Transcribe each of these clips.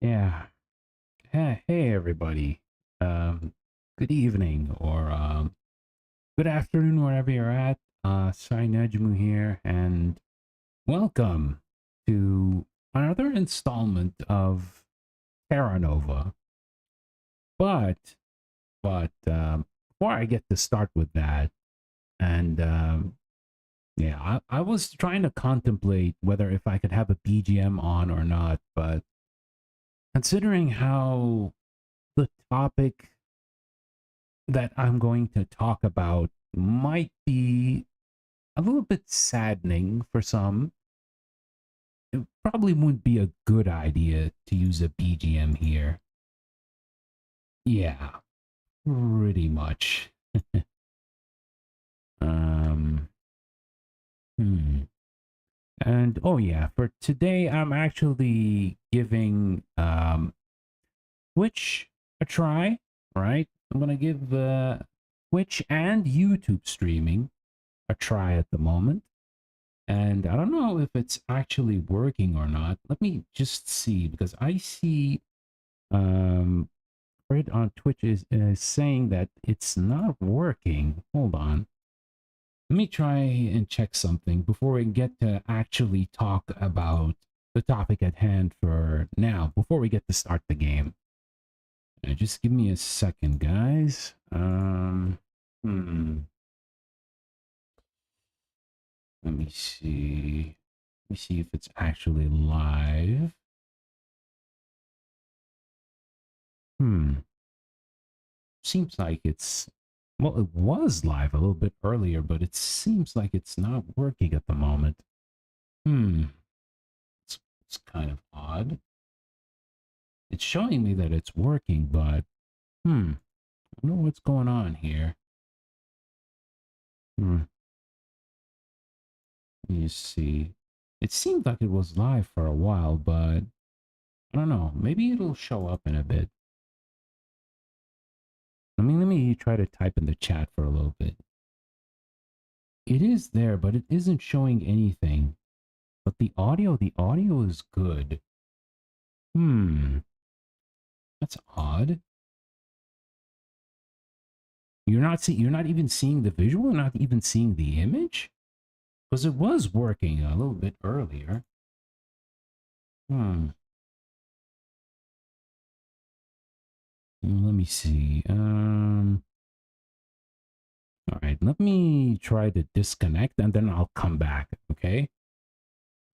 Yeah. Hey everybody. Um, Good evening or good afternoon wherever you're at. Najumu here, and welcome to another installment of TERRANOVA. But before I get to start with that, and yeah, I was trying to contemplate whether if I could have a BGM on or not, but considering how the topic that I'm going to talk about might be a little bit saddening for some. It probably wouldn't be a good idea to use a BGM here. Yeah, pretty much. um, hmm. And oh yeah, for today I'm actually giving Twitch a try. Right, I'm gonna give Twitch and YouTube streaming a try at the moment. And I don't know if it's actually working or not. Let me just see, because I see Fred on Twitch is saying that it's not working. Hold on. Let me try and check something before we get to actually talk about the topic at hand for now, before we get to start the game. Just give me a second, guys. Let me see. Let me see if it's actually live. Seems like it's, well, it was live a little bit earlier, but it seems like it's not working at the moment. Hmm. It's kind of odd. It's showing me that it's working, but I don't know what's going on here. Let me see. It seemed like it was live for a while, but I don't know. Maybe it'll show up in a bit. Let me try to type in the chat for a little bit. It is there, but it isn't showing anything. But the audio is good. That's odd. You're not even seeing the visual, not even seeing the image? Because it was working a little bit earlier. Let me see. All right, let me try to disconnect and then I'll come back, okay?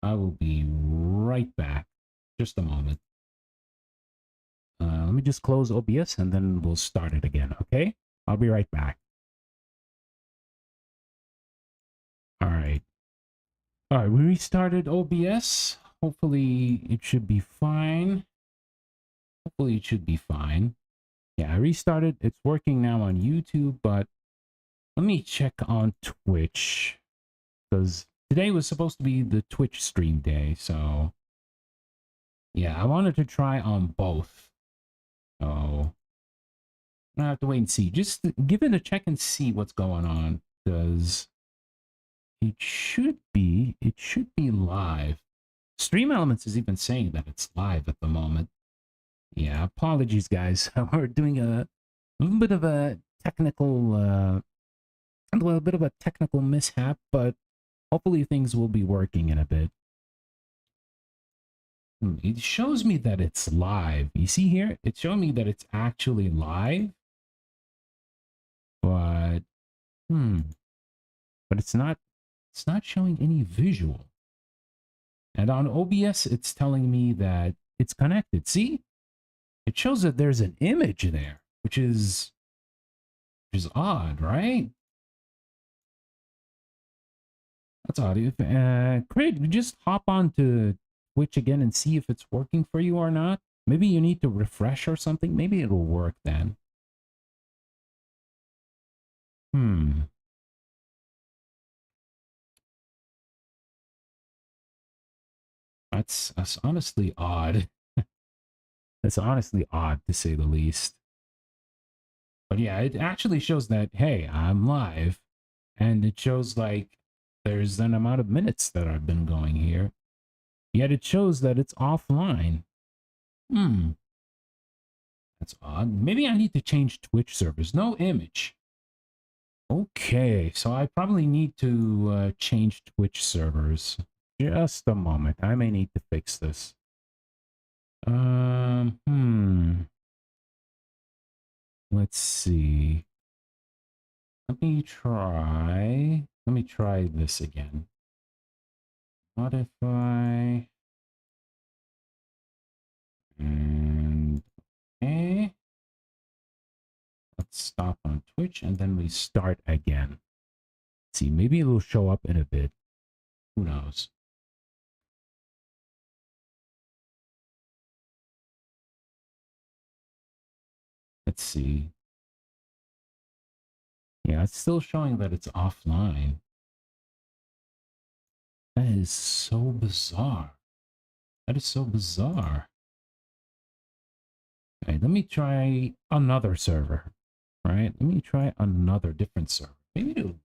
I will be right back. Just a moment. Let me just close OBS and then we'll start it again, okay? I'll be right back. All right. All right, we restarted OBS. Hopefully it should be fine. Hopefully it should be fine. Yeah, I restarted. It's working now on YouTube, but let me check on Twitch, because today was supposed to be the Twitch stream day. So yeah, I wanted to try on both. So I have to wait and see. Just give it a check and see what's going on, because it should be live. Stream Elements is even saying that it's live at the moment. Yeah, apologies, guys. We're doing a little bit of a technical, a little bit of a technical mishap, but hopefully things will be working in a bit. It shows me that it's live. You see here? It's showing me that it's actually live, but but it's not showing any visual. And on OBS, it's telling me that it's connected. See? It shows that there's an image there, which is odd, right? That's odd. If, Craig, just hop on to Twitch again and see if it's working for you or not. Maybe you need to refresh or something. Maybe it'll work then. That's honestly odd. That's honestly odd, to say the least. But yeah, it actually shows that, hey, I'm live. And it shows like there's an amount of minutes that I've been going here. Yet it shows that it's offline. Hmm. That's odd. Maybe I need to change Twitch servers. No image. Okay, so I probably need to change Twitch servers. Just a moment. I may need to fix this. Hmm. Let's see. Let me try this again. Modify. And okay. Let's stop on Twitch and then we start again. Let's see, maybe it'll show up in a bit. Who knows? Let's see. Yeah, it's still showing that it's offline. That is so bizarre. That is so bizarre. Okay, let me try another server. Right? Let me try another different server. Maybe it'll...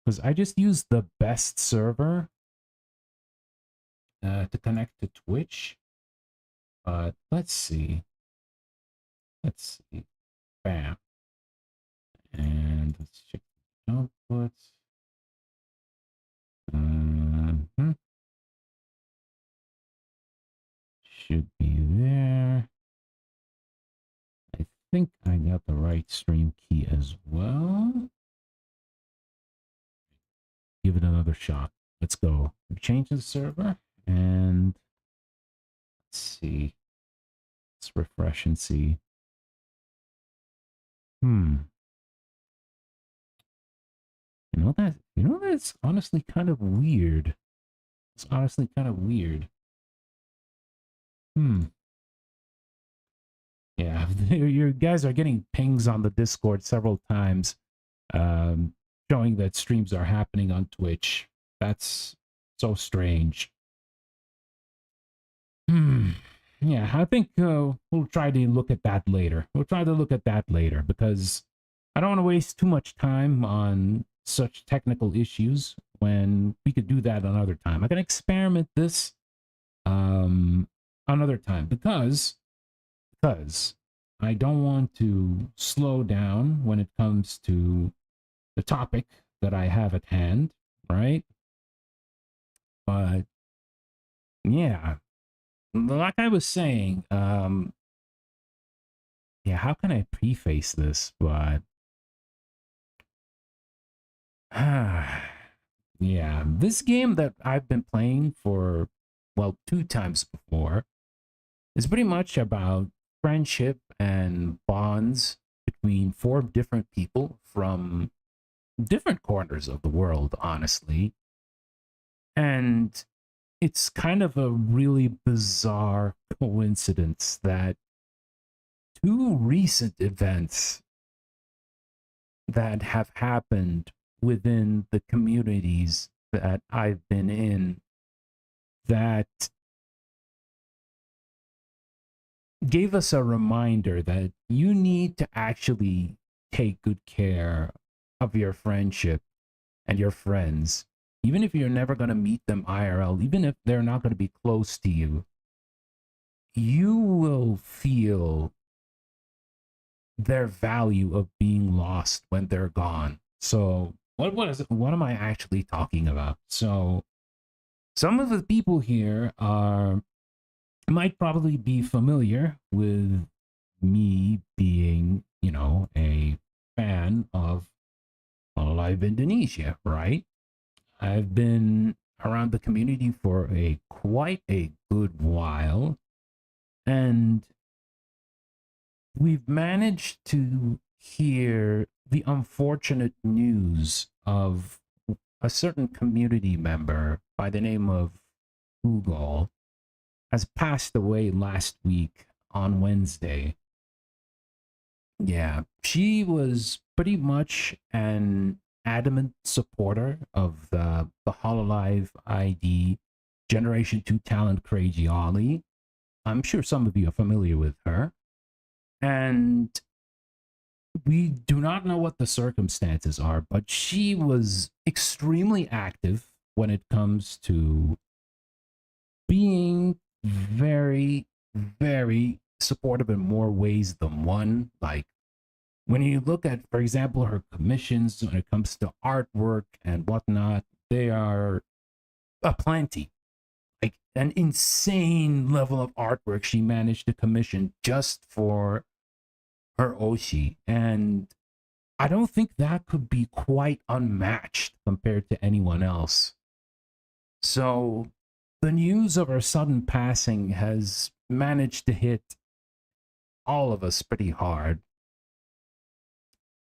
Because I just used the best server to connect to Twitch. But let's see. Let's see. Bam. And let's check the outputs. Should be there. I think I got the right stream key as well. Give it another shot. Let's go. Change the server and let's see. Let's refresh and see. You know that's honestly kind of weird. It's honestly kind of weird. Yeah, you guys are getting pings on the Discord several times, showing that streams are happening on Twitch. That's so strange. Yeah, I think we'll try to look at that later. We'll try to look at that later because I don't want to waste too much time on such technical issues when we could do that another time. I can experiment this another time because I don't want to slow down when it comes to the topic that I have at hand, right? But yeah, like I was saying, yeah, how can I preface this? But yeah, this game that I've been playing for, well, 2 times before is pretty much about friendship and bonds between 4 different people from different corners of the world, honestly. And it's kind of a really bizarre coincidence that 2 recent events that have happened within the communities that I've been in that gave us a reminder that you need to actually take good care of your friendship and your friends, even if you're never going to meet them IRL, even if they're not going to be close to you. You will feel their value of being lost when they're gone. So what am I actually talking about? So some of the people here might probably be familiar with me being, you know, a fan of Live Indonesia, right? I've been around the community for quite a good while, and we've managed to hear the unfortunate news of a certain community member by the name of Google has passed away last week on Wednesday. Yeah, she was pretty much an adamant supporter of the Hololive ID Generation 2 talent Crazy Ollie. I'm sure some of you are familiar with her. And we do not know what the circumstances are, but she was extremely active when it comes to being very, very supportive in more ways than one. Like when you look at, for example, her commissions when it comes to artwork and whatnot, they are aplenty. Like an insane level of artwork she managed to commission just for her Oshi. And I don't think that could be quite unmatched compared to anyone else. So the news of her sudden passing has managed to hit all of us pretty hard.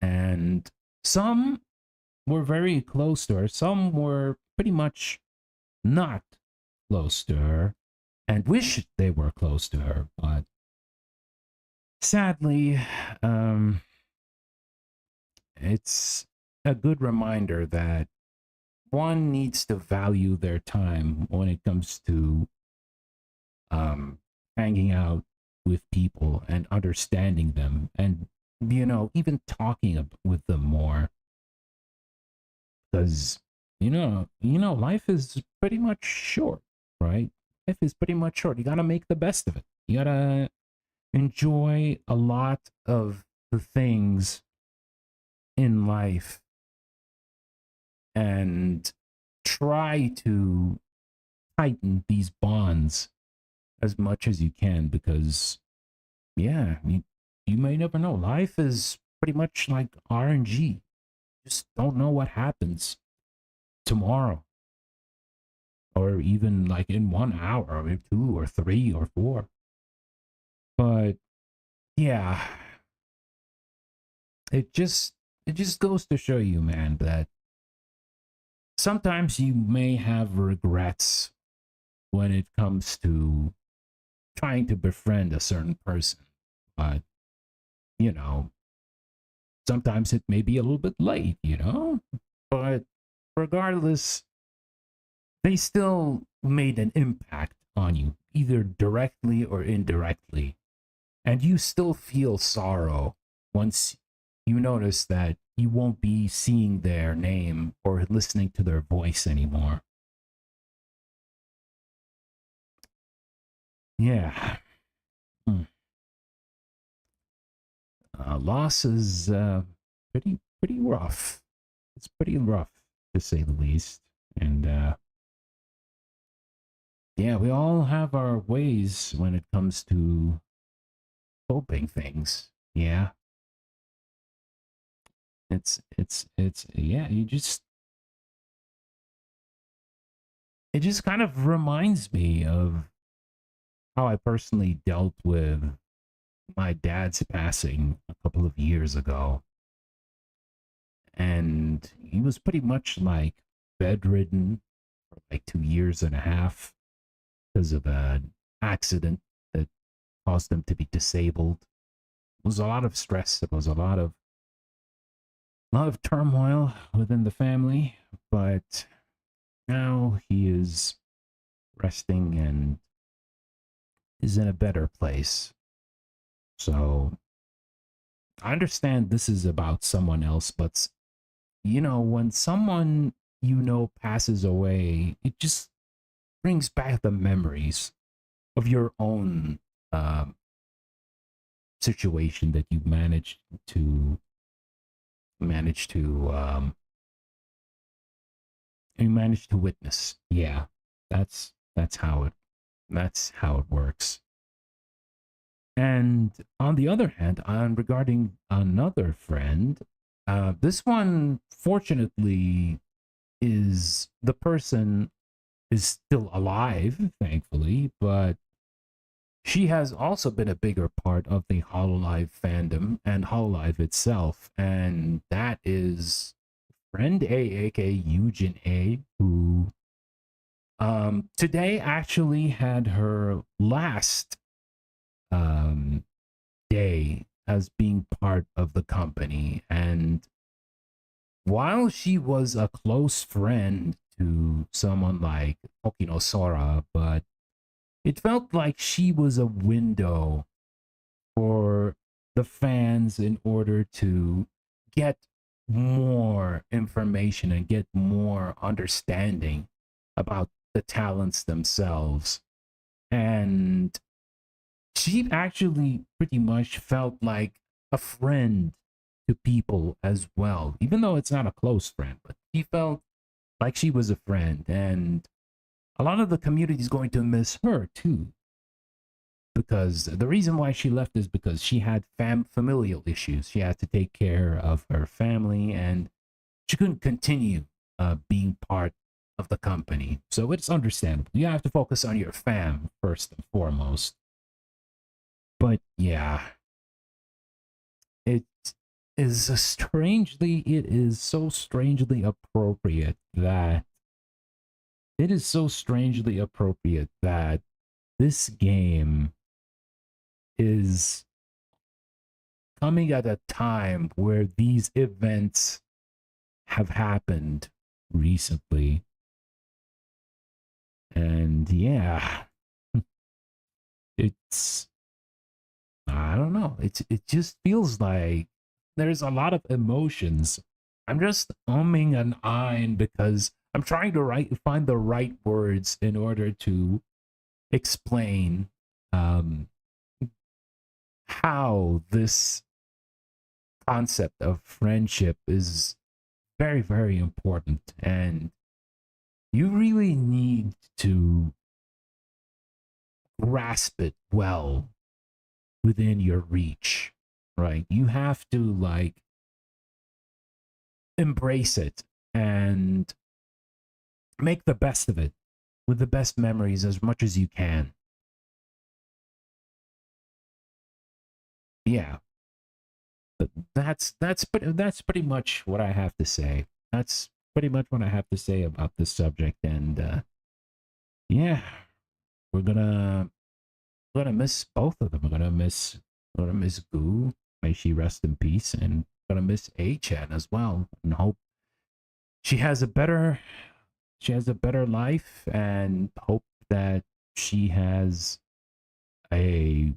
And some were very close to her, some were pretty much not close to her and wish they were close to her. But sadly, it's a good reminder that one needs to value their time when it comes to hanging out with people and understanding them and, even talking with them more. Because, life is pretty much short, right? Life is pretty much short. You got to make the best of it. You got to enjoy a lot of the things in life and try to tighten these bonds as much as you can because, yeah, you may never know. Life is pretty much like RNG. Just don't know what happens tomorrow or even like in 1 hour or maybe 2 or 3 or 4. But yeah, it just goes to show you, man, that sometimes you may have regrets when it comes to trying to befriend a certain person. But, you know, sometimes it may be a little bit late. But regardless, they still made an impact on you, either directly or indirectly. And you still feel sorrow once you notice that you won't be seeing their name or listening to their voice anymore. Yeah. Hmm. Loss is pretty rough. It's pretty rough to say the least. And yeah, we all have our ways when it comes to coping things. Yeah. It's yeah, it just kind of reminds me of how I personally dealt with my dad's passing a couple of years ago. And he was pretty much like bedridden for like 2 years and a half because of an accident that caused him to be disabled. It was a lot of stress. It was a lot of turmoil within the family, but now he is resting and is in a better place. So I understand this is about someone else, but when someone passes away, it just brings back the memories of your own um, situation that to you managed to witness. Yeah, that's how it works. And on the other hand, regarding another friend, this one fortunately is the person is still alive, thankfully, but she has also been a bigger part of the Hololive fandom and Hololive itself, and that is friend A, aka Eugen A, who today actually had her last um, day as being part of the company. And while she was a close friend to someone like Okino Sora, but it felt like she was a window for the fans in order to get more information and get more understanding about the talents themselves. And she actually pretty much felt like a friend to people as well, even though it's not a close friend, but she felt like she was a friend. And a lot of the community is going to miss her too, because the reason why she left is because she had familial issues. She had to take care of her family, and she couldn't continue being part of the company. So it's understandable. You have to focus on your fam first and foremost. But yeah, it it is so strangely appropriate that this game is coming at a time where these events have happened recently. And yeah, it's, I don't know. It just feels like there's a lot of emotions. I'm just umming and ahhing because I'm trying to find the right words in order to explain how this concept of friendship is very, very important, and you really need to grasp it well within your reach, right? You have to like embrace it and make the best of it with the best memories as much as you can. Yeah, but that's pretty much what I have to say. That's pretty much what I have to say about this subject. And yeah, we're gonna miss both of them. We're gonna miss Goo. May she rest in peace. And gonna miss A-chan as well. And hope she has a better life, and hope that she has a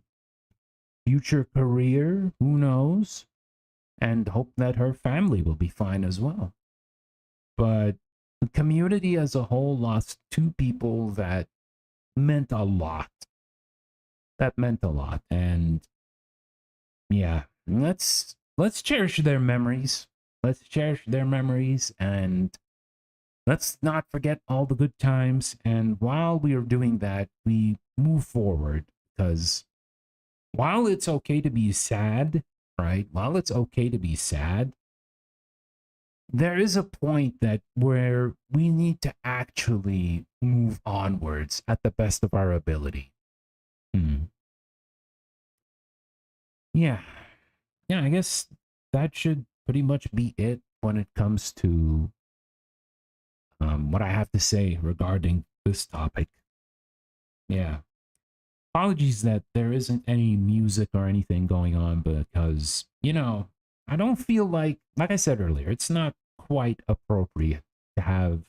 future career. Who knows? And hope that her family will be fine as well. But the community as a whole lost two people that meant a lot. And yeah, let's cherish their memories. And let's not forget all the good times. And while we are doing that, we move forward, because while it's okay to be sad, right? While it's okay to be sad, there is a point that where we need to actually move onwards at the best of our ability. Yeah. Yeah, I guess that should pretty much be it when it comes to what I have to say regarding this topic. Yeah. Apologies that there isn't any music or anything going on, because, I don't feel like I said earlier, it's not quite appropriate to have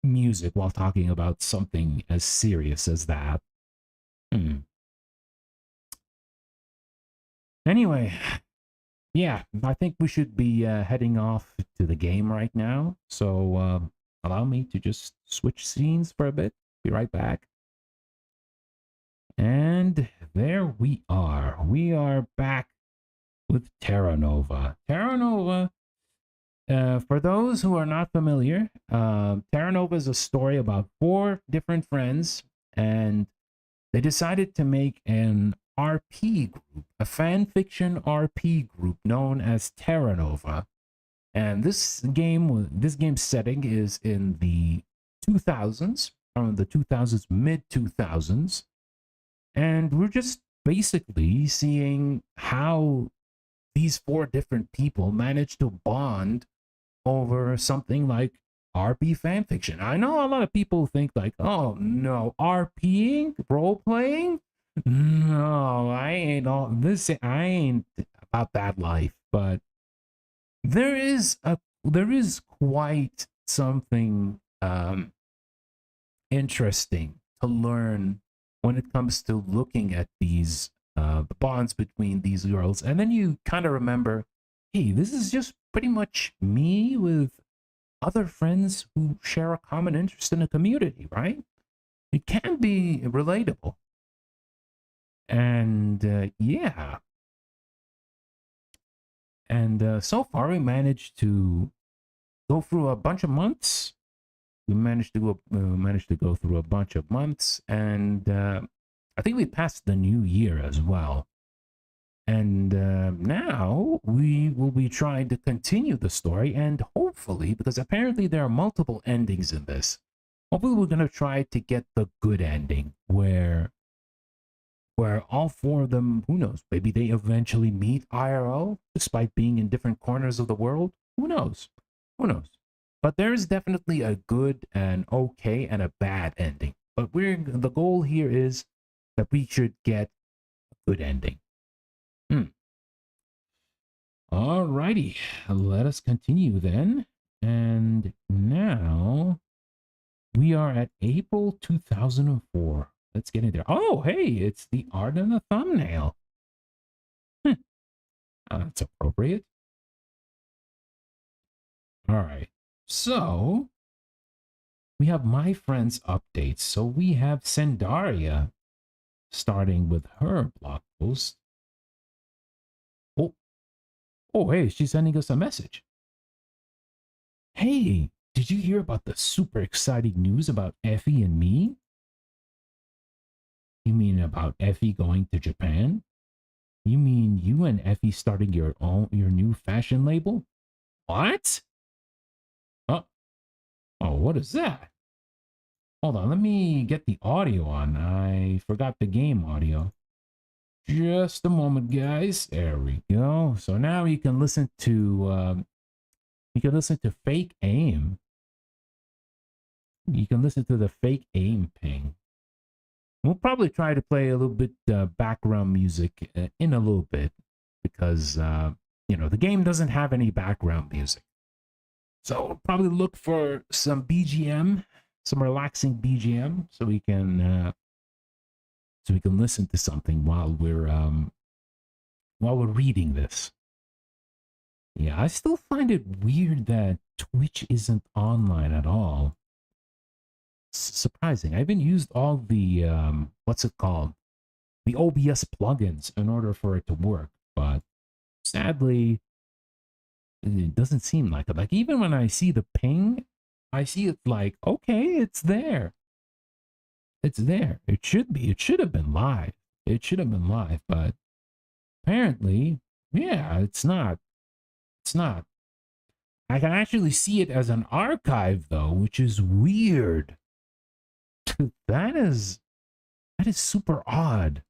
music while talking about something as serious as that. Anyway, yeah, I think we should be heading off to the game right now. So allow me to just switch scenes for a bit. Be right back. And there we are. We are back with TERRANOVA. TERRANOVA, for those who are not familiar, TERRANOVA is a story about four different friends, and they decided to make an RP group, a fan fiction RP group known as TERRANOVA. And this game's setting is in the 2000s, from the 2000s, mid 2000s. And we're just basically seeing how these four different people managed to bond over something like RP fanfiction. I know a lot of people think like, oh no, RPing, role playing? No, I ain't about that life. But there is quite something interesting to learn when it comes to looking at these bonds between these girls. And then you kind of remember, hey, this is just pretty much me with other friends who share a common interest in a community, right? it can be relatable. And yeah, and so far we managed to go through a bunch of months. We managed to go through a bunch of months, and I think we passed the new year as well. And now we will be trying to continue the story, and hopefully, because apparently there are multiple endings in this, hopefully we're going to try to get the good ending where all four of them, who knows, maybe they eventually meet IRL despite being in different corners of the world. Who knows? Who knows? But there is definitely a good and okay and a bad ending. But the goal here is that we should get a good ending. Alrighty, let us continue then. And now we are at April 2004. Let's get in there. Oh, hey, it's the art and the thumbnail. That's appropriate. All right. So we have my friend's updates. So we have Sendaria starting with her blog post. Oh, hey, she's sending us a message. Hey, did you hear about the super exciting news about Effie and me? You mean about Effie going to Japan? You mean you and Effie starting your new fashion label? What? Oh, what is that? Hold on, let me get the audio on. I forgot the game audio. Just a moment, guys. There we go. So now you can listen to fake aim. You can listen to the fake aim ping. We'll probably try to play a little bit background music in a little bit because the game doesn't have any background music. So we'll probably look for some BGM, some relaxing BGM, so we can listen to something while we're reading this. Yeah, I still find it weird that Twitch isn't online at all. Surprising. I haven't used all the what's it called? The OBS plugins in order for it to work, but sadly it doesn't seem like it. Like even when I see the ping, I see it like, okay, it's there. It's there. It should be. It should have been live. It should have been live, but apparently, yeah, it's not. It's not. I can actually see it as an archive though, which is weird. That is super odd.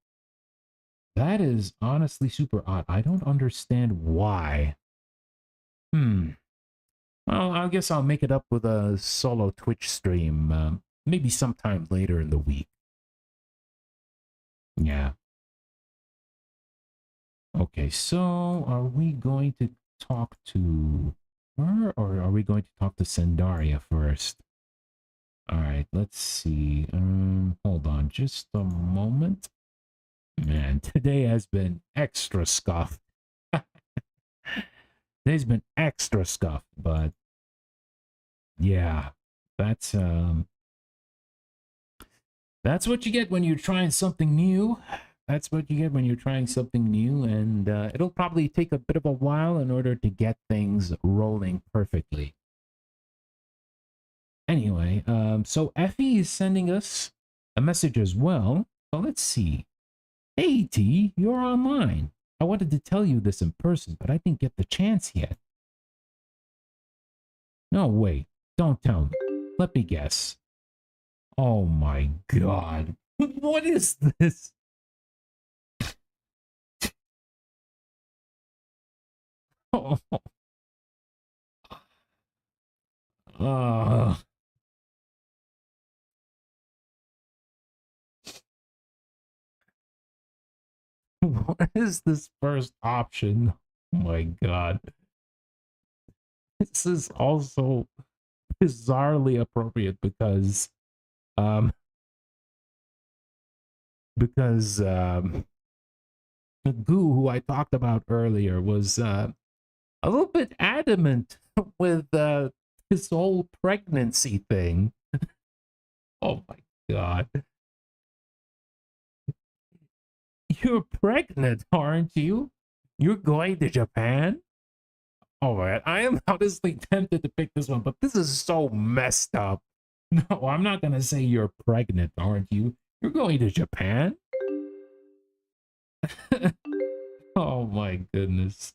That is honestly super odd. I don't understand why. Well, I guess I'll make it up with a solo Twitch stream, maybe sometime later in the week. Yeah. Okay, so are we going to talk to her or are we going to talk to Sendaria first? All right, let's see. Hold on just a moment. Man, today has been extra scuffed. Today's been extra scuffed, but yeah, that's what you get when you're trying something new. That's what you get when you're trying something new, and it'll probably take a bit of a while in order to get things rolling perfectly. Anyway, so Effie is sending us a message as well. So let's see. Hey, T, you're online. I wanted to tell you this in person, but I didn't get the chance yet. No, wait. Don't tell me. Let me guess. Oh my god. What is this? Oh. What is this first option? Oh my god. This is also bizarrely appropriate because the goo who I talked about earlier was a little bit adamant with this whole pregnancy thing. Oh my God. You're pregnant, aren't you? You're going to Japan? All right, I am honestly tempted to pick this one, but this is so messed up. No, I'm not gonna say you're pregnant, aren't you? You're going to Japan? Oh my goodness.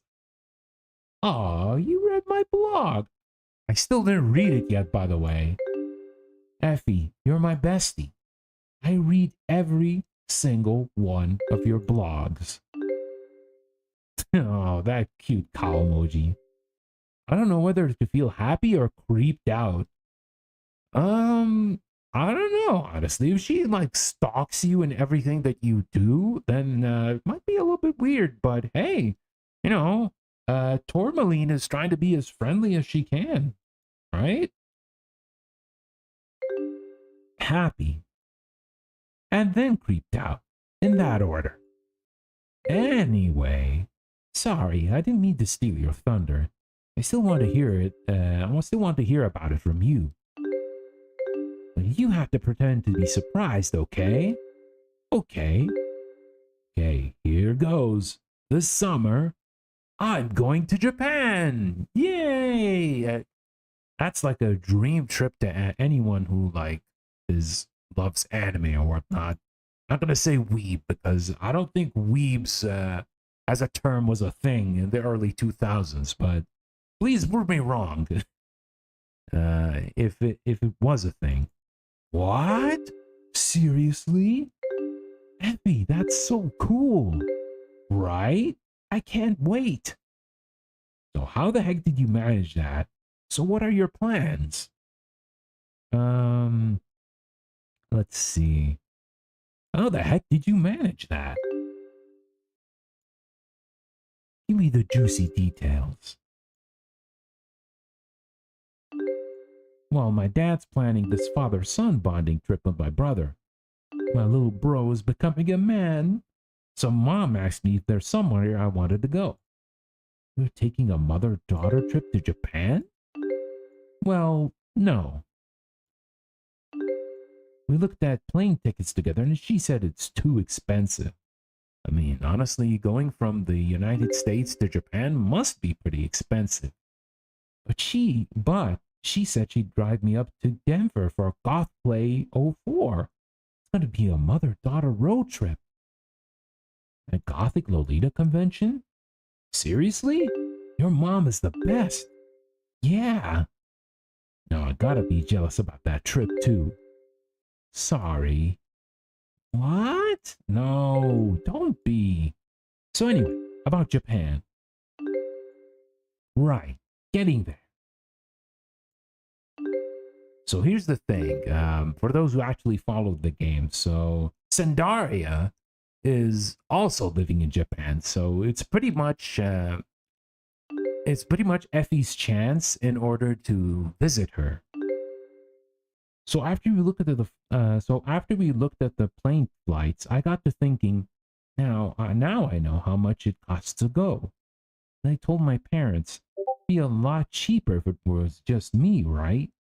Oh, you read my blog. I still didn't read it yet, by the way. Effie, you're my bestie. I read every single one of your blogs. Oh, that cute cow emoji. I don't know whether to feel happy or creeped out. I don't know, honestly. If she like stalks you and everything that you do, then it might be a little bit weird, but hey, you know, Tourmaline is trying to be as friendly as she can, right? Happy. And then creeped out. In that order. Anyway, sorry, I didn't mean to steal your thunder. I still want to hear it. I still want to hear about it from you. But you have to pretend to be surprised, okay? Okay. Okay, here goes. This summer, I'm going to Japan. Yay! That's like a dream trip to anyone who like loves anime or whatnot. Not gonna say weeb because I don't think weebs as a term was a thing in the early 2000s. But please prove me wrong. If it was a thing. What? Seriously? Effie, that's so cool. Right? I can't wait. So how the heck did you manage that? So what are your plans? Let's see. How the heck did you manage that? Give me the juicy details. Well, my dad's planning this father-son bonding trip with my brother. My little bro is becoming a man. So mom asked me if there's somewhere I wanted to go. You're taking a mother-daughter trip to Japan? Well, no. We looked at plane tickets together and she said it's too expensive. I mean, honestly, going from the United States to Japan must be pretty expensive. But she said she'd drive me up to Denver for Goth Play '04. It's going to be a mother-daughter road trip. A Gothic Lolita convention? Seriously? Your mom is the best. Yeah. No, I gotta be jealous about that trip too. Sorry. What? No, don't be. So anyway, about Japan. Right, getting there. So here's the thing. For those who actually followed the game, so Sandaria is also living in Japan. So it's pretty much Effie's chance in order to visit her. So after we looked at the plane flights, I got to thinking, now I know how much it costs to go. And I told my parents, it'd be a lot cheaper if it was just me, right?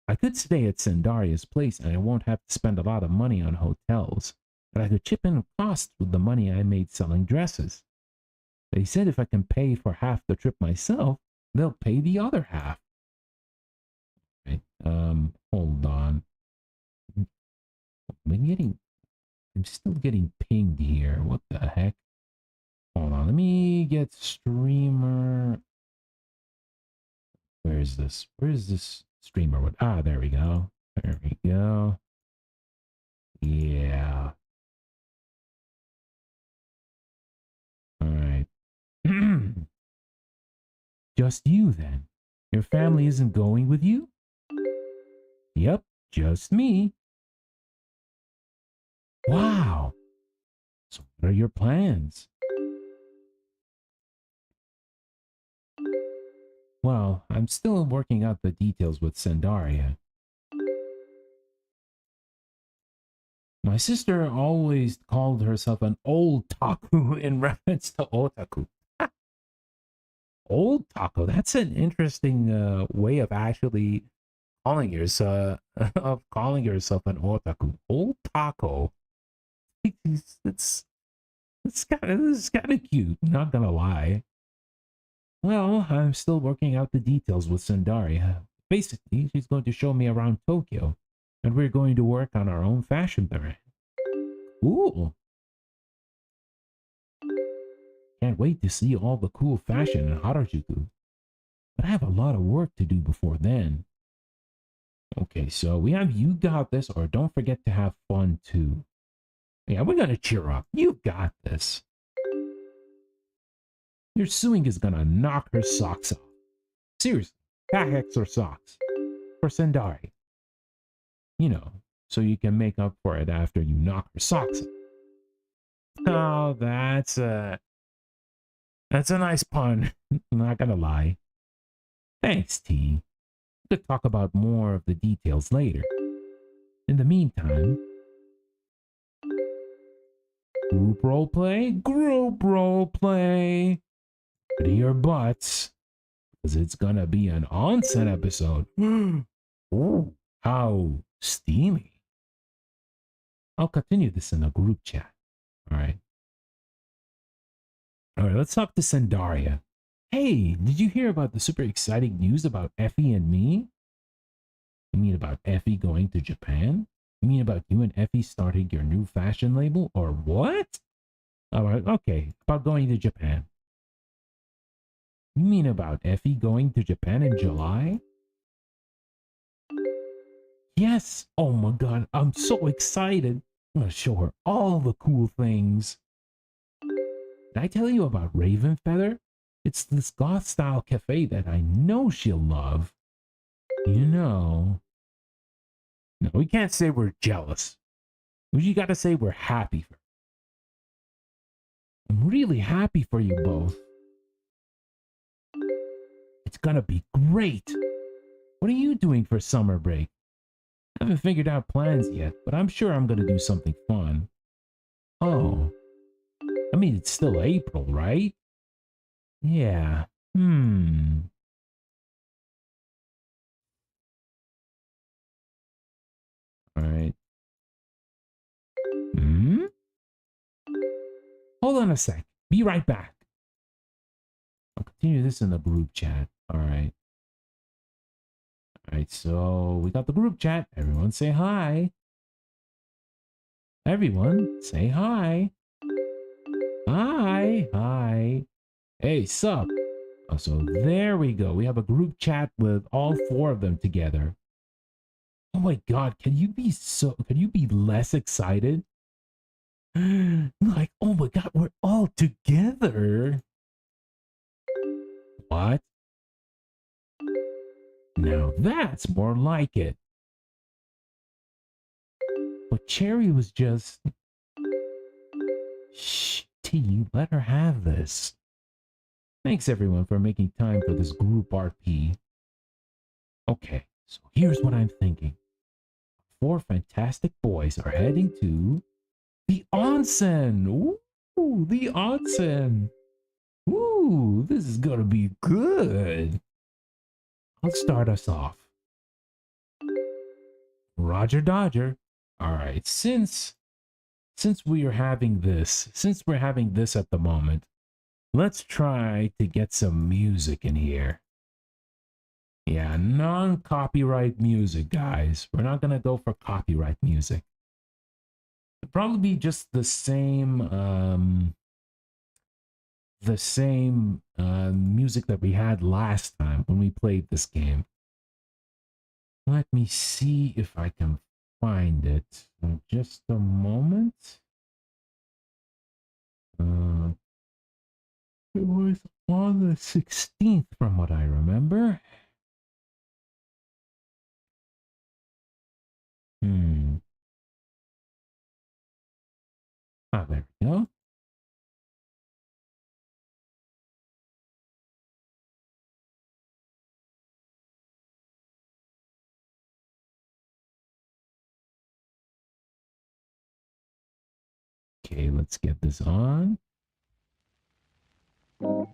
I could stay at Sandaria's place and I won't have to spend a lot of money on hotels, but I could chip in costs with the money I made selling dresses. They said if I can pay for half the trip myself, they'll pay the other half. Right? Hold on. I'm still getting pinged here. What the heck? Hold on. Let me get streamer. Where is this? Where is this streamer? There we go. There we go. Yeah. All right. Just you then. Your family isn't going with you? Yep, just me. Wow. So what are your plans? Well, I'm still working out the details with Sandaria. My sister always called herself an old taku in reference to otaku. Old taku, that's an interesting way of actually calling yourself of calling yourself an otaku. Otaku. It's kind of cute. Not gonna lie. Well, I'm still working out the details with Sandaria. Basically, she's going to show me around Tokyo, and we're going to work on our own fashion brand. Ooh! Can't wait to see all the cool fashion in Harajuku. But I have a lot of work to do before then. Okay, so we have you got this, or don't forget to have fun too. Yeah, we're gonna cheer up. You got this. Your suing is gonna knock her socks off. Seriously, pack extra socks. For Sendari. You know, so you can make up for it after you knock her socks off. Oh, that's a nice pun. I'm not gonna lie. Thanks, T. We could talk about more of the details later. In the meantime, group roleplay? Group roleplay! Ready your butts, because it's gonna be an onsen episode. Ooh, how steamy. I'll continue this in a group chat. Alright. Alright, let's talk to Sandaria. Hey, did you hear about the super exciting news about Effie and me? You mean about Effie going to Japan? You mean about you and Effie starting your new fashion label? Or what? Alright, okay, about going to Japan. You mean about Effie going to Japan in July? Yes! Oh my god, I'm so excited! I'm gonna show her all the cool things. Did I tell you about Raven Feather? It's this goth-style cafe that I know she'll love. You know... No, we can't say we're jealous. We gotta say we're happy for her. I'm really happy for you both. It's gonna be great. What are you doing for summer break? I haven't figured out plans yet, but I'm sure I'm gonna do something fun. Oh. I mean, it's still April, right? Yeah. Alright. Hold on a sec. Be right back. I'll continue this in the group chat. Alright. Alright, so we got the group chat. Everyone say hi. Everyone say hi. Hi. Hi. Hey, sup? Oh, so there we go. We have a group chat with all four of them together. Oh my god, can you be less excited? Like, oh my god, we're all together. What? Now that's more like it. But Cherry was just... Shh, T, let her have this. Thanks everyone for making time for this group RP. Okay, so here's what I'm thinking. Four fantastic boys are heading to the onsen. Ooh, the onsen. Ooh, this is gonna be good. I'll start us off. Roger Dodger. All right, since we're having this at the moment, let's try to get some music in here. Yeah, non-copyright music, guys. We're not gonna go for copyright music. It'll probably be just the same music that we had last time when we played this game. Let me see if I can find it. Just a moment. It was on the 16th from what I remember. Ah, there we go. Okay, let's get this on. All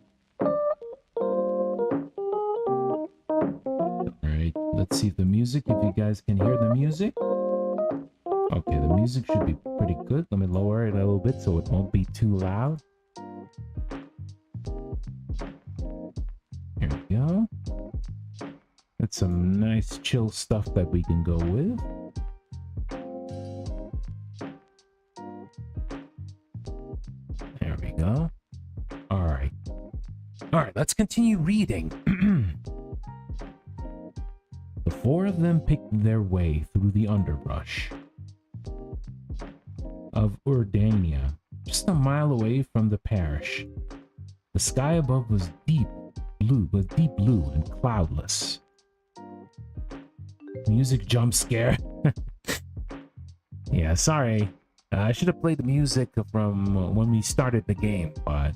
right, Let's see if the music, if you guys can hear the music. Okay, the music should be pretty good. Let me lower it a little bit so it won't be too loud. Here we go. That's some nice chill stuff that we can go with. There we go. Alright. Alright, let's continue reading. The four of them picked their way through the underbrush of Urdania, just a mile away from the parish. The sky above was deep blue and cloudless. Music jump scare. Yeah, sorry. I should have played the music from when we started the game, but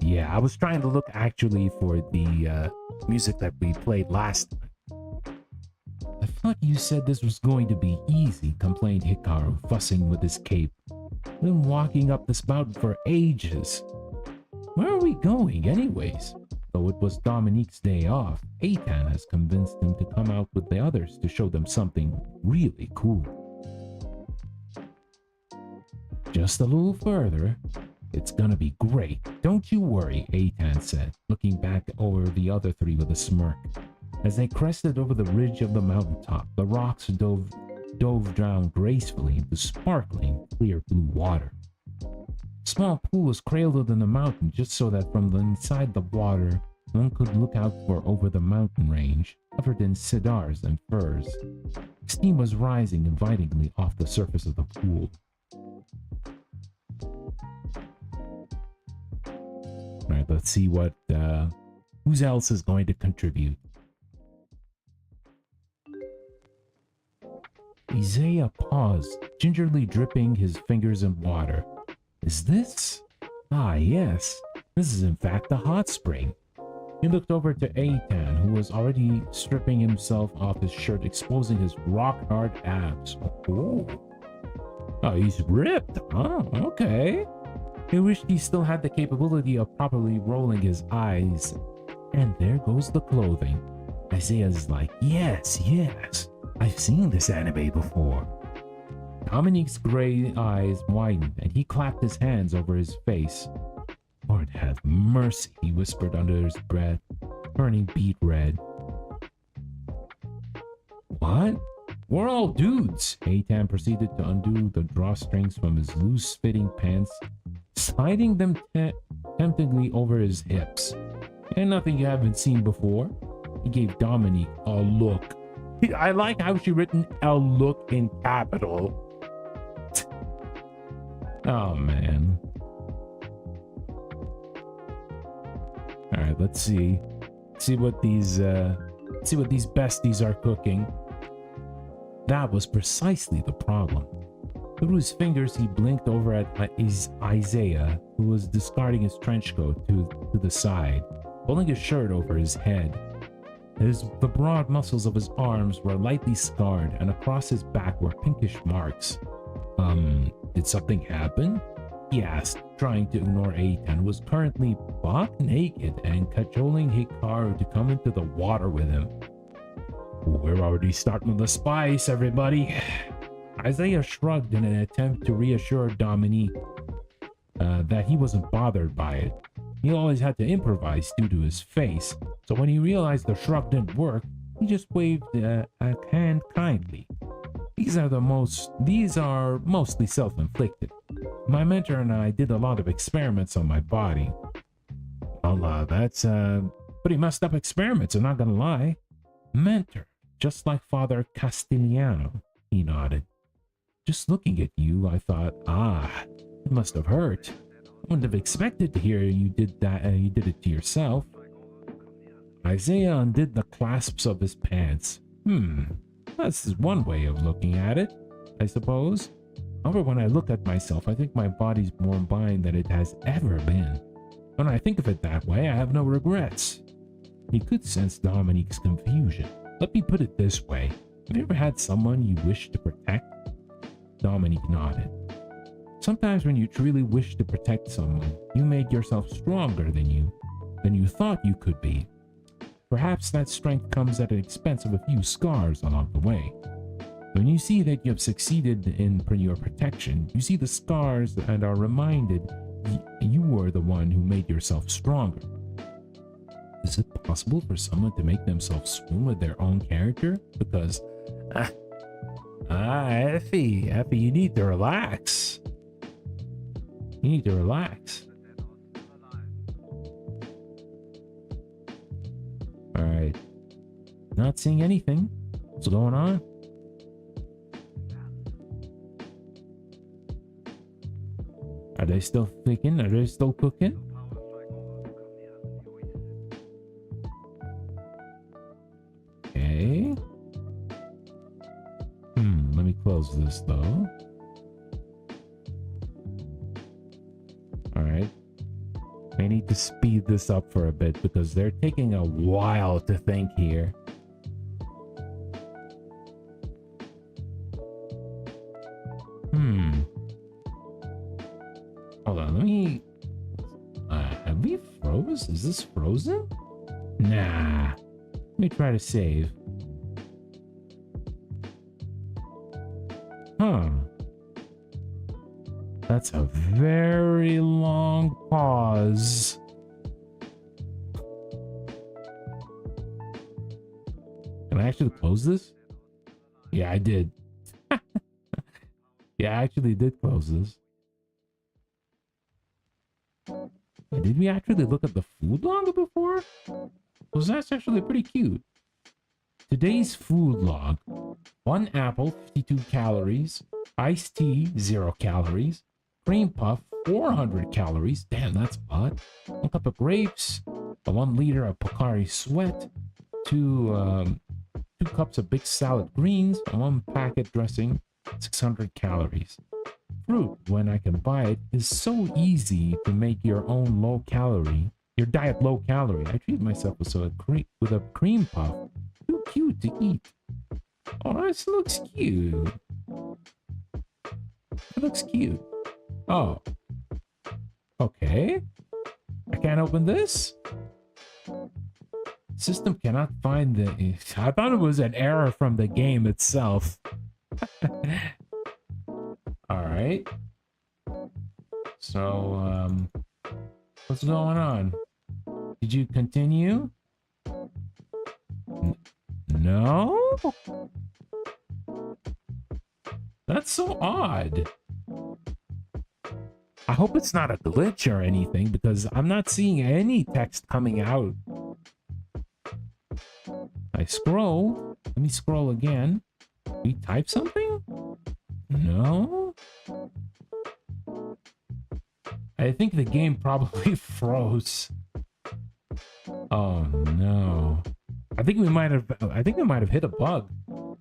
yeah, I was trying to look actually for the music that we played last time. I thought you said this was going to be easy, complained Hikaru, fussing with his cape. I've been walking up this mountain for ages. Where are we going anyways? Though it was Dominique's day off, Eitan has convinced him to come out with the others to show them something really cool. Just a little further. It's gonna be great. Don't you worry, Eitan said, looking back over the other three with a smirk. As they crested over the ridge of the mountaintop, the rocks dove down gracefully into sparkling, clear blue water. A small pool was cradled in the mountain just so that from the inside the water, one could look out over the mountain range, covered in cedars and firs. Steam was rising invitingly off the surface of the pool. Alright, let's see what, who else is going to contribute. Isaiah paused, gingerly dripping his fingers in water. Is this? Ah, yes. This is in fact a hot spring. He looked over to Eitan, who was already stripping himself off his shirt, exposing his rock-hard abs. Oh, he's ripped. Oh, okay. He wished he still had the capability of properly rolling his eyes. And there goes the clothing. Isaiah's like, yes. I've seen this anime before. Dominique's gray eyes widened, and he clapped his hands over his face. Lord have mercy, he whispered under his breath, turning beet red. What? We're all dudes. Eitan proceeded to undo the drawstrings from his loose-fitting pants, sliding them temptingly over his hips. And nothing you haven't seen before. He gave Dominique a look. I like how she written a look in capital. Oh man. All right, let's see what these besties are cooking. That was precisely the problem. Through his fingers, he blinked over at Isaiah, who was discarding his trench coat to the side, pulling his shirt over his head. The broad muscles of his arms were lightly scarred, and across his back were pinkish marks. Did something happen? He asked, trying to ignore Eitan, who was currently buck naked and cajoling Hikaru to come into the water with him. We're already starting with the spice, everybody. Isaiah shrugged in an attempt to reassure Dominique that he wasn't bothered by it. He always had to improvise due to his face, so when he realized the shrug didn't work, he just waved a hand kindly. These are mostly self-inflicted. My mentor and I did a lot of experiments on my body. Well, that's pretty messed up experiments, I'm not gonna lie. Mentor, just like Father Castigliano, he nodded. Just looking at you, I thought, it must have hurt. I wouldn't have expected to hear you did that. You did it to yourself. Isaiah undid the clasps of his pants. That's one way of looking at it, I suppose. However, when I look at myself, I think my body's more mine than it has ever been. When I think of it that way, I have no regrets. He could sense Dominique's confusion. Let me put it this way. Have you ever had someone you wish to protect? Dominique nodded. Sometimes when you truly wish to protect someone, you make yourself stronger than you thought you could be. perhaps that strength comes at the expense of a few scars along the way. When you see that you have succeeded in your protection, you see the scars and are reminded you were the one who made yourself stronger. Is it possible for someone to make themselves swoon with their own character? Because, Effie, you need to relax. You need to relax. Alright. Not seeing anything. What's going on? Are they still thinking? Are they still cooking? Okay. Let me close this though. Alright. I need to speed this up for a bit because they're taking a while to think here. Hold on, let me... have we froze? Is this frozen? Nah. Let me try to save. Huh. That's a very long pause. Can I actually close this? Yeah, I did. Yeah, I actually did close this. Did we actually look at the food log before? Well, that's actually pretty cute. Today's food log. 1 apple, 52 calories. Iced tea, 0 calories. Cream puff, 400 calories. Damn, that's odd. 1 cup of grapes. 1 liter of Pocari Sweat. 2 cups of big salad greens. 1 packet dressing, 600 calories. Fruit, when I can buy it, is so easy to make your own your diet low calorie. I treat myself with a cream puff. Too cute to eat. Oh, this looks cute. It looks cute. Oh. Okay. I can't open this? System cannot find the... I thought it was an error from the game itself. Alright. So, what's going on? Did you continue? No? That's so odd. I hope it's not a glitch or anything because I'm not seeing any text coming out. I scroll. Let me scroll again. We type something? No? I think the game probably froze. Oh no. I think we might have hit a bug. All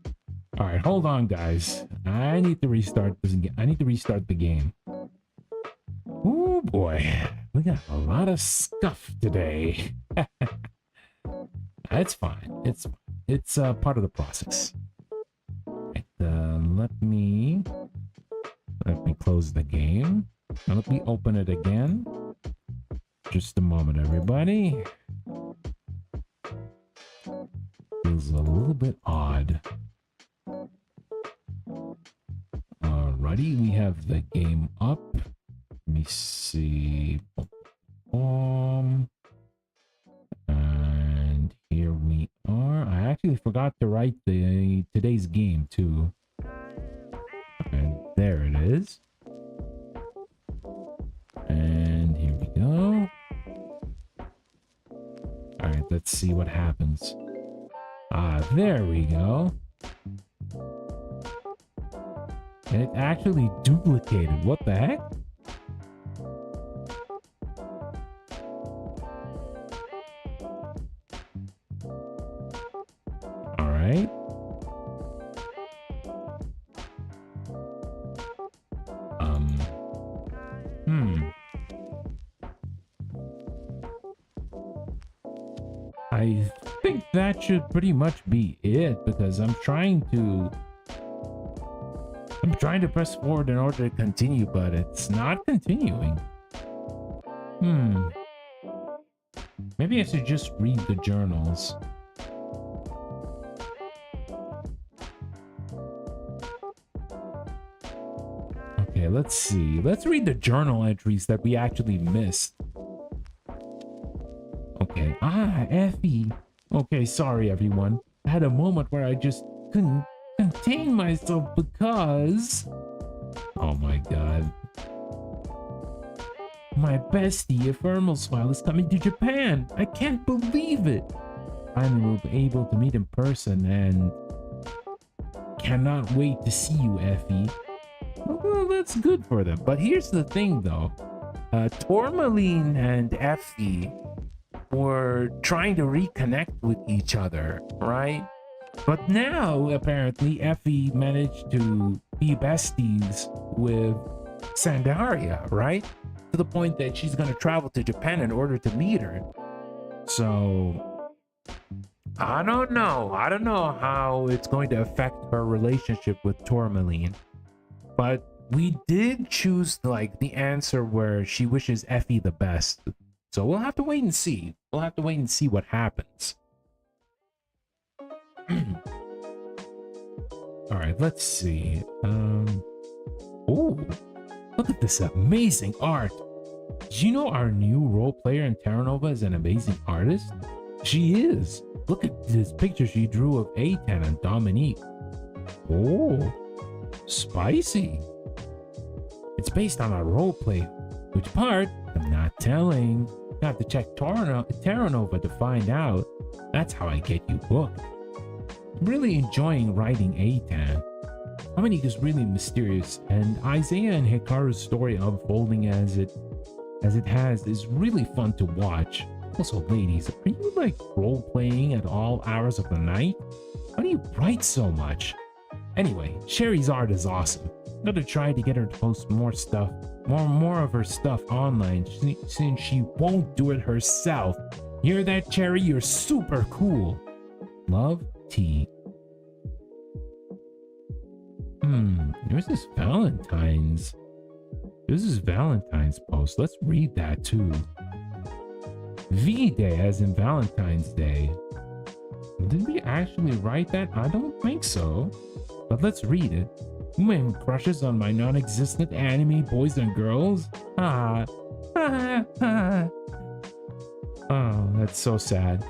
right, hold on guys. I need to restart this again. I need to restart the game. Oh boy. We got a lot of stuff today. It's fine. It's part of the process. Right, let me close the game. Now let me open it again. Just a moment, everybody. Feels a little bit odd. Alrighty, we have the game up. Let me see. And here we are. I actually forgot to write today's game too. And there it is. And here we go. Alright, let's see what happens. There we go. And it actually duplicated. What the heck? Alright. I think that should pretty much be it because I'm trying to press forward in order to continue, but it's not continuing. Maybe I should just read the journals. Okay, let's see. Let's read the journal entries that we actually missed. Okay. Ah, Effie. Okay, sorry everyone. I had a moment where I just couldn't contain myself because... Oh my god. My bestie, a thermal smile, is coming to Japan. I can't believe it. Finally, we'll be able to meet in person and cannot wait to see you, Effie. Well, that's good for them. But here's the thing, though. Tourmaline and Effie were trying to reconnect with each other, right? But now, apparently, Effie managed to be besties with Sandaria, right? To the point that she's going to travel to Japan in order to meet her. So, I don't know. I don't know how it's going to affect her relationship with Tourmaline. But we did choose like the answer where she wishes Effie the best. So we'll have to wait and see. We'll have to wait and see what happens. All right, let's see. Oh, look at this amazing art. Did you know our new role player in TERRANOVA is an amazing artist? She is. Look at this picture she drew of Aitan and Dominique. Oh, spicy. It's based on our role play. Which part? I'm not telling. You have to check TERRANOVA to find out. That's how I get you booked. I'm really enjoying writing Aitan. Dominique is really mysterious, and Isaiah and Hikaru's story unfolding as it has is really fun to watch. Also, ladies, are you like role-playing at all hours of the night? How do you write so much? Anyway, Sherry's art is awesome. I'm gonna try to get her to post more stuff, more of her stuff online since she won't do it herself. Hear that, Cherry? You're super cool. Love, T. There's this Valentine's. This is Valentine's post. Let's read that too. V-Day as in Valentine's Day. Did we actually write that? I don't think so. But let's read it. Women crushes on my non-existent anime boys and girls? Ah. Oh, that's so sad.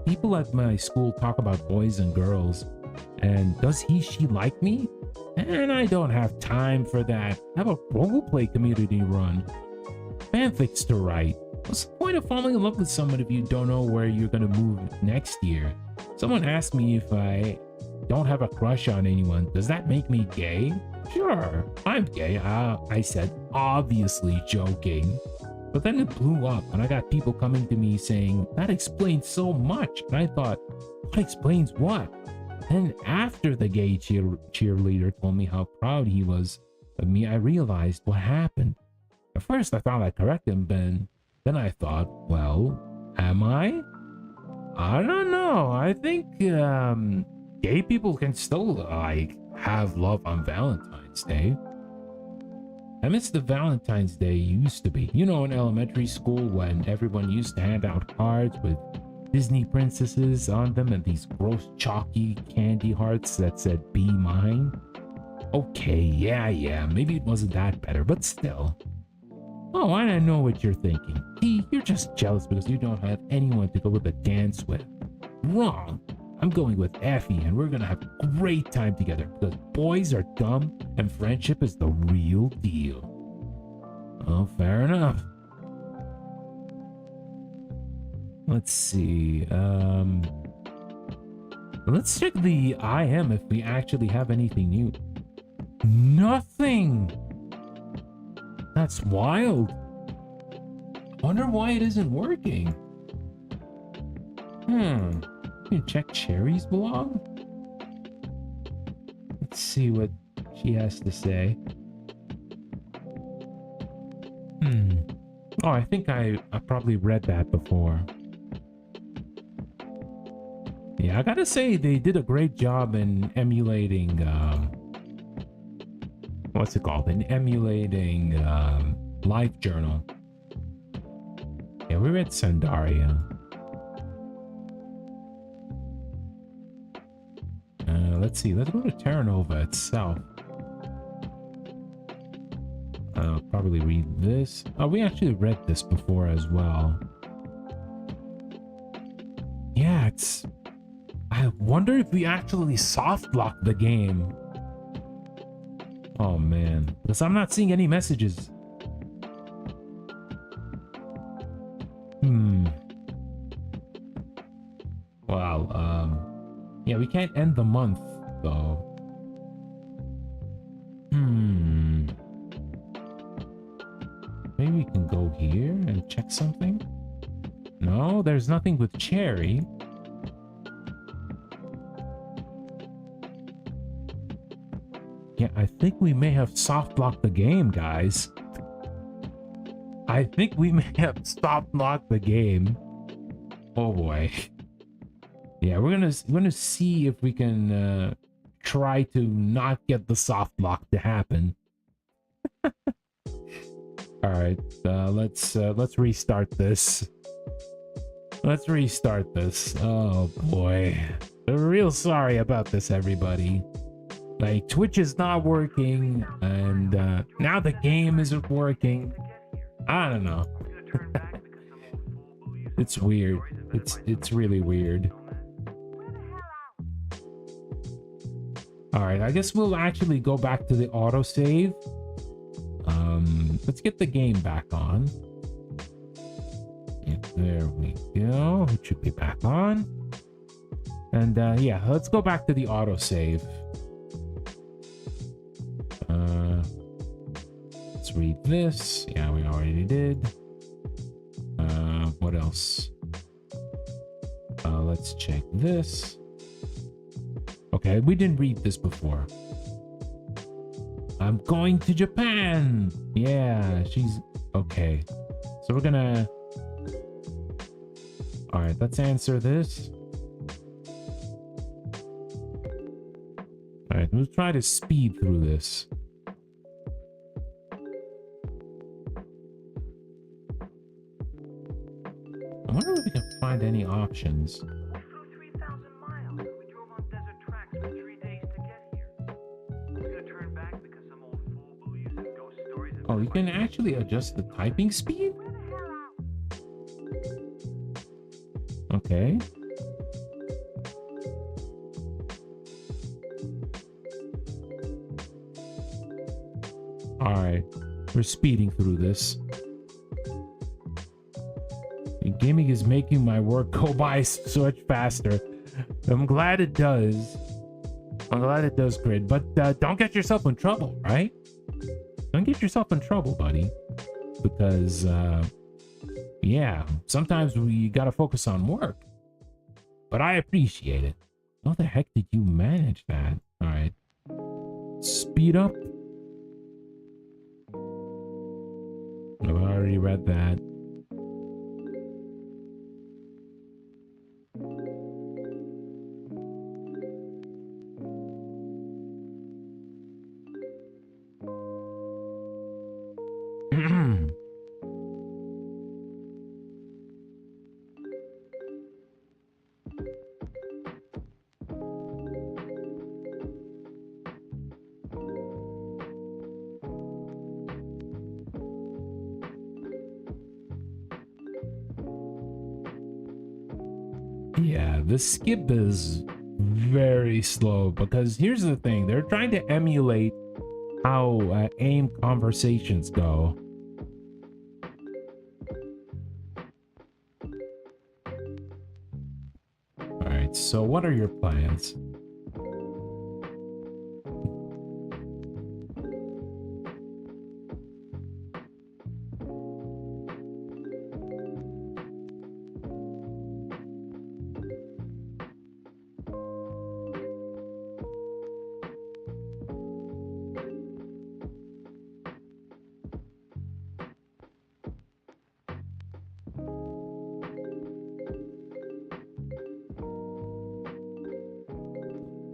People at my school talk about boys and girls. And does she like me? And I don't have time for that. I have a roleplay community to run. Fanfics to write. What's the point of falling in love with someone if you don't know where you're gonna move next year? Someone asked me if I don't have a crush on anyone. Does that make me gay? Sure, I'm gay. I said, obviously joking. But then it blew up and I got people coming to me saying, that explains so much. And I thought, what explains what? And after the gay cheerleader told me how proud he was of me, I realized what happened. At first I thought I'd correct him, but then I thought, well, am I? I don't know. I think gay people can still like have love on Valentine's Day. I miss the Valentine's Day used to be. You know, in elementary school when everyone used to hand out cards with Disney princesses on them and these gross chalky candy hearts that said be mine. Okay, yeah, maybe it wasn't that better, but still. Oh, I know what you're thinking. T, you're just jealous because you don't have anyone to go with a dance with. Wrong. I'm going with Effie and we're gonna have a great time together because boys are dumb and friendship is the real deal. Oh, fair enough. Let's see. Let's check the IM if we actually have anything new. Nothing. That's wild. Wonder why it isn't working. You can check Cherry's blog. Let's see what she has to say. Oh, I think I probably read that before. Yeah, I gotta say they did a great job in emulating what's it called? In emulating LiveJournal. Yeah, we're at Sandaria. Let's see. Let's go to Terranova itself. I'll probably read this. Oh, we actually read this before as well. Yeah, it's... I wonder if we actually soft lock the game. Oh, man. Because I'm not seeing any messages. Wow, yeah, we can't end the month, though. Maybe we can go here and check something? No, there's nothing with Cherry. Yeah, I think we may have soft locked the game, guys. I think we may have soft locked the game. Oh boy. Yeah, we're gonna see if we can try to not get the soft lock to happen. All right, let's restart this. Let's restart this. Oh boy, I'm real sorry about this, everybody. Like, Twitch is not working, and now the game isn't working. I don't know. It's weird. It's really weird. All right, I guess we'll actually go back to the autosave. Let's get the game back on. Yeah, there we go. It should be back on. And yeah, let's go back to the autosave. Let's read this. Yeah, we already did. What else? Let's check this. Okay, we didn't read this before. I'm going to Japan. Yeah, she's okay. So we're gonna... All right, let's answer this. All right, we'll try to speed through this. I wonder if we can find any options. Oh, you can actually adjust the typing speed? Okay. Alright. We're speeding through this. Gaming is making my work go by so much faster. I'm glad it does. I'm glad it does, Grid. But don't get yourself in trouble, right? Don't get yourself in trouble, buddy. Because, yeah, sometimes we gotta focus on work. But I appreciate it. How the heck did you manage that? All right. Speed up. I've already read that. Yeah, the skip is very slow because here's the thing. They're trying to emulate how AIM conversations go. All right, so what are your plans?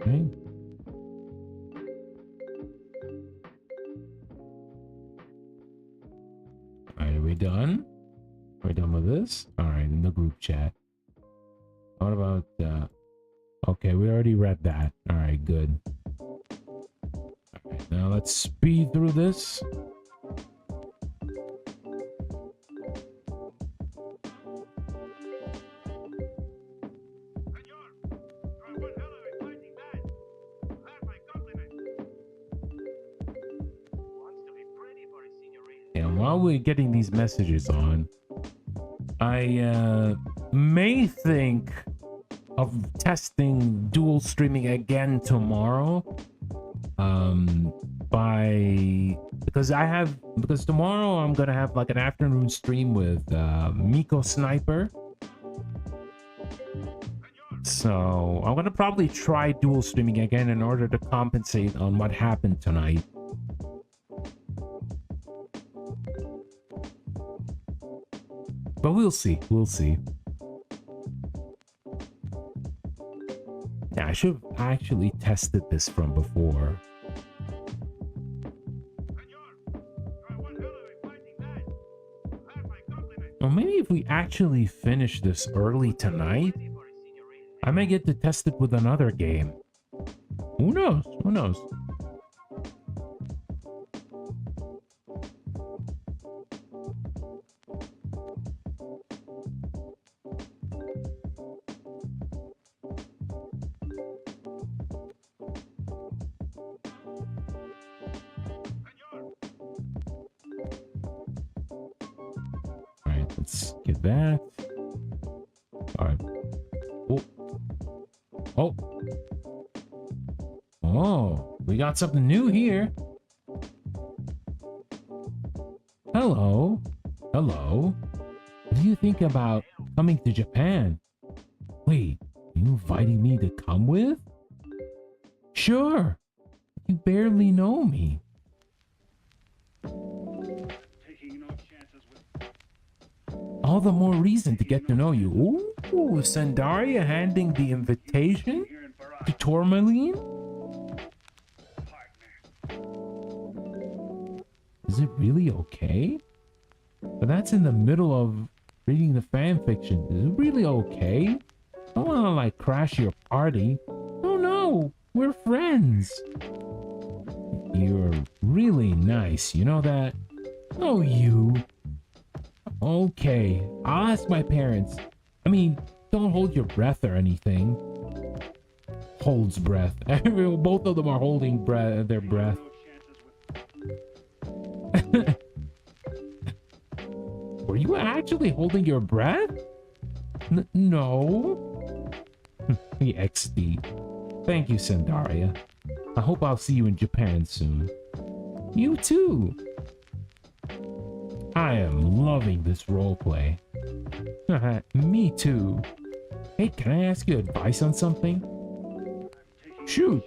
Okay. All right, are we done? Are we done with this? this? All right, in the group chat. What about okay, we already read that. All right, good. All right, now let's speed through this. And while we're getting these messages on, I may think of testing dual streaming again tomorrow. Because tomorrow I'm gonna have like an afternoon stream with Miko Sniper. So I'm gonna probably try dual streaming again in order to compensate on what happened tonight. But we'll see. We'll see. Yeah, I should have actually tested this from before. Or maybe if we actually finish this early tonight, I may get to test it with another game. Who knows? Who knows? Let's get that. All right. Oh. Oh, we got something new here. Hello. Hello. What do you think about coming to Japan? Wait, you inviting me to come with? Sure. You barely know me. All the more reason to get to know you. Ooh, Sandaria handing the invitation to Tourmaline? Is it really okay? But that's in the middle of reading the fan fiction. Is it really okay? I don't want to like crash your party. Oh no, we're friends. You're really nice, you know that? Oh, you. Okay, I'll ask my parents. I mean, don't hold your breath or anything. Holds breath. Both of them are holding their breath. Were you actually holding your breath? No. The XD. Thank you, Sandaria. I hope I'll see you in Japan soon. You too. I am loving this roleplay. Me too. Hey, can I ask you advice on something? Shoot.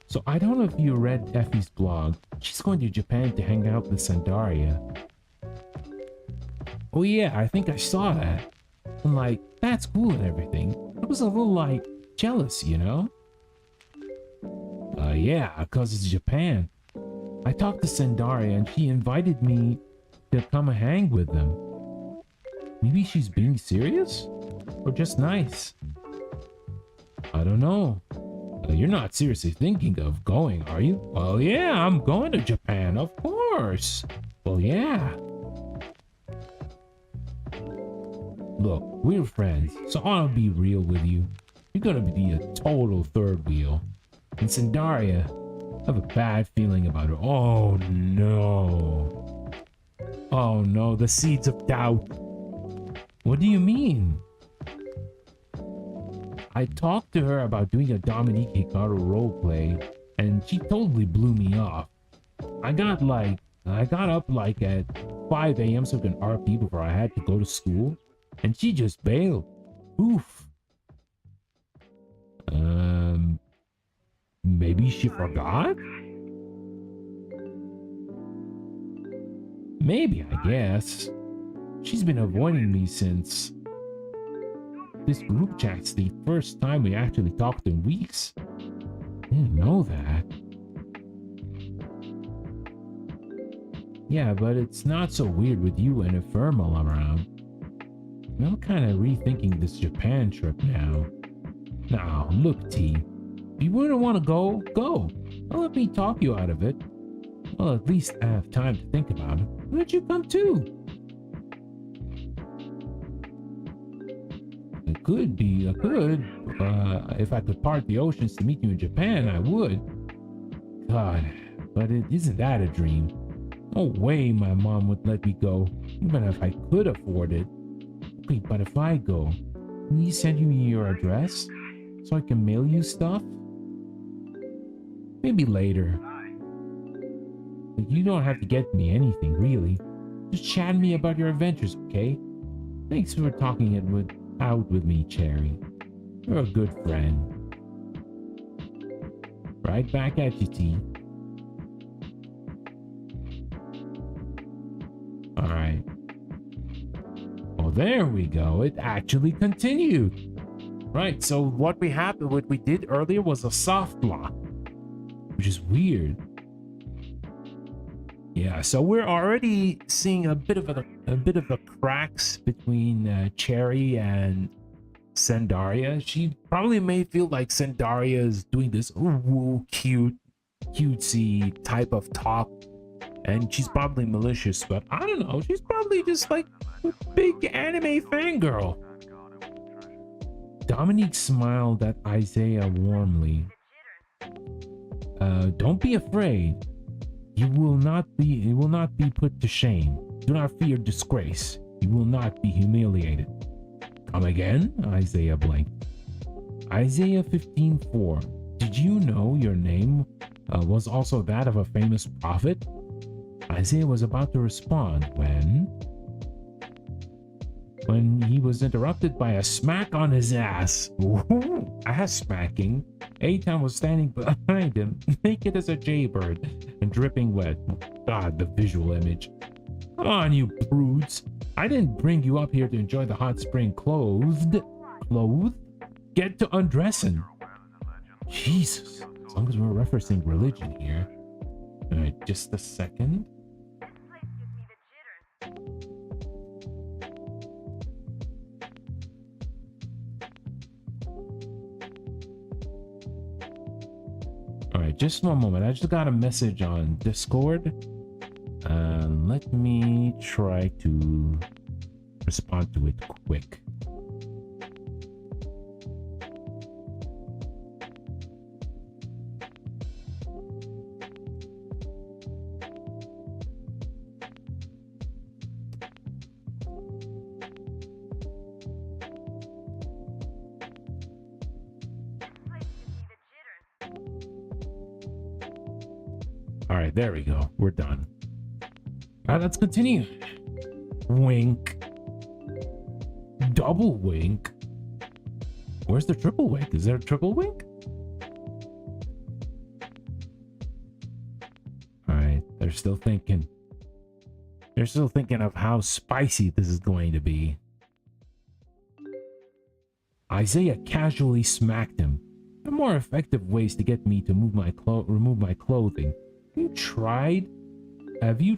So I don't know if you read Effie's blog. She's going to Japan to hang out with Sandaria. Oh yeah, I think I saw that. And like, that's cool and everything. I was a little like jealous, you know? Yeah, cause it's Japan. I talked to Sandaria and she invited me to come hang with them. Maybe she's being serious? Or just nice? I don't know. You're not seriously thinking of going, are you? Well, yeah, I'm going to Japan, of course. Well, yeah. Look, we're friends, so I'll be real with you. You're gonna be a total third wheel. And Sandaria, I have a bad feeling about her. Oh no. Oh no, the seeds of doubt. What do you mean? I talked to her about doing a Dominique Hikaru roleplay, and she totally blew me off. I got up like at 5 a.m. so I could RP before I had to go to school, and she just bailed. Oof. Maybe she forgot? Maybe, I guess. She's been avoiding me since this group chat's the first time we actually talked in weeks. I didn't know that. Yeah, but it's not so weird with you and Ephemeral around. I'm kind of rethinking this Japan trip now. Now, look, T. If you wouldn't want to go, go. Don't let me talk you out of it. Well, at least I have time to think about it. Why don't you come too? It could be, I could. If I could part the oceans to meet you in Japan, I would. God, but isn't that a dream? No way my mom would let me go, even if I could afford it. Okay, but if I go, can you send me your address so I can mail you stuff? Maybe later. But you don't have to get me anything, really. Just chat me about your adventures, okay? Thanks for talking out with me, Cherry. You're a good friend. Right back at you, T. Alright. Oh, there we go. It actually continued. Right, so what we did earlier was a soft lock, which is weird. Yeah, so we're already seeing a bit of a cracks between Cherry and Sandaria. She probably may feel like Sandaria is doing this ooh, cutesy type of talk, and she's probably malicious, but I don't know. She's probably just like a big anime fangirl. Dominique smiled at Isaiah warmly. Don't be afraid. You will not be put to shame. Do not fear disgrace. You will not be humiliated. Come again? Isaiah blinked. Isaiah 15:4. Did you know your name was also that of a famous prophet? Isaiah was about to respond when he was interrupted by a smack on his ass. Ooh, ass smacking. A-Town was standing behind him, naked as a jaybird and dripping wet. God, the visual image. Come on, you prudes. I didn't bring you up here to enjoy the hot spring clothed. Clothed? Get to undressing. Jesus. As long as we're referencing religion here. Alright, just a second. Alright, just one moment. I just got a message on Discord. Let me try to respond to it quick. All right, there we go. We're done. All right, let's continue. Wink. Double wink. Where's the triple wink? Is there a triple wink? All right, they're still thinking. They're still thinking of how spicy this is going to be. Isaiah casually smacked him. There are more effective ways to get me to remove my clothing. Have you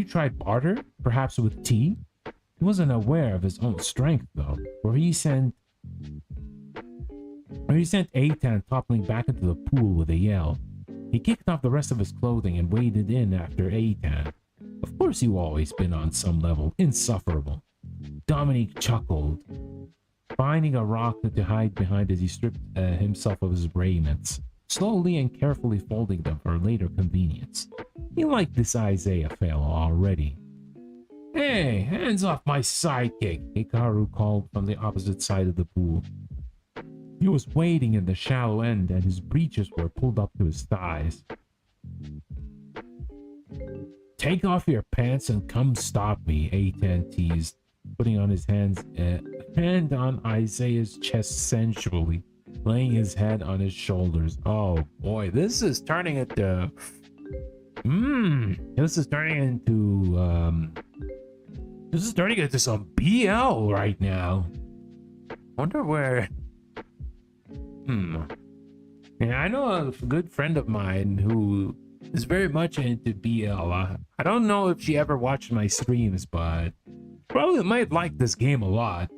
tried barter? Perhaps with tea? He wasn't aware of his own strength though, for he sent A-Tan toppling back into the pool with a yell. He kicked off the rest of his clothing and waded in after A-Tan. Of course you've always been on some level insufferable. Dominique chuckled, finding a rock to hide behind as he stripped himself of his raiments, slowly and carefully folding them for later convenience. He liked this Isaiah fellow already. Hey, hands off my sidekick, Hikaru called from the opposite side of the pool. He was wading in the shallow end and his breeches were pulled up to his thighs. Take off your pants and come stop me, A-Tan teased, putting on his hand on Isaiah's chest sensually, laying his head on his shoulders. Oh boy, this is turning into some BL right now. Wonder where. Yeah, I know a good friend of mine who is very much into BL. I don't know if she ever watched my streams, but Probably might like this game a lot.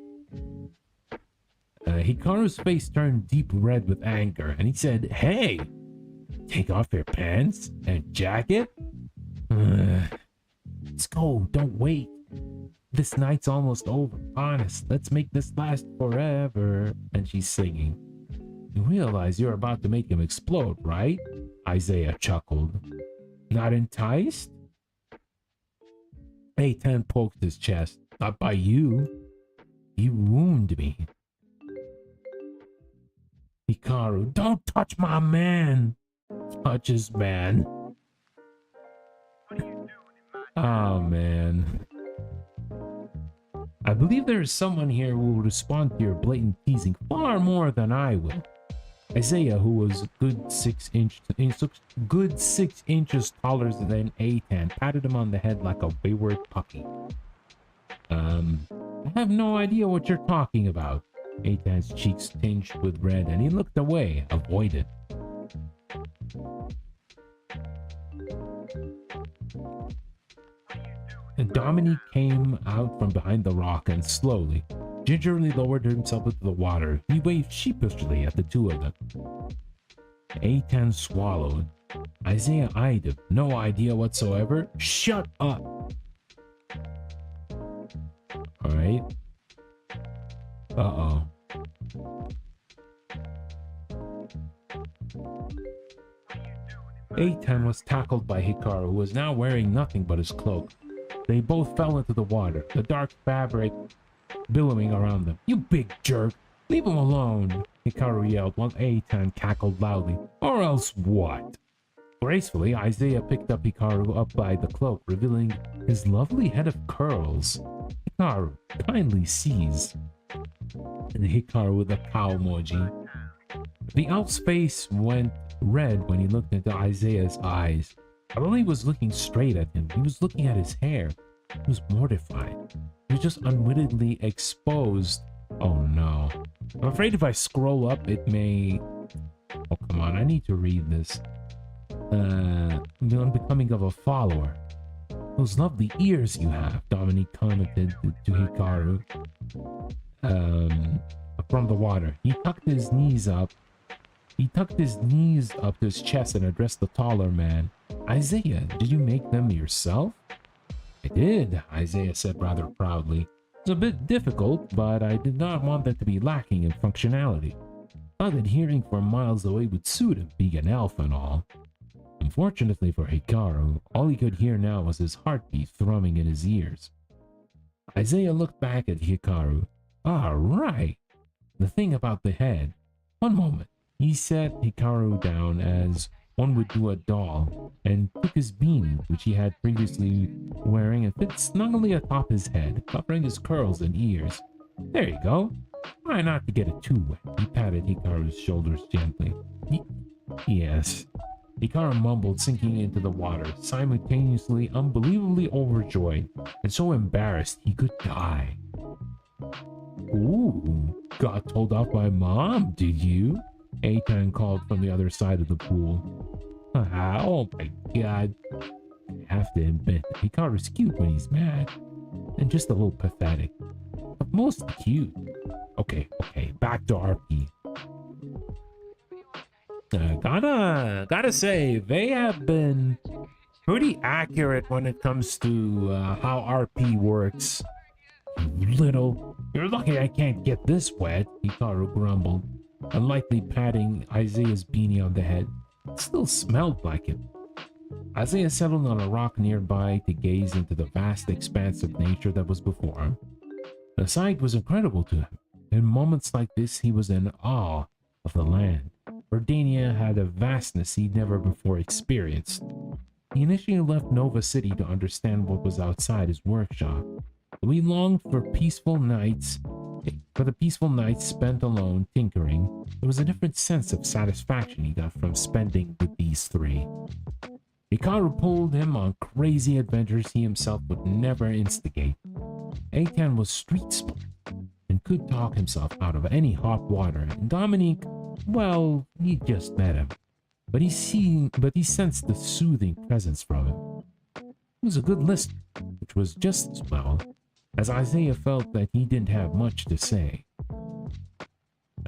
Hikaru's face turned deep red with anger, and he said, "Hey, take off your pants and jacket? Let's go, don't wait. This night's almost over. Honest, let's make this last forever." And she's singing. "You realize you're about to make him explode, right?" Isaiah chuckled. "Not enticed?" A10 poked his chest. "Not by you. You wound me." Hikaru, "Don't touch my man." Touch his man. Oh, man. "I believe there is someone here who will respond to your blatant teasing far more than I will." Isaiah, who was good 6 inches taller than A10, patted him on the head like a wayward puppy. I have no idea what you're talking about." A10's cheeks tinged with red, and he looked away, avoided. And Dominique came out from behind the rock and slowly, gingerly lowered himself into the water. He waved sheepishly at the two of them. A10 swallowed. Isaiah eyed him. "No idea whatsoever. Shut up." Alright. Uh-oh. A10 was tackled by Hikaru, who was now wearing nothing but his cloak. They both fell into the water, the dark fabric billowing around them. "You big jerk! Leave him alone!" Hikaru yelled, while A10 cackled loudly. "Or else what?" Gracefully, Isaiah picked up Hikaru up by the cloak, revealing his lovely head of curls. "Hikaru, kindly seize." And Hikaru with a cow emoji. The elf's face went red when he looked into Isaiah's eyes. Although he was looking straight at him, he was looking at his hair. He was mortified. He was just unwittingly exposed. Oh no. I'm afraid if I scroll up, it may... Oh, come on, I need to read this. The unbecoming of a follower. "Those lovely ears you have," Dominique commented to Hikaru. From the water. He tucked his knees up to his chest and addressed the taller man. "Isaiah, did you make them yourself?" "I did," Isaiah said rather proudly. "It's a bit difficult, but I did not want them to be lacking in functionality. Thought that hearing from miles away would suit him, being an elf and all." Unfortunately for Hikaru, all he could hear now was his heartbeat thrumming in his ears. Isaiah looked back at Hikaru. "Ah, right. The thing about the head. One moment." He set Hikaru down as one would do a doll, and took his beanie, which he had previously wearing, and fit snugly atop his head, covering his curls and ears. "There you go. Try not to get it too wet." He patted Hikaru's shoulders gently. Yes." Hikaru mumbled, sinking into the water, simultaneously unbelievably overjoyed, and so embarrassed he could die. "Ooh, got told off by Mom, did you?" A10 called from the other side of the pool. Oh my god. I have to admit, Hikaru's cute when he's mad, and just a little pathetic, but most cute. Okay, back to RP. Gotta say, they have been pretty accurate when it comes to how RP works. You're lucky I can't get this wet," Hikaru grumbled, unlikely patting Isaiah's beanie on the head. It still smelled like him. Isaiah settled on a rock nearby to gaze into the vast expanse of nature that was before him. The sight was incredible to him. In moments like this, he was in awe of the land. Verdania had a vastness he'd never before experienced. He initially left Nova City to understand what was outside his workshop. We longed for the peaceful nights spent alone tinkering. There was a different sense of satisfaction he got from spending with these three. Hikaru pulled him on crazy adventures he himself would never instigate. A10 was street smart and could talk himself out of any hot water, and Dominique, well, he just met him. But he sensed the soothing presence from him. He was a good listener, which was just as well. as Isaiah felt that he didn't have much to say.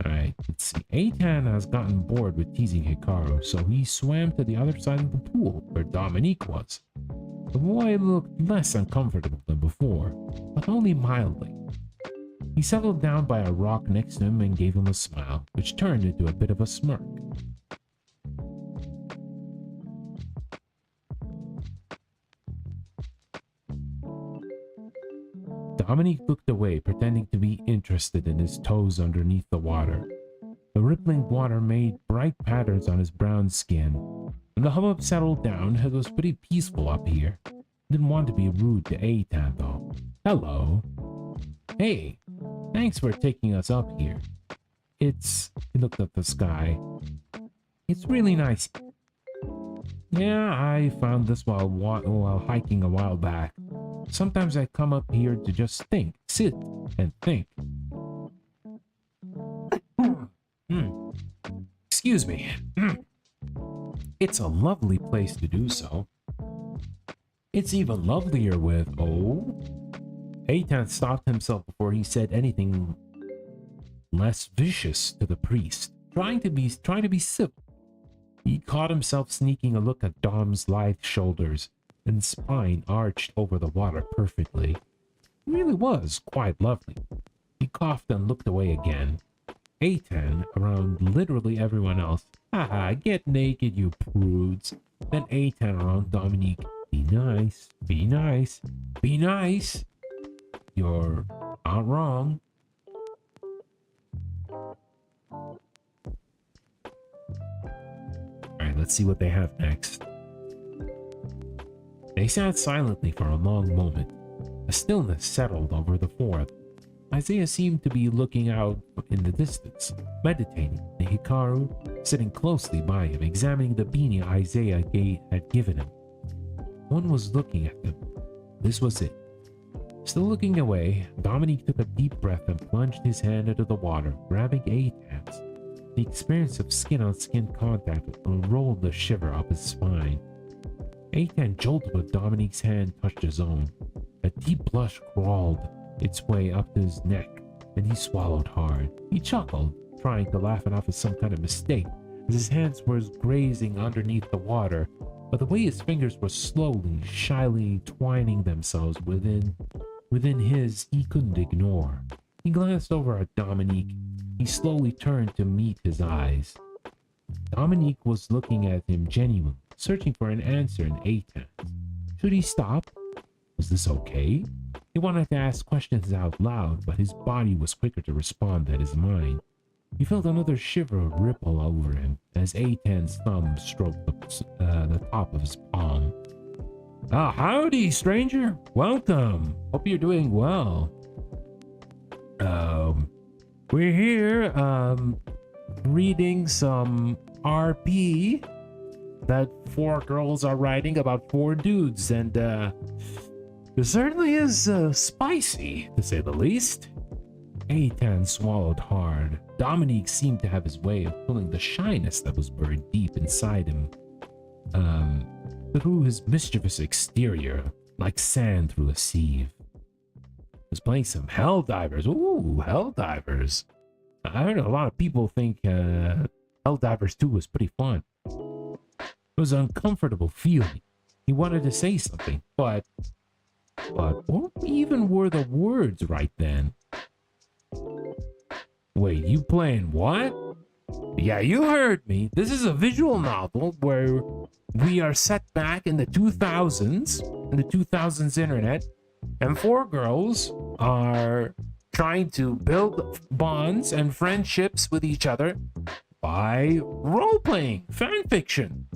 Alright, let's see. Eitan has gotten bored with teasing Hikaru, so he swam to the other side of the pool, where Dominique was. The boy looked less uncomfortable than before, but only mildly. He settled down by a rock next to him and gave him a smile, which turned into a bit of a smirk. Dominique looked away, pretending to be interested in his toes underneath the water. The rippling water made bright patterns on his brown skin. When the hubbub settled down, it was pretty peaceful up here. Didn't want to be rude to Eitan though. Hello. Hey, thanks for taking us up here. He looked at the sky. It's really nice. Yeah, I found this while hiking a while back. Sometimes I come up here to just sit and think. Excuse me. It's a lovely place to do so. It's even lovelier with, Eitan stopped himself before he said anything less vicious to the priest, trying to be civil. He caught himself sneaking a look at Dom's lithe shoulders and spine arched over the water perfectly. It really was quite lovely. He coughed and looked away again. Eitan, around literally everyone else, haha, get naked, you prudes. Then Eitan around Dominique, be nice, be nice, be nice. You're not wrong. Alright, let's see what they have next. They sat silently for a long moment. A stillness settled over the forest. Isaiah seemed to be looking out in the distance, meditating, and Hikaru sitting closely by him, examining the beanie Isaiah had given him. One was looking at them. This was it. Still looking away, Dominique took a deep breath and plunged his hand into the water, grabbing Eitan's. The experience of skin-on-skin contact rolled a shiver up his spine. Eitan jolted when Dominique's hand touched his own. A deep blush crawled its way up to his neck, and he swallowed hard. He chuckled, trying to laugh it off as some kind of mistake, as his hands were grazing underneath the water, but the way his fingers were slowly, shyly twining themselves within his, he couldn't ignore. He glanced over at Dominique. He slowly turned to meet his eyes. Dominique was looking at him genuinely, searching for an answer in Eitan. Should he stop? Was this okay? He wanted to ask questions out loud, but his body was quicker to respond than his mind. He felt another shiver ripple over him as Eitan's thumb stroked the top of his palm. Howdy, stranger. Welcome. Hope you're doing well. We're here, reading some RP that 4 girls are writing about 4 dudes, and it certainly is spicy, to say the least. Eitan swallowed hard. Dominique seemed to have his way of pulling the shyness that was buried deep inside him through his mischievous exterior, like sand through a sieve. He was playing some Helldivers. Ooh, Helldivers. I heard a lot of people think Helldivers 2 was pretty fun. It was an uncomfortable feeling. He wanted to say something, but what even were the words right then? Wait, you playing what? Yeah, you heard me. This is a visual novel where we are set back in the 2000s internet, and 4 girls are trying to build bonds and friendships with each other by role-playing fan fiction.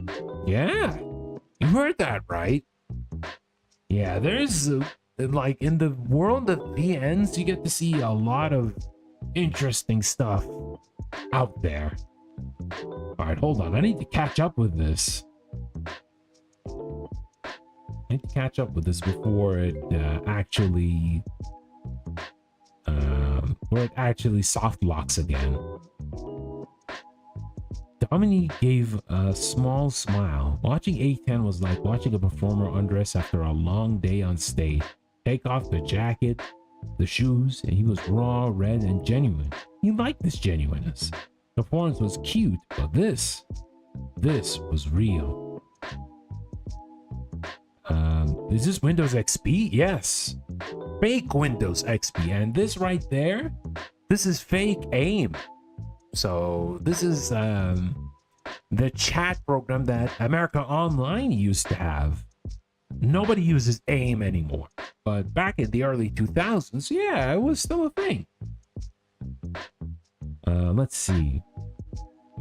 Yeah, you heard that right. Yeah, there's like in the world of VNs, you get to see a lot of interesting stuff out there. All right, hold on. I need to catch up with this. I need to catch up with this before it actually soft locks again. Dominique gave a small smile. Watching Eitan was like watching a performer undress after a long day on stage. Take off the jacket, The shoes, he was raw, red, and genuine. He liked this genuineness. The performance was cute, but this was real. Is this Windows XP? Yes. Fake Windows XP. And this right there, this is fake AIM. So this is the chat program that America Online used to have. Nobody uses AIM anymore. But back in the early 2000s, yeah, it was still a thing. Let's see.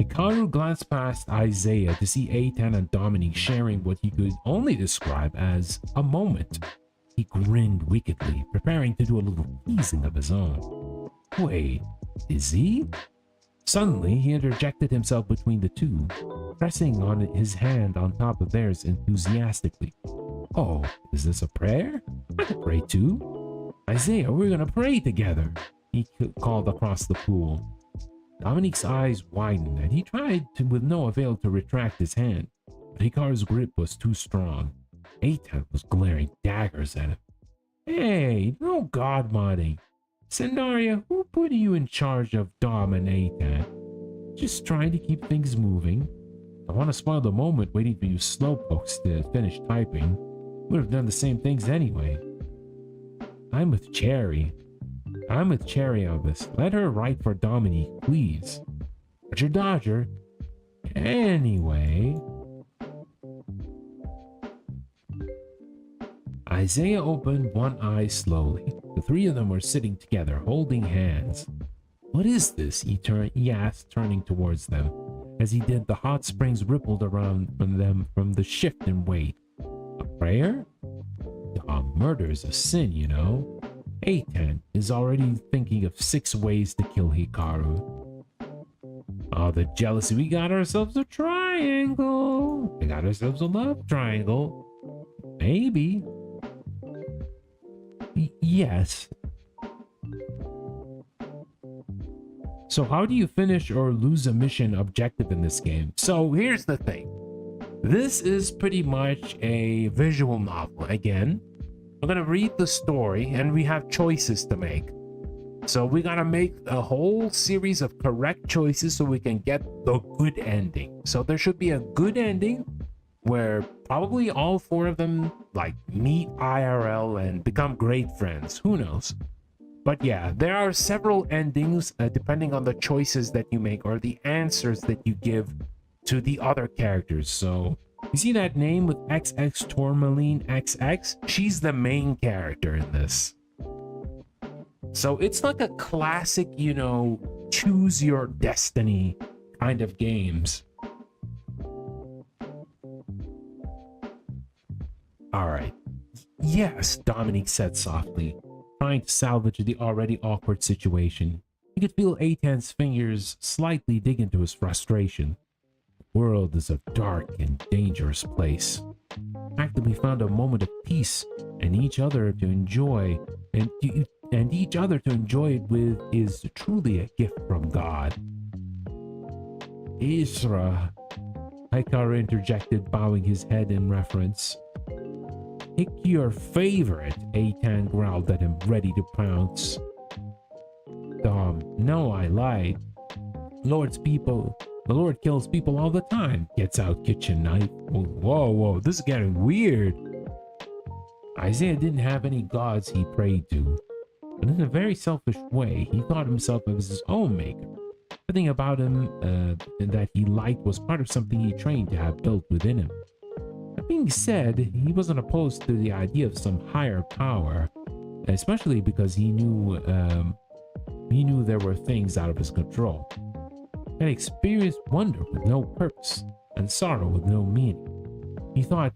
Hikaru glanced past Isaiah to see Eitan and Dominique sharing what he could only describe as a moment. He grinned wickedly, preparing to do a little teasing of his own. Wait, is he? Suddenly, he interjected himself between the two, pressing on his hand on top of theirs enthusiastically. Oh, is this a prayer? I could pray too. Isaiah, we're gonna pray together, he called across the pool. Dominique's eyes widened, and he tried to, with no avail, to retract his hand. But Hikaru's grip was too strong. Eitan was glaring daggers at him. Hey, no god modding. Sendaria, who put you in charge of Dom and Eitan? Just trying to keep things moving. I want to spoil the moment waiting for you slowpokes to finish typing. Would have done the same things anyway. I'm with Cherry on this. Let her write for Dominique, please. Roger Dodger. Anyway. Isaiah opened one eye slowly. The three of them were sitting together, holding hands. What is this? He asked, turning towards them. As he did, the hot springs rippled around from them from the shift in weight. A prayer? Murder is a sin, you know. Eitan is already thinking of 6 ways to kill Hikaru. Oh, the jealousy. We got ourselves a triangle. We got ourselves a love triangle. Maybe. Yes. So how do you finish or lose a mission objective in this game? So here's the thing. This is pretty much a visual novel. Again, we're gonna read the story and we have choices to make. So we gotta make a whole series of correct choices so we can get the good ending. So there should be a good ending where probably all 4 of them like meet IRL and become great friends. Who knows? But yeah, there are several endings depending on the choices that you make or the answers that you give to the other characters. So you see that name with XX Tourmaline XX? She's the main character in this. So it's like a classic, you know, choose your destiny kind of games. All right. Yes, Dominique said softly, trying to salvage the already awkward situation. He could feel Eitan's fingers slightly dig into his frustration. The world is a dark and dangerous place. The fact that we found a moment of peace and each other to enjoy it with is truly a gift from God. Isra, Hikaru interjected, bowing his head in reference. Pick your favorite, Eitan growled at him, ready to pounce. Dom, no, I lied. The Lord kills people all the time. Gets out kitchen knife. Whoa, this is getting weird. Isaiah didn't have any gods he prayed to, but in a very selfish way, he thought himself as his own maker. Everything about him that he liked was part of something he trained to have built within him. That being said, he wasn't opposed to the idea of some higher power, especially because he knew there were things out of his control. He had experienced wonder with no purpose and sorrow with no meaning. He thought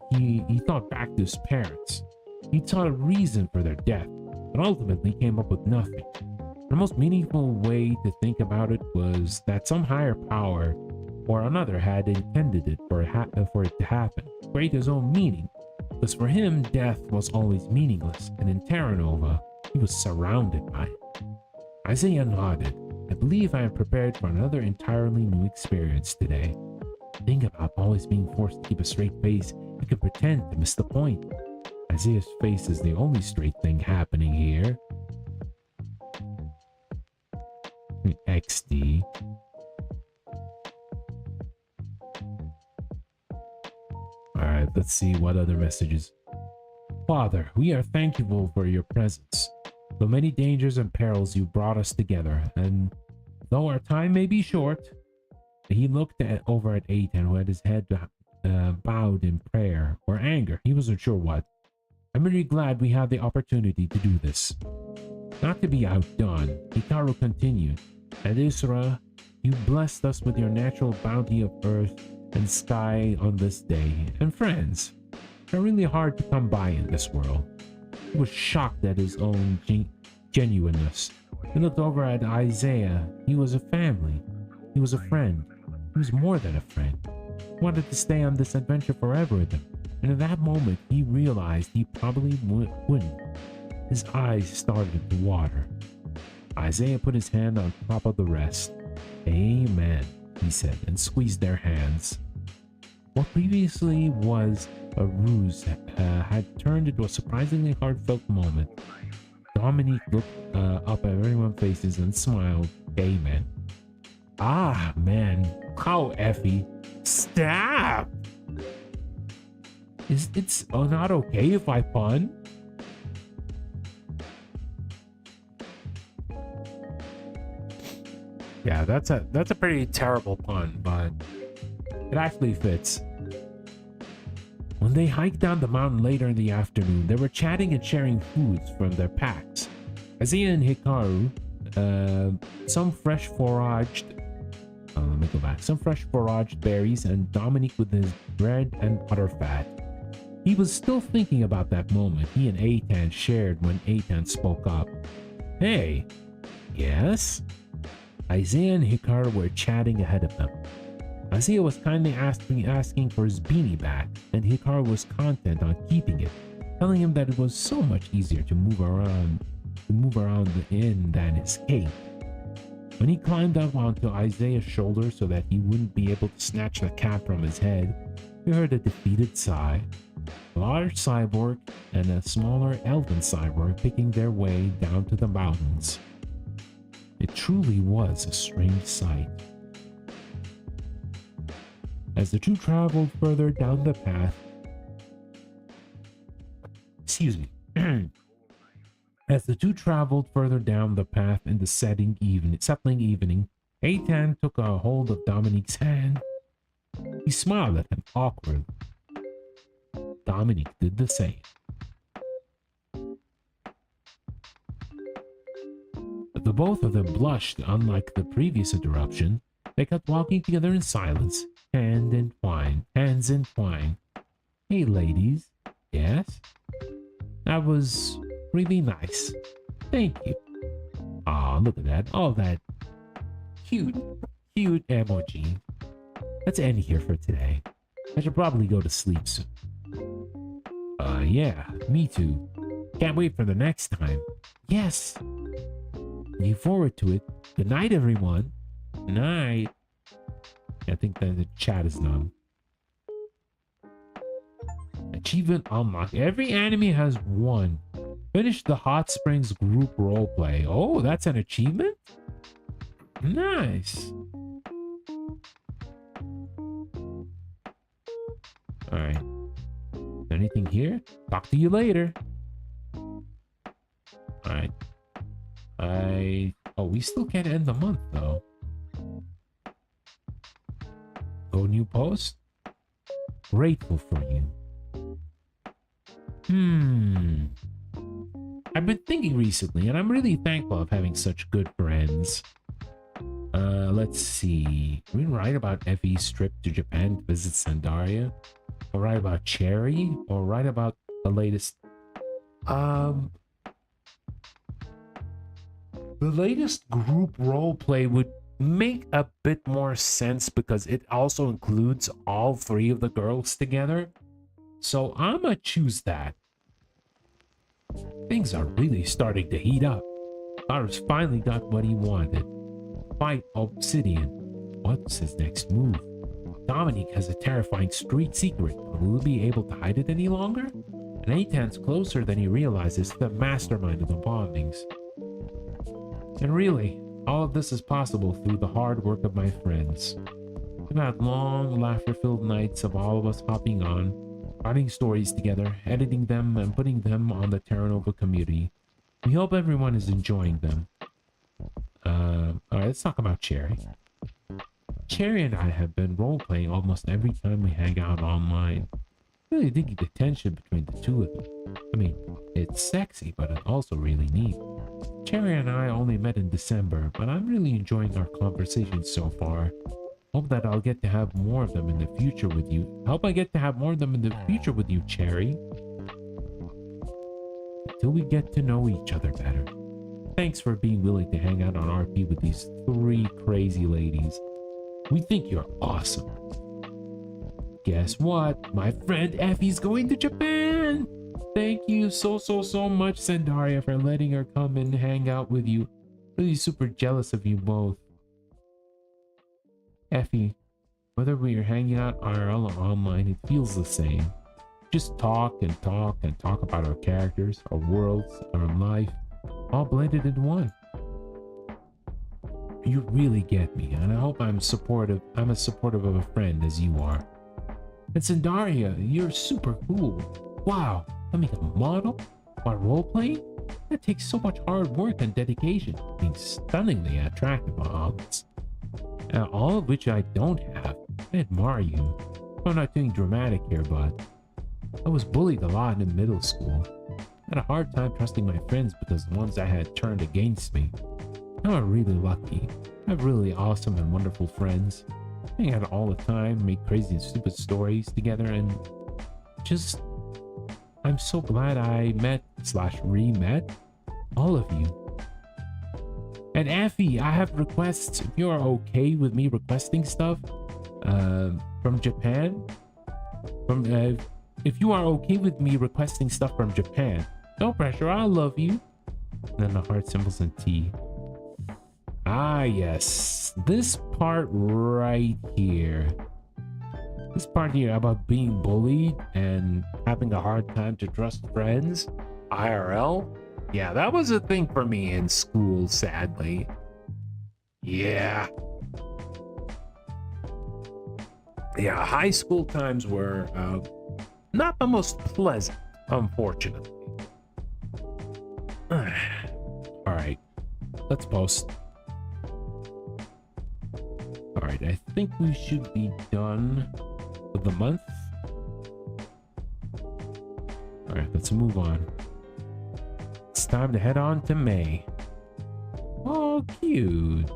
back to his parents. He sought a reason for their death, but ultimately came up with nothing. The most meaningful way to think about it was that some higher power or another had intended it for it to happen, create his own meaning. Because for him, death was always meaningless, and in TERRANOVA, he was surrounded by it. Isaiah nodded. I believe I am prepared for another entirely new experience today. Think about always being forced to keep a straight face. You can pretend to miss the point. Isaiah's face is the only straight thing happening here. XD. Alright, let's see what other messages. Father, we are thankful for your presence. Though many dangers and perils you brought us together, and though our time may be short, he looked over at Eitan, who had his head bowed in prayer or anger. He wasn't sure what. I'm really glad we had the opportunity to do this. Not to be outdone, Hikaru continued, at Isra, you blessed us with your natural bounty of earth and sky on this day, and friends. They're really hard to come by in this world. He was shocked at his own genuineness. He looked over at Isaiah. He was a family. He was a friend. He was more than a friend. He wanted to stay on this adventure forever with him. And in that moment, he realized he probably wouldn't. His eyes started to water. Isaiah put his hand on top of the rest. Amen, he said, and squeezed their hands. What previously was a ruse had turned into a surprisingly heartfelt moment. Dominique looked up at everyone's faces and smiled. Amen. Ah, man. How Effie? Stop! It's not okay if I pun? Yeah, that's a pretty terrible pun, but it actually fits. When they hiked down the mountain later in the afternoon, they were chatting and sharing foods from their packs. Azia and Hikaru, some fresh foraged berries, and Dominique with his bread and butter fat. He was still thinking about that moment he and Eitan shared when Eitan spoke up. Hey, yes? Isaiah and Hikaru were chatting ahead of them. Isaiah was kindly asking for his beanie back, and Hikaru was content on keeping it, telling him that it was so much easier to move around the inn than his cape. When he climbed up onto Isaiah's shoulder so that he wouldn't be able to snatch the cap from his head, he heard a defeated sigh. A large cyborg and a smaller elven cyborg picking their way down to the mountains. It truly was a strange sight. As the two traveled further down the path, As the two traveled further down the path in the settling evening, Eitan took a hold of Dominique's hand. He smiled at him awkwardly. Dominique did the same. The both of them blushed. Unlike the previous interruption, they kept walking together in silence, hands entwined. Hey ladies, yes? That was really nice. Thank you. Aw, look at that. All that cute emoji. Let's end here for today. I should probably go to sleep soon. Yeah, me too. Can't wait for the next time. Yes. Looking forward to it. Good night, everyone. Night. I think that the chat is done. Achievement unlocked. Every enemy has one. Finish the Hot Springs group roleplay. Oh, that's an achievement? Nice. Alright. Anything here? Talk to you later. Alright. Oh, we still can't end the month though. Go new post? Grateful for you. I've been thinking recently, and I'm really thankful of having such good friends. Let's see. We write about Effie's trip to Japan to visit Sandaria, or write about Cherry, or write about the latest. The latest group roleplay would make a bit more sense because it also includes all three of the girls together. So I'm gonna choose that. Things are really starting to heat up. Cyrus finally got what he wanted. Fight Obsidian. What's his next move? Dominique has a terrifying street secret. Will he be able to hide it any longer? And Eitan's closer than he realizes to the mastermind of the bombings. And really, All of this is possible through the hard work of my friends. We've had long, laughter-filled nights of all of us hopping on, writing stories together, editing them, and putting them on the TERRANOVA community. We hope everyone is enjoying them. Alright, let's talk about Cherry. Cherry and I have been role-playing almost every time we hang out online. Really digging the tension between the two of them. I mean, it's sexy, but it's also really neat. Cherry and I only met in December, but I'm really enjoying our conversations so far. Hope that I'll get to have more of them in the future with you. Hope I get to have more of them in the future with you, Cherry. Until we get to know each other better. Thanks for being willing to hang out on RP with these three crazy ladies. We think you're awesome. Guess what? My friend Effie's going to Japan! Thank you so much, Sandaria, for letting her come and hang out with you. Really super jealous of you both. Effie, whether we are hanging out IRL or online, it feels the same. Just talk and talk and talk about our characters, our worlds, our life, all blended in one. You really get me, and I hope I'm as supportive of a friend as you are. And Sandaria, you're super cool. Wow, becoming a model while role-playing? That takes so much hard work and dedication, being stunningly attractive models. All of which I don't have. I admire you. I'm not doing dramatic here, but I was bullied a lot in middle school. I had a hard time trusting my friends because the ones I had turned against me. Now I'm really lucky. I have really awesome and wonderful friends. Hang out all the time, make crazy and stupid stories together, and just... I'm so glad I met/re-met all of you. And Effie, I have requests. If you are okay with me requesting stuff from Japan, if you are okay with me requesting stuff from Japan, no pressure, I love you. And then the heart symbols and T. Ah, yes. This part right here. This part here about being bullied and having a hard time to trust friends. IRL. Yeah, that was a thing for me in school, sadly. Yeah. Yeah, high school times were not the most pleasant, unfortunately. Alright, let's post. Alright, I think we should be done with the month. Alright, let's move on. It's time to head on to May. Oh, cute.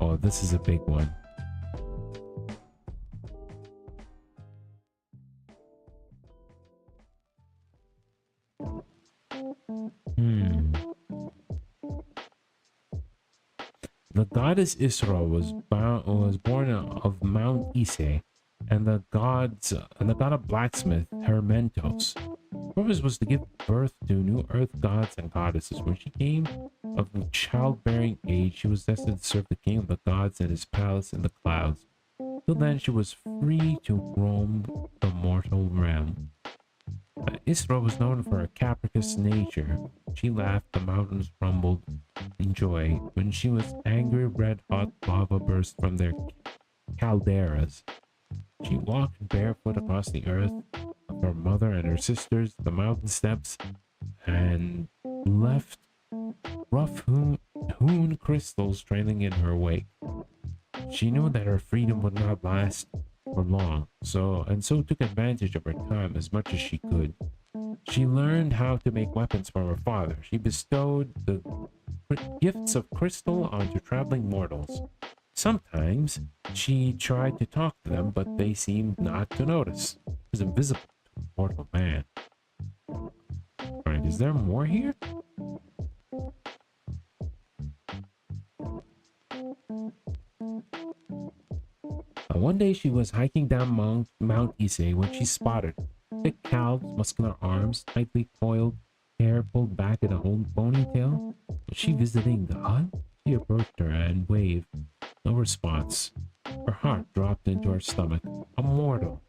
Oh, this is a big one. The goddess Isra was born of Mount Ise, and the god of blacksmith Hermentos. Her purpose was to give birth to new earth gods and goddesses. When she came of childbearing age, she was destined to serve the king of the gods and his palace in the clouds. Till then, she was free to roam the mortal realm. Isra was known for her capricious nature. She laughed, the mountains rumbled in joy. When she was angry, red-hot lava burst from their calderas. She walked barefoot across the earth of her mother and her sisters, the mountain steps, and left rough-hewn crystals trailing in her wake. She knew that her freedom would not last for long, so took advantage of her time as much as she could. She learned how to make weapons from her father. She bestowed the gifts of crystal onto traveling mortals. Sometimes she tried to talk to them, but they seemed not to notice. She was invisible to a mortal man. Alright, is there more here? One day she was hiking down Mount Ise when she spotted thick calves, muscular arms, tightly coiled hair pulled back in a whole ponytail. Was she visiting God? She approached her and waved. No response. Her heart dropped into her stomach. A mortal.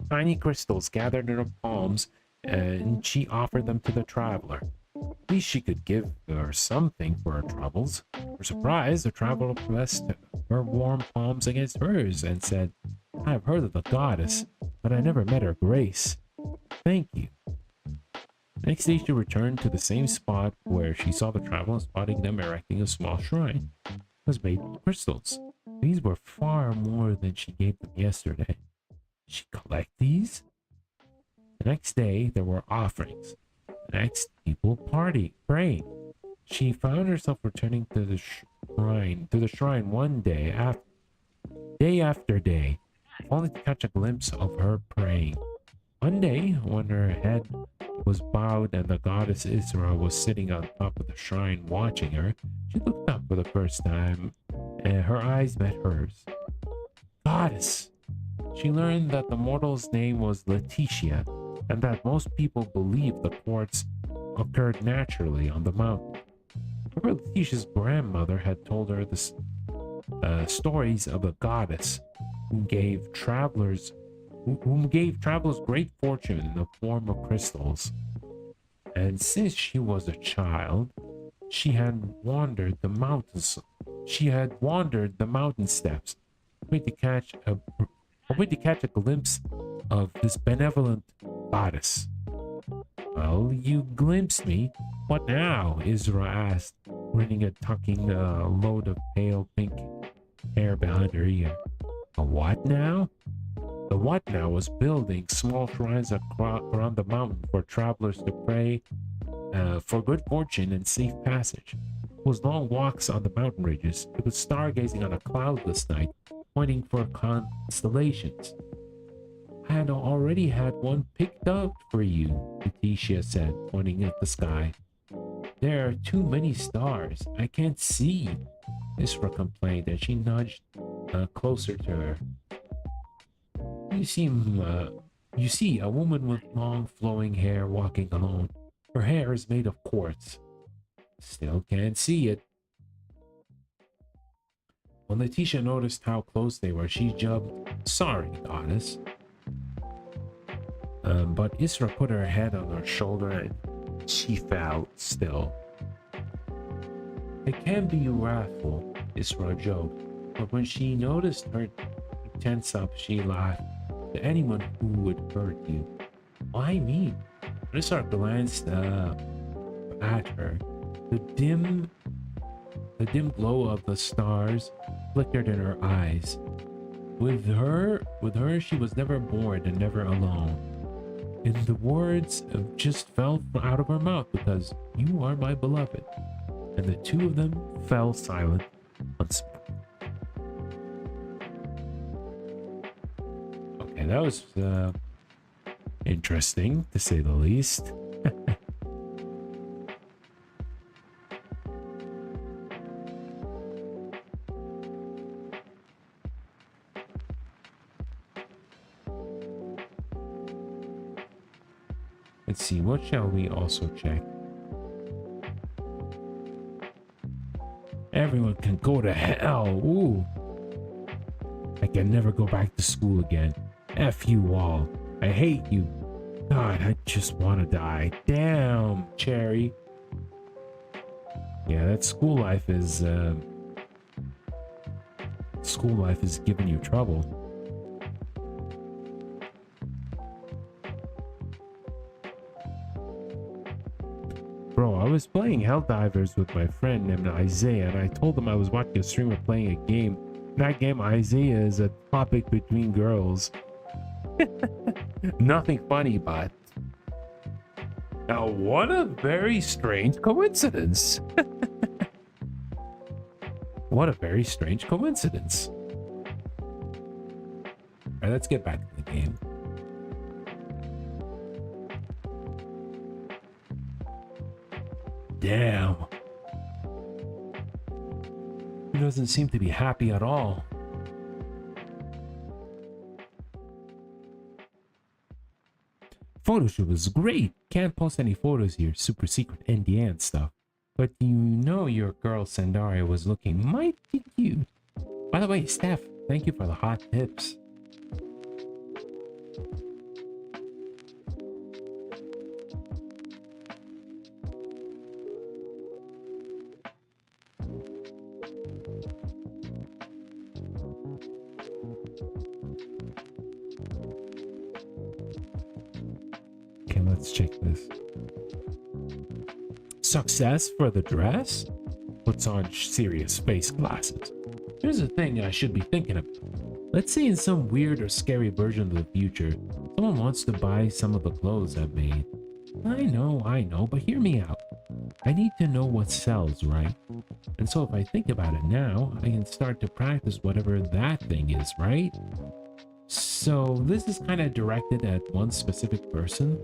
Tiny crystals gathered in her palms and she offered them to the traveler. At least she could give her something for her troubles. For surprise, the traveler pressed her warm palms against hers and said, I have heard of the goddess, but I never met her grace. Thank you. Next day, she returned to the same spot where she saw the traveler, spotting them erecting a small shrine. It was made of crystals. These were far more than she gave them yesterday. Did she collect these? The next day, there were offerings. The next, people praying. She found herself returning to the shrine one day after day, only to catch a glimpse of her praying. One day, when her head was bowed and the goddess Isra was sitting on top of the shrine watching her, she looked up for the first time and her eyes met hers. Goddess! She learned that the mortal's name was Letitia and that most people believed the quartz occurred naturally on the mountain. Remember, Letitia's grandmother had told her the stories of a goddess who gave travelers great fortune in the form of crystals. And since she was a child, she had wandered the mountains. She had wandered the mountain steps, hoping to catch a glimpse of this benevolent goddess. Well, you glimpsed me. What now? Isra asked, grinning and tucking a load of pale pink hair behind her ear. A what now? The what now was building small shrines around the mountain for travelers to pray for good fortune and safe passage. It was long walks on the mountain ridges. It was stargazing on a cloudless night, pointing for constellations. I had already had one picked out for you, Letitia said, pointing at the sky. There are too many stars. I can't see, Isra complained as she nudged closer to her. You see a woman with long flowing hair walking alone. Her hair is made of quartz. Still can't see it. When Letitia noticed how close they were, she jumped, Sorry, goddess. But Isra put her head on her shoulder and she fell still. It can be wrathful, Isra joked, but when she noticed her tense up, she laughed. To anyone who would hurt you. Why me? Isra glanced at her. The dim glow of the stars flickered in her eyes. With her, she was never bored and never alone. And the words just fell out of her mouth because you are my beloved. And the two of them fell silent once more. Okay, that was interesting to say the least. Let's see, what shall we also check? Everyone can go to hell. Ooh. I can never go back to school again. F you all. I hate you. God, I just want to die. Damn, Cherry. Yeah, that school life is giving you trouble. Bro, I was playing Helldivers with my friend named Isaiah, and I told him I was watching a streamer playing a game. In that game, Isaiah is a topic between girls. Nothing funny, but... Now, what a very strange coincidence. What a very strange coincidence. Alright, let's get back to the game. Damn. He doesn't seem to be happy at all. Photoshoot was great. Can't post any photos here. Super secret NDA and stuff. But you know your girl Sandaria was looking mighty cute. By the way, Steph, thank you for the hot tips. Let's check this. Success for the dress? Puts on serious face glasses. Here's a thing I should be thinking of. Let's say in some weird or scary version of the future, someone wants to buy some of the clothes I've made. I know, but hear me out. I need to know what sells, right? And so if I think about it now, I can start to practice whatever that thing is, right? So this is kind of directed at one specific person,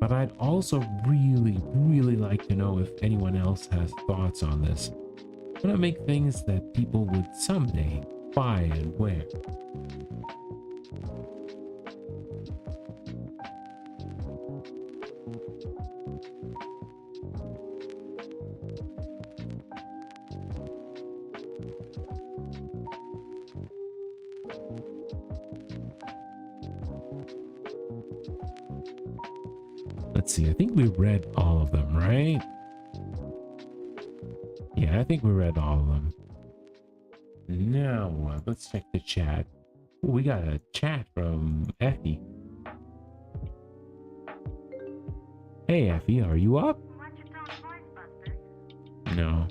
but I'd also really like to know if anyone else has thoughts on this. I want to make things that people would someday buy and wear. Let's see, I think we read all of them, right? Yeah, I think we read all of them. Now, let's check the chat. Ooh, we got a chat from Effie. Hey, Effie, are you up? No.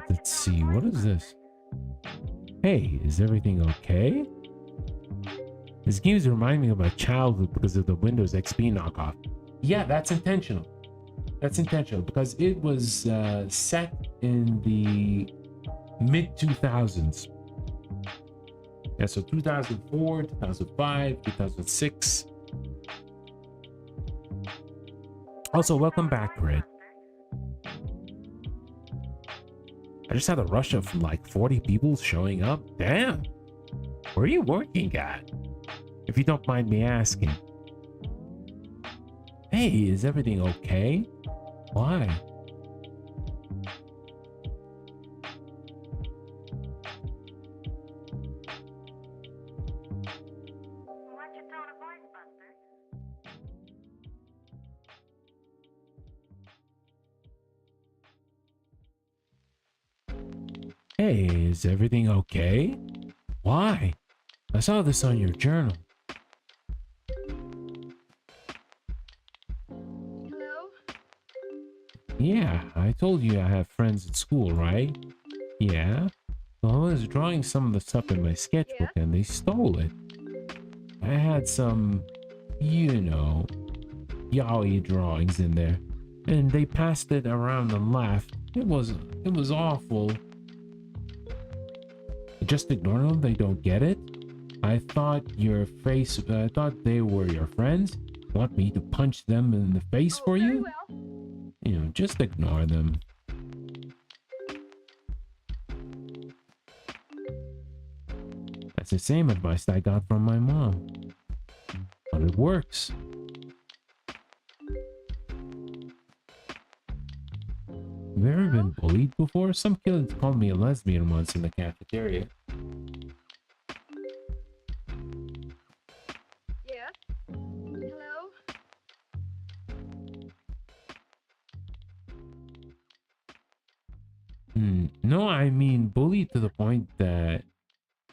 Let's see, what is this? Hey, is everything okay? This game's reminding me of my childhood because of the Windows XP knockoff. Yeah, that's intentional. That's intentional because it was set in the mid 2000s. Yeah, so 2004, 2005, 2006. Also, welcome back, Grid. I just had a rush of like 40 people showing up. Damn. Where are you working at? If you don't mind me asking. Hey, is everything okay? Why? Hey, is everything okay? Why? I saw this on your journal. Hello? Yeah, I told you I have friends at school, right? Yeah. Well, I was drawing some of the stuff in my sketchbook and they stole it. I had some, you know, yaoi drawings in there. And they passed it around and laughed. It was awful. Just ignore them, they don't get it. I thought they were your friends. Want me to punch them in the face for you? Well. You know, just ignore them. That's the same advice I got from my mom. But it works. Have you ever been bullied before? Some kids called me a lesbian once in the cafeteria. Yeah? Hello? No, I mean bullied to the point that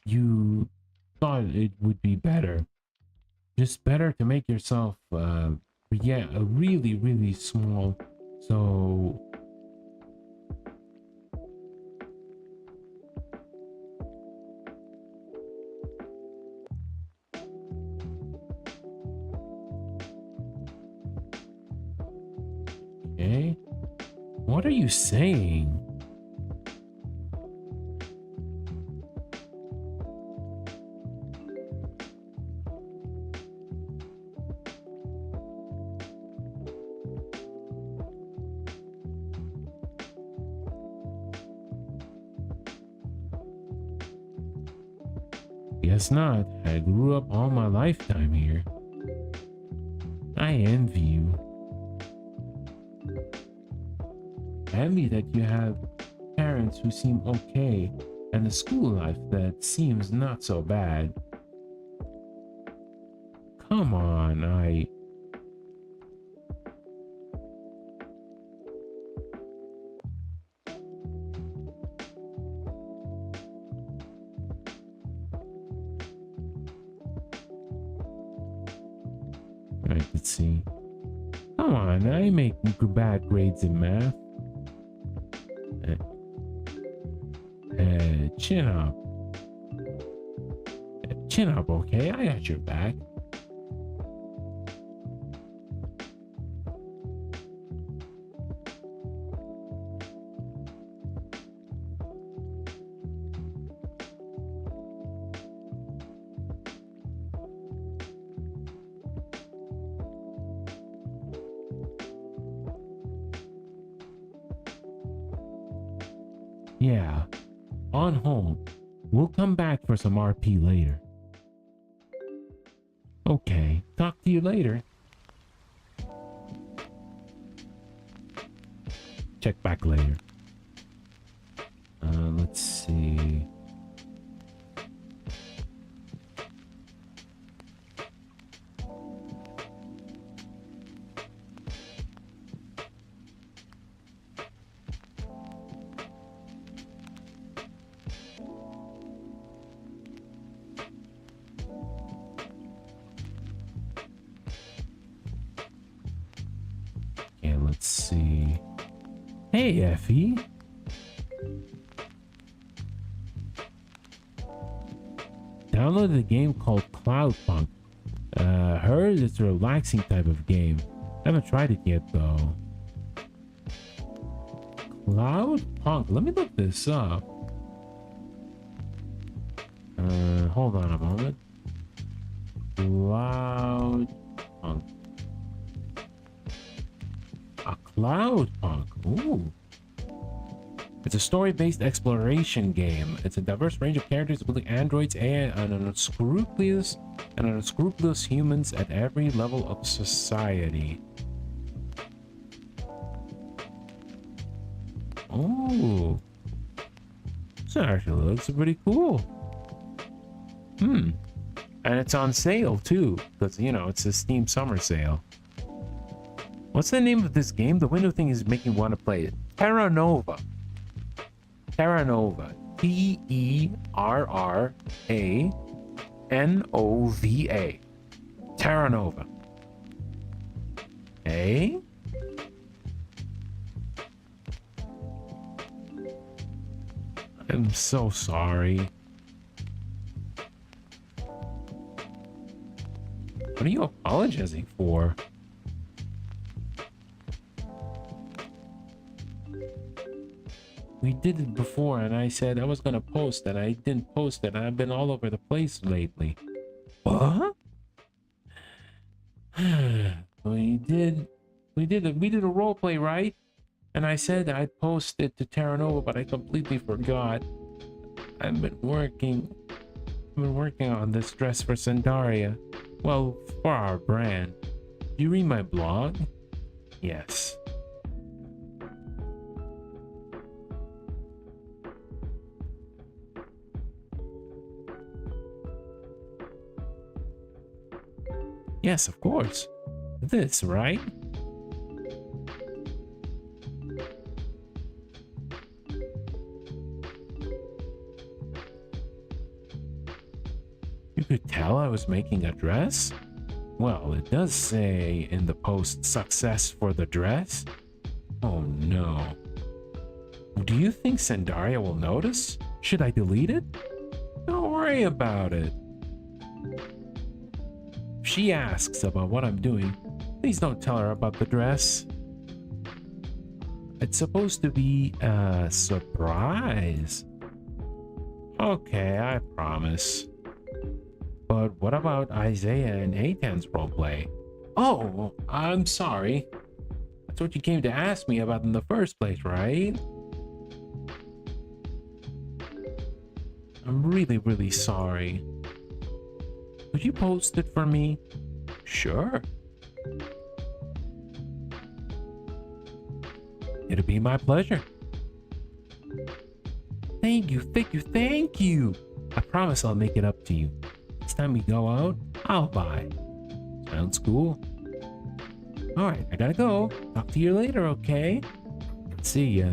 you thought it would be better. Just better to make yourself, yeah, a really small. So okay, what are you saying? Guess not. I grew up all my lifetime here. I envy you. I envy that you have parents who seem okay and a school life that seems not so bad. come on, Alright, let's see. Come on, I make bad grades in math. Chin up. Chin up, okay? I got your back. Yeah, on home. We'll come back for some RP later. Okay, talk to you later. Check back later. Let's see. Yeah, let's see. Hey, Effie. Downloaded a game called Cloudpunk. Heard it's a relaxing type of game. Haven't tried it yet though. Cloudpunk. Let me look this up. Hold on a moment. Cloudpunk. A Cloudpunk. Ooh. It's a story-based exploration game. It's a diverse range of characters, including androids and unscrupulous humans at every level of society. Oh, this actually looks pretty cool. And it's on sale too, because you know it's a Steam summer sale. What's the name of this game? The window thing is making me want to play it. TERRANOVA. TERRANOVA. TERRANOVA. TERRANOVA. Eh? I'm so sorry. What are you apologizing for? We did it before and I said I was gonna post and I didn't post it and I've been all over the place lately. What? we did a roleplay, right? And I said I'd post it to TERRANOVA, but I completely forgot. I've been working on this dress for Sandaria. Well, for our brand. Do you read my blog? Yes. Yes, of course. This, right? You could tell I was making a dress? Well, it does say in the post, success for the dress. Oh no. Do you think Sandaria will notice? Should I delete it? Don't worry about it. If she asks about what I'm doing, please don't tell her about the dress. It's supposed to be a surprise. Okay, I promise. But what about Isaiah and Aitan's roleplay? Oh, I'm sorry. That's what you came to ask me about in the first place, right? I'm really sorry. Could you post it for me? Sure. It'll be my pleasure. Thank you. I promise I'll make it up to you. Next time we go out, I'll buy. Sounds cool. Alright, I gotta go. Talk to you later, okay? See ya.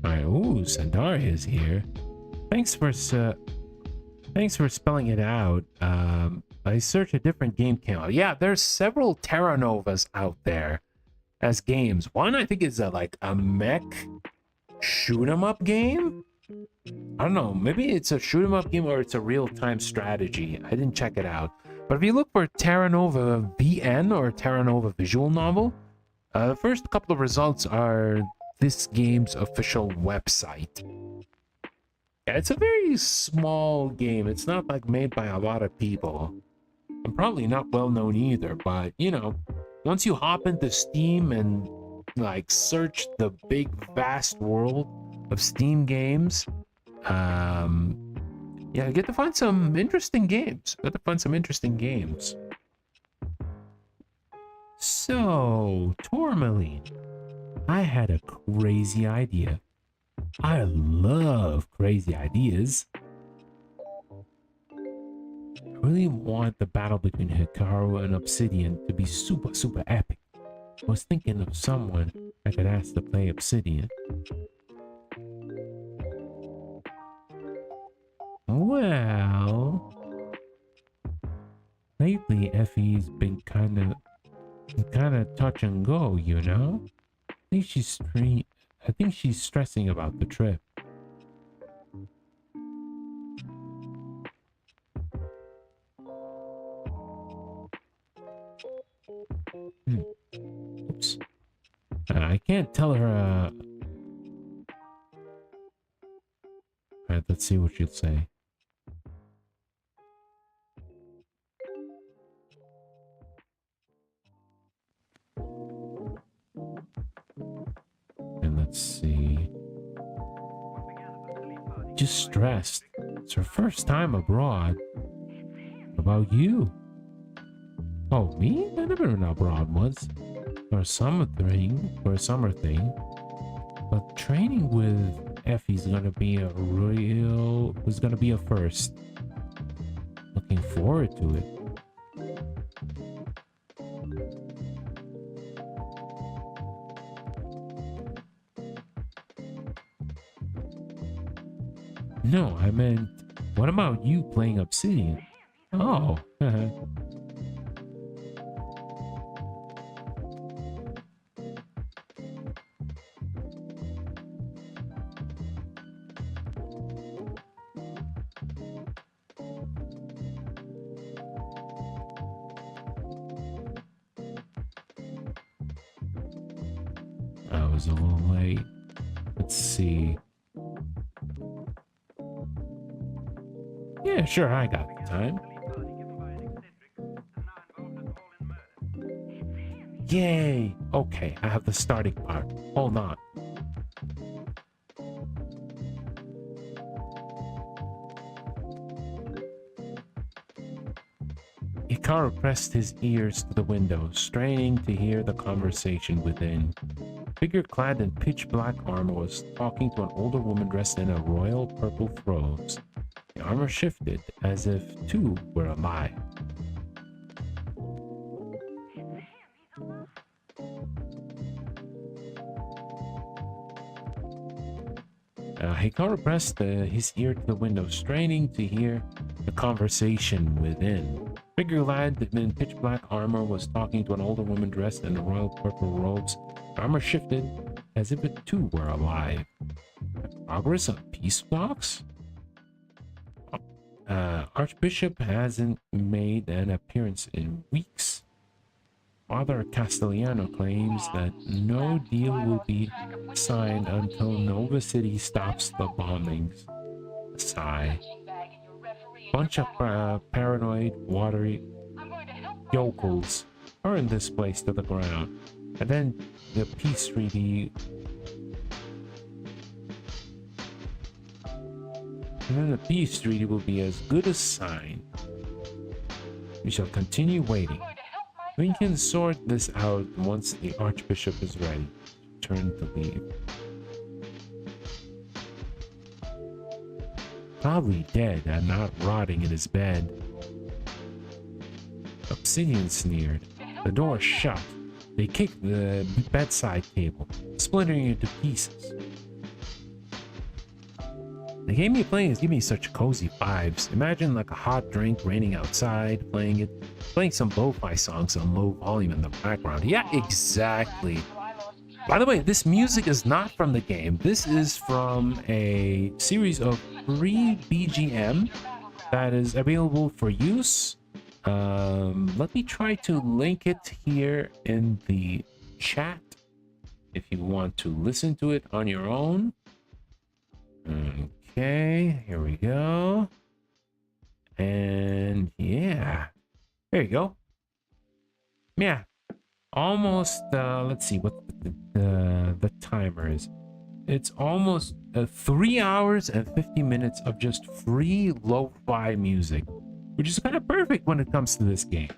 Alright, ooh, Sandaria's here. Thanks for spelling it out. I searched a different game came out. Yeah, there's several TERRANOVAs out there as games. One I think is like a mech shoot 'em up game. I don't know, maybe it's a shoot 'em up game or it's a real-time strategy. I didn't check it out. But if you look for TERRANOVA VN or TERRANOVA visual novel, the first couple of results are this game's official website. Yeah, it's a very small game. It's not like made by a lot of people. And probably not well known either, but you know, once you hop into Steam and like search the big vast world of Steam games, yeah, get to find some interesting games. So, Tourmaline, I had a crazy idea. I love crazy ideas. I really want the battle between Hikaru and Obsidian to be super, super epic. I was thinking of someone I could ask to play Obsidian. Well, lately Effie's been kind of touch and go, you know? I think she's stressing about the trip. Oops. I can't tell her. Alright, let's see what she'll say. And let's see. Just stressed. It's her first time abroad. What about you? Oh, me? I never been abroad once. For a summer thing. But training with Effie's gonna be a first. Looking forward to it. No, I meant, what about you playing Obsidian? Oh, I was a little late. Let's see. Yeah, sure, I got the time. Yay! Okay, I have the starting part. Hold on. Hikaru pressed his ears to the window, straining to hear the conversation within. A figure clad in pitch black armor was talking to an older woman dressed in a royal purple robes. The armor shifted, as if two were alive. Hikaru pressed his ear to the window, straining to hear the conversation within. Figure lad in pitch black armor was talking to an older woman dressed in the royal purple robes. The armor shifted, as if it too were alive. Progress of peace blocks? Archbishop hasn't made an appearance in weeks. Father Castellano claims that no deal will be signed until Nova City stops the bombings. A sigh. Bunch of paranoid, watery yokels burn this place to the ground, and then the peace treaty. And then the peace treaty will be as good as signed. We shall continue waiting. We can sort this out once the Archbishop is ready. Turn to leave. Probably dead and not rotting in his bed. Obsidian sneered. The door shut. They kicked the bedside table, splintering it into pieces. The game you're playing is giving me such cozy vibes. Imagine like a hot drink raining outside, playing some lo-fi songs on low volume in the background. Yeah, exactly. By the way, this music is not from the game. This is from a series of free BGM that is available for use. Let me try to link it here in the chat if you want to listen to it on your own. Okay, here we go. And yeah, there you go. Yeah, almost, let's see what the timer is. It's almost 3 hours and 50 minutes of just free lo-fi music, which is kind of perfect when it comes to this game.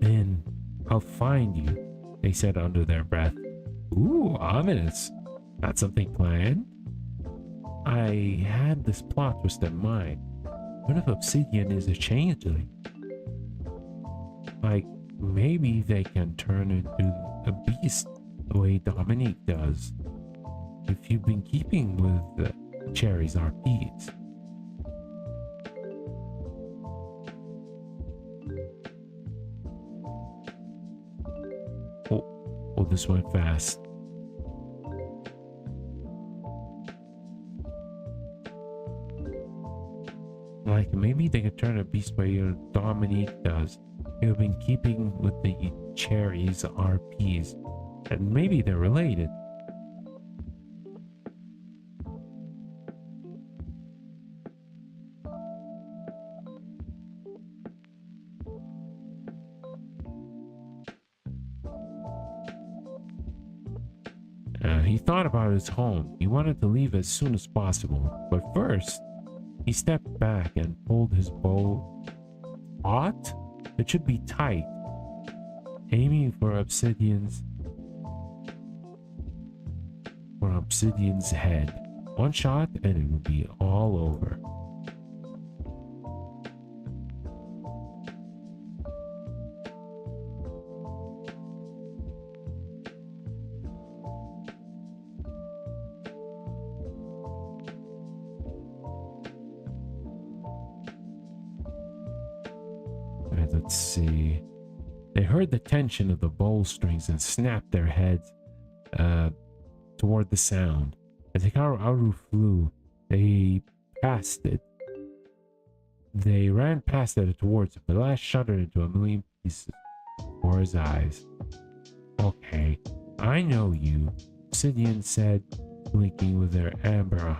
And I'll find you, they said under their breath. Ooh, ominous. Got something planned? I had this plot twist in mind. What if Obsidian is a changeling? Like, maybe they can turn into a beast the way Dominique does. If you've been keeping with Cherry's RPs. Oh, this went fast. Like, maybe they could turn a beast way Dominique does. You've been keeping with the Cherry's RPs. And maybe they're related. He thought about his home. He wanted to leave as soon as possible. But first, he stepped back and pulled his bow taut. It should be tight, aiming for Obsidian's head. One shot and it would be all over. Let's see. They heard the tension of the bow strings and snapped their heads toward the sound. As Hikaru flew, they passed it. They ran past it towards him. The last shuddered into a million pieces before his eyes. Okay, I know you, Obsidian said, blinking with their amber.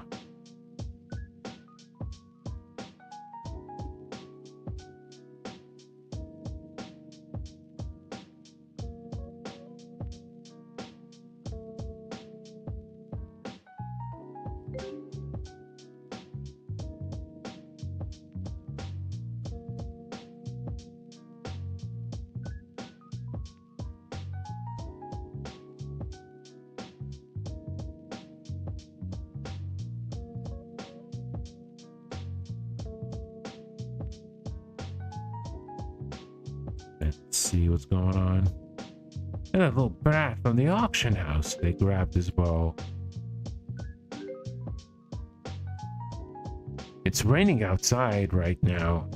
Let's see what's going on. And that little brat from the auction house. They grabbed his bow. It's raining outside right now.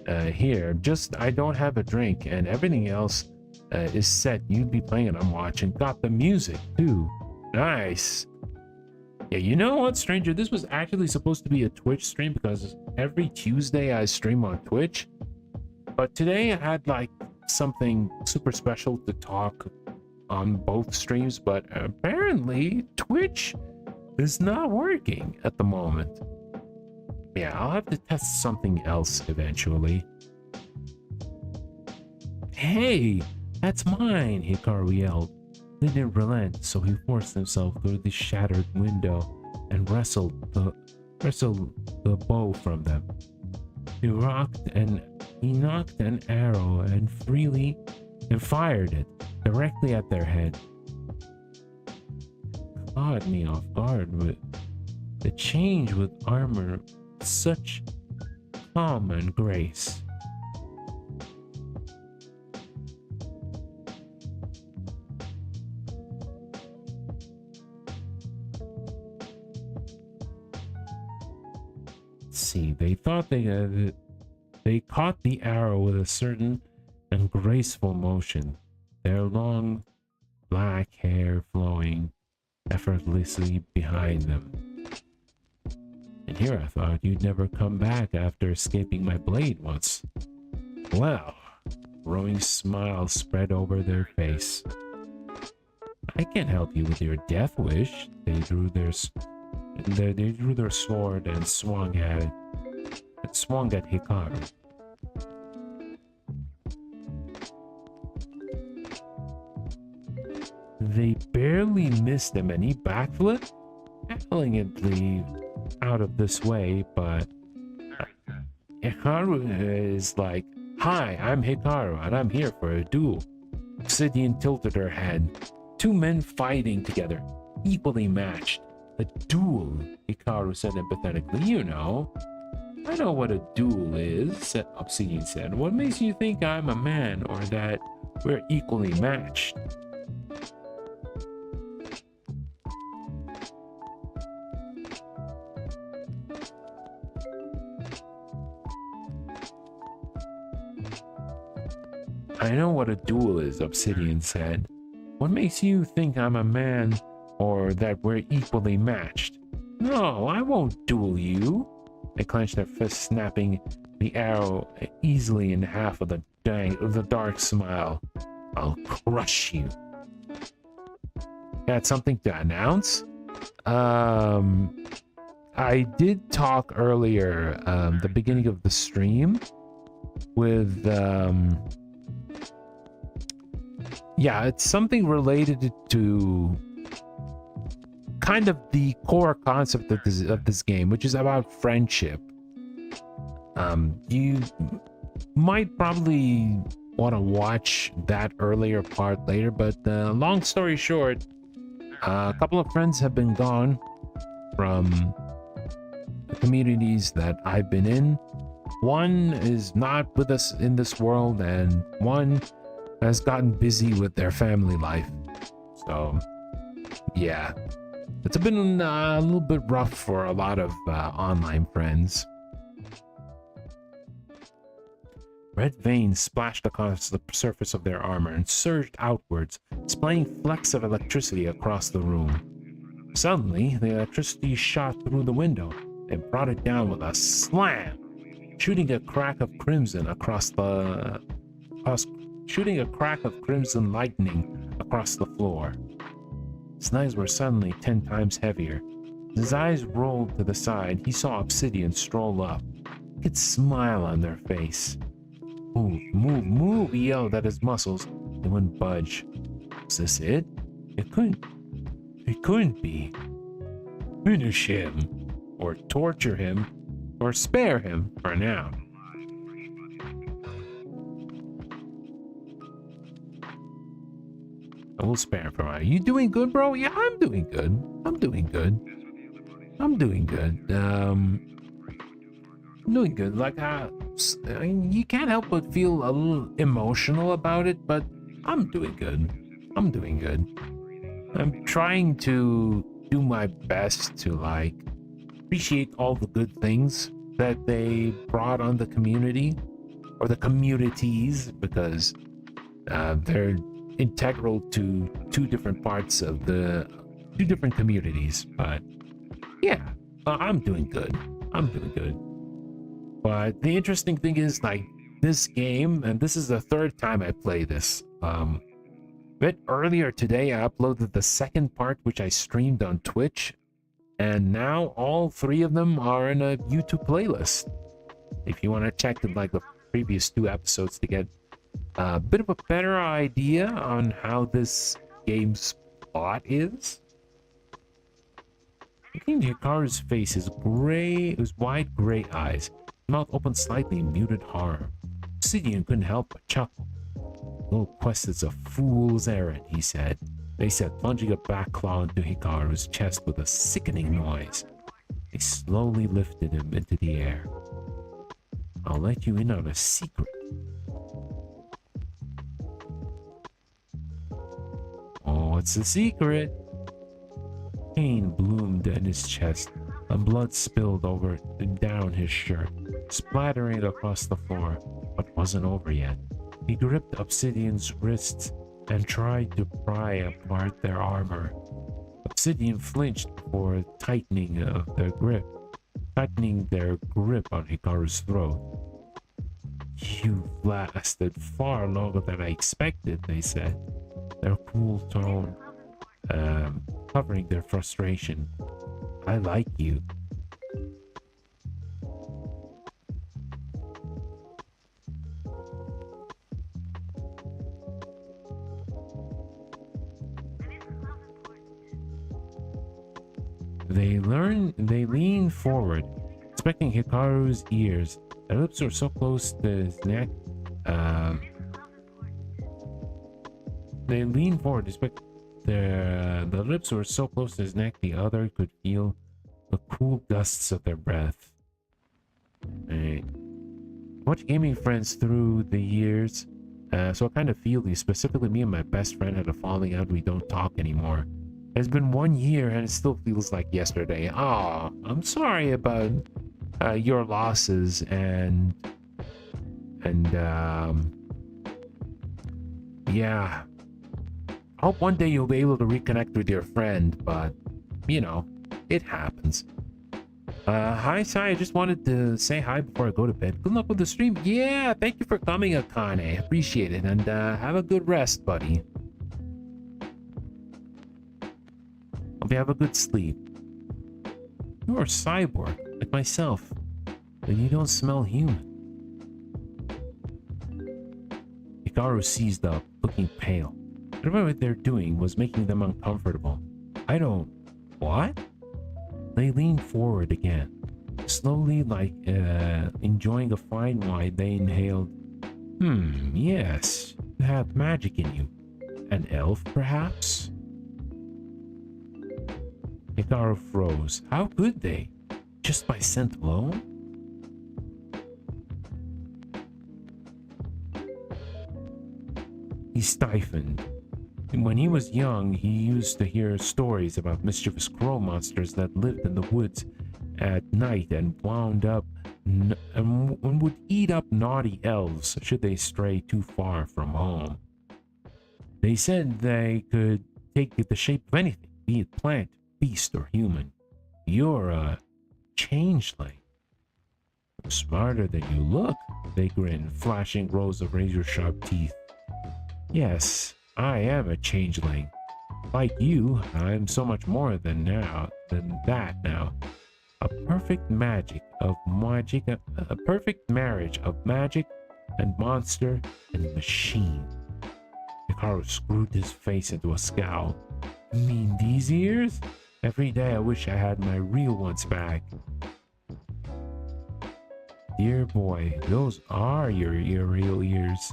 Here, I don't have a drink, and everything else is set. You'd be playing it. I'm watching. Got the music too. Nice. Yeah, you know what, stranger? This was actually supposed to be a Twitch stream because every Tuesday I stream on Twitch. But today I had like something super special to talk on both streams, but apparently Twitch is not working at the moment. Yeah, I'll have to test something else eventually. Hey, that's mine, Hikaru yelled. They didn't relent, so he forced himself through the shattered window and wrestled the bow from them. He knocked an arrow and fired it directly at their head. Caught me off guard with the change with armor, such calm and grace. Let's see, they thought they caught the arrow with a certain and graceful motion, their long black hair flowing effortlessly behind them. And here I thought you'd never come back after escaping my blade once. Well, growing smile spread over their face. I can't help you with your death wish. They drew their sword and swung at Hikaru. They barely missed him and he backflipped elegantly out of this way, but Hikaru is like, "Hi, I'm Hikaru and I'm here for a duel." Obsidian tilted her head. Two men fighting together, equally matched. "A duel," Hikaru said empathetically. "You know, I know what a duel is," Obsidian said. "What makes you think I'm a man or that we're equally matched?" "I know what a duel is," Obsidian said. "What makes you think I'm a man or that we're equally matched?" "No, I won't duel you." They clenched their fists, snapping the arrow easily in half with a dark smile. "I'll crush you." Got something to announce? I did talk earlier, the beginning of the stream with, yeah, it's something related to kind of the core concept of this game, which is about friendship. You might probably want to watch that earlier part later, but long story short, a couple of friends have been gone from the communities that I've been in. One is not with us in this world, and one has gotten busy with their family life. So, yeah, it's been a little bit rough for a lot of online friends. Red veins splashed across the surface of their armor and surged outwards, splaying flecks of electricity across the room. Suddenly, the electricity shot through the window and brought it down with a slam, shooting a crack of crimson lightning across the floor. His knives were suddenly 10 times heavier. As his eyes rolled to the side, he saw Obsidian stroll up. He could smile on their face. "Move, move, move," he yelled at his muscles. They wouldn't budge. Was this it? It couldn't be. Finish him, or torture him, or spare him for now. I will spare him for now. You doing good, bro? Yeah, I'm doing good. I'm doing good. Doing good. Like, you can't help but feel a little emotional about it, but I'm doing good. I'm trying to do my best to, like, appreciate all the good things that they brought on the community, or the communities, because they're integral to two different parts of the two different communities. But yeah, I'm doing good. But the interesting thing is, like, this game, and this is the third time I play this. A bit earlier today, I uploaded the second part, which I streamed on Twitch, and now all three of them are in a YouTube playlist. If you want to check like the previous two episodes to get a bit of a better idea on how this game's plot is. Looking at Hikaru's face, his wide gray eyes, mouth opened slightly in muted horror. Obsidian couldn't help but chuckle. "Little quest is a fool's errand," he said. They said, plunging a back claw into Hikaru's chest with a sickening noise. They slowly lifted him into the air. "I'll let you in on a secret." "Oh, what's the secret?" Pain bloomed in his chest, and blood spilled over and down his shirt, splattering across the floor, but wasn't over yet. He gripped Obsidian's wrists and tried to pry apart their armor. Obsidian flinched before tightening their grip on Hikaru's throat. "You've lasted far longer than I expected," they said, their cool tone covering their frustration. "I like you." They leaned forward, expecting Hikaru's ears. Their lips were so close to his neck. They leaned forward, expecting the lips were so close to his neck the other could feel the cool gusts of their breath. Right. Watch gaming friends through the years, so I kind of feel you. Specifically, me and my best friend had a falling out. We don't talk anymore. It's been 1 year and it still feels like yesterday. Oh, I'm sorry about your losses and yeah. I hope one day you'll be able to reconnect with your friend, but you know, it happens. Hi, Sai. I just wanted to say hi before I go to bed. Good luck with the stream. Yeah, thank you for coming, Akane. Appreciate it, and have a good rest, buddy. Hope you have a good sleep. You're a cyborg, like myself, but you don't smell human. Hikaru seized up, looking pale. Whatever they're doing was making them uncomfortable. I don't... What? They leaned forward again. Slowly, like enjoying a fine wine, they inhaled. Yes. You have magic in you. An elf, perhaps? Hikaru froze. How could they? Just by scent alone? He stiffened. When he was young, he used to hear stories about mischievous crow monsters that lived in the woods at night and wound up and would eat up naughty elves should they stray too far from home. They said they could take the shape of anything, be it plant, beast, or human. You're a changeling. Smarter than you look, they grinned, flashing rows of razor-sharp teeth. Yes, I am a changeling. Like you, I'm so much more than that now. A perfect marriage of magic and monster and machine. Hikaru screwed his face into a scowl. You mean these ears? Every day I wish I had my real ones back. Dear boy, those are your real ears.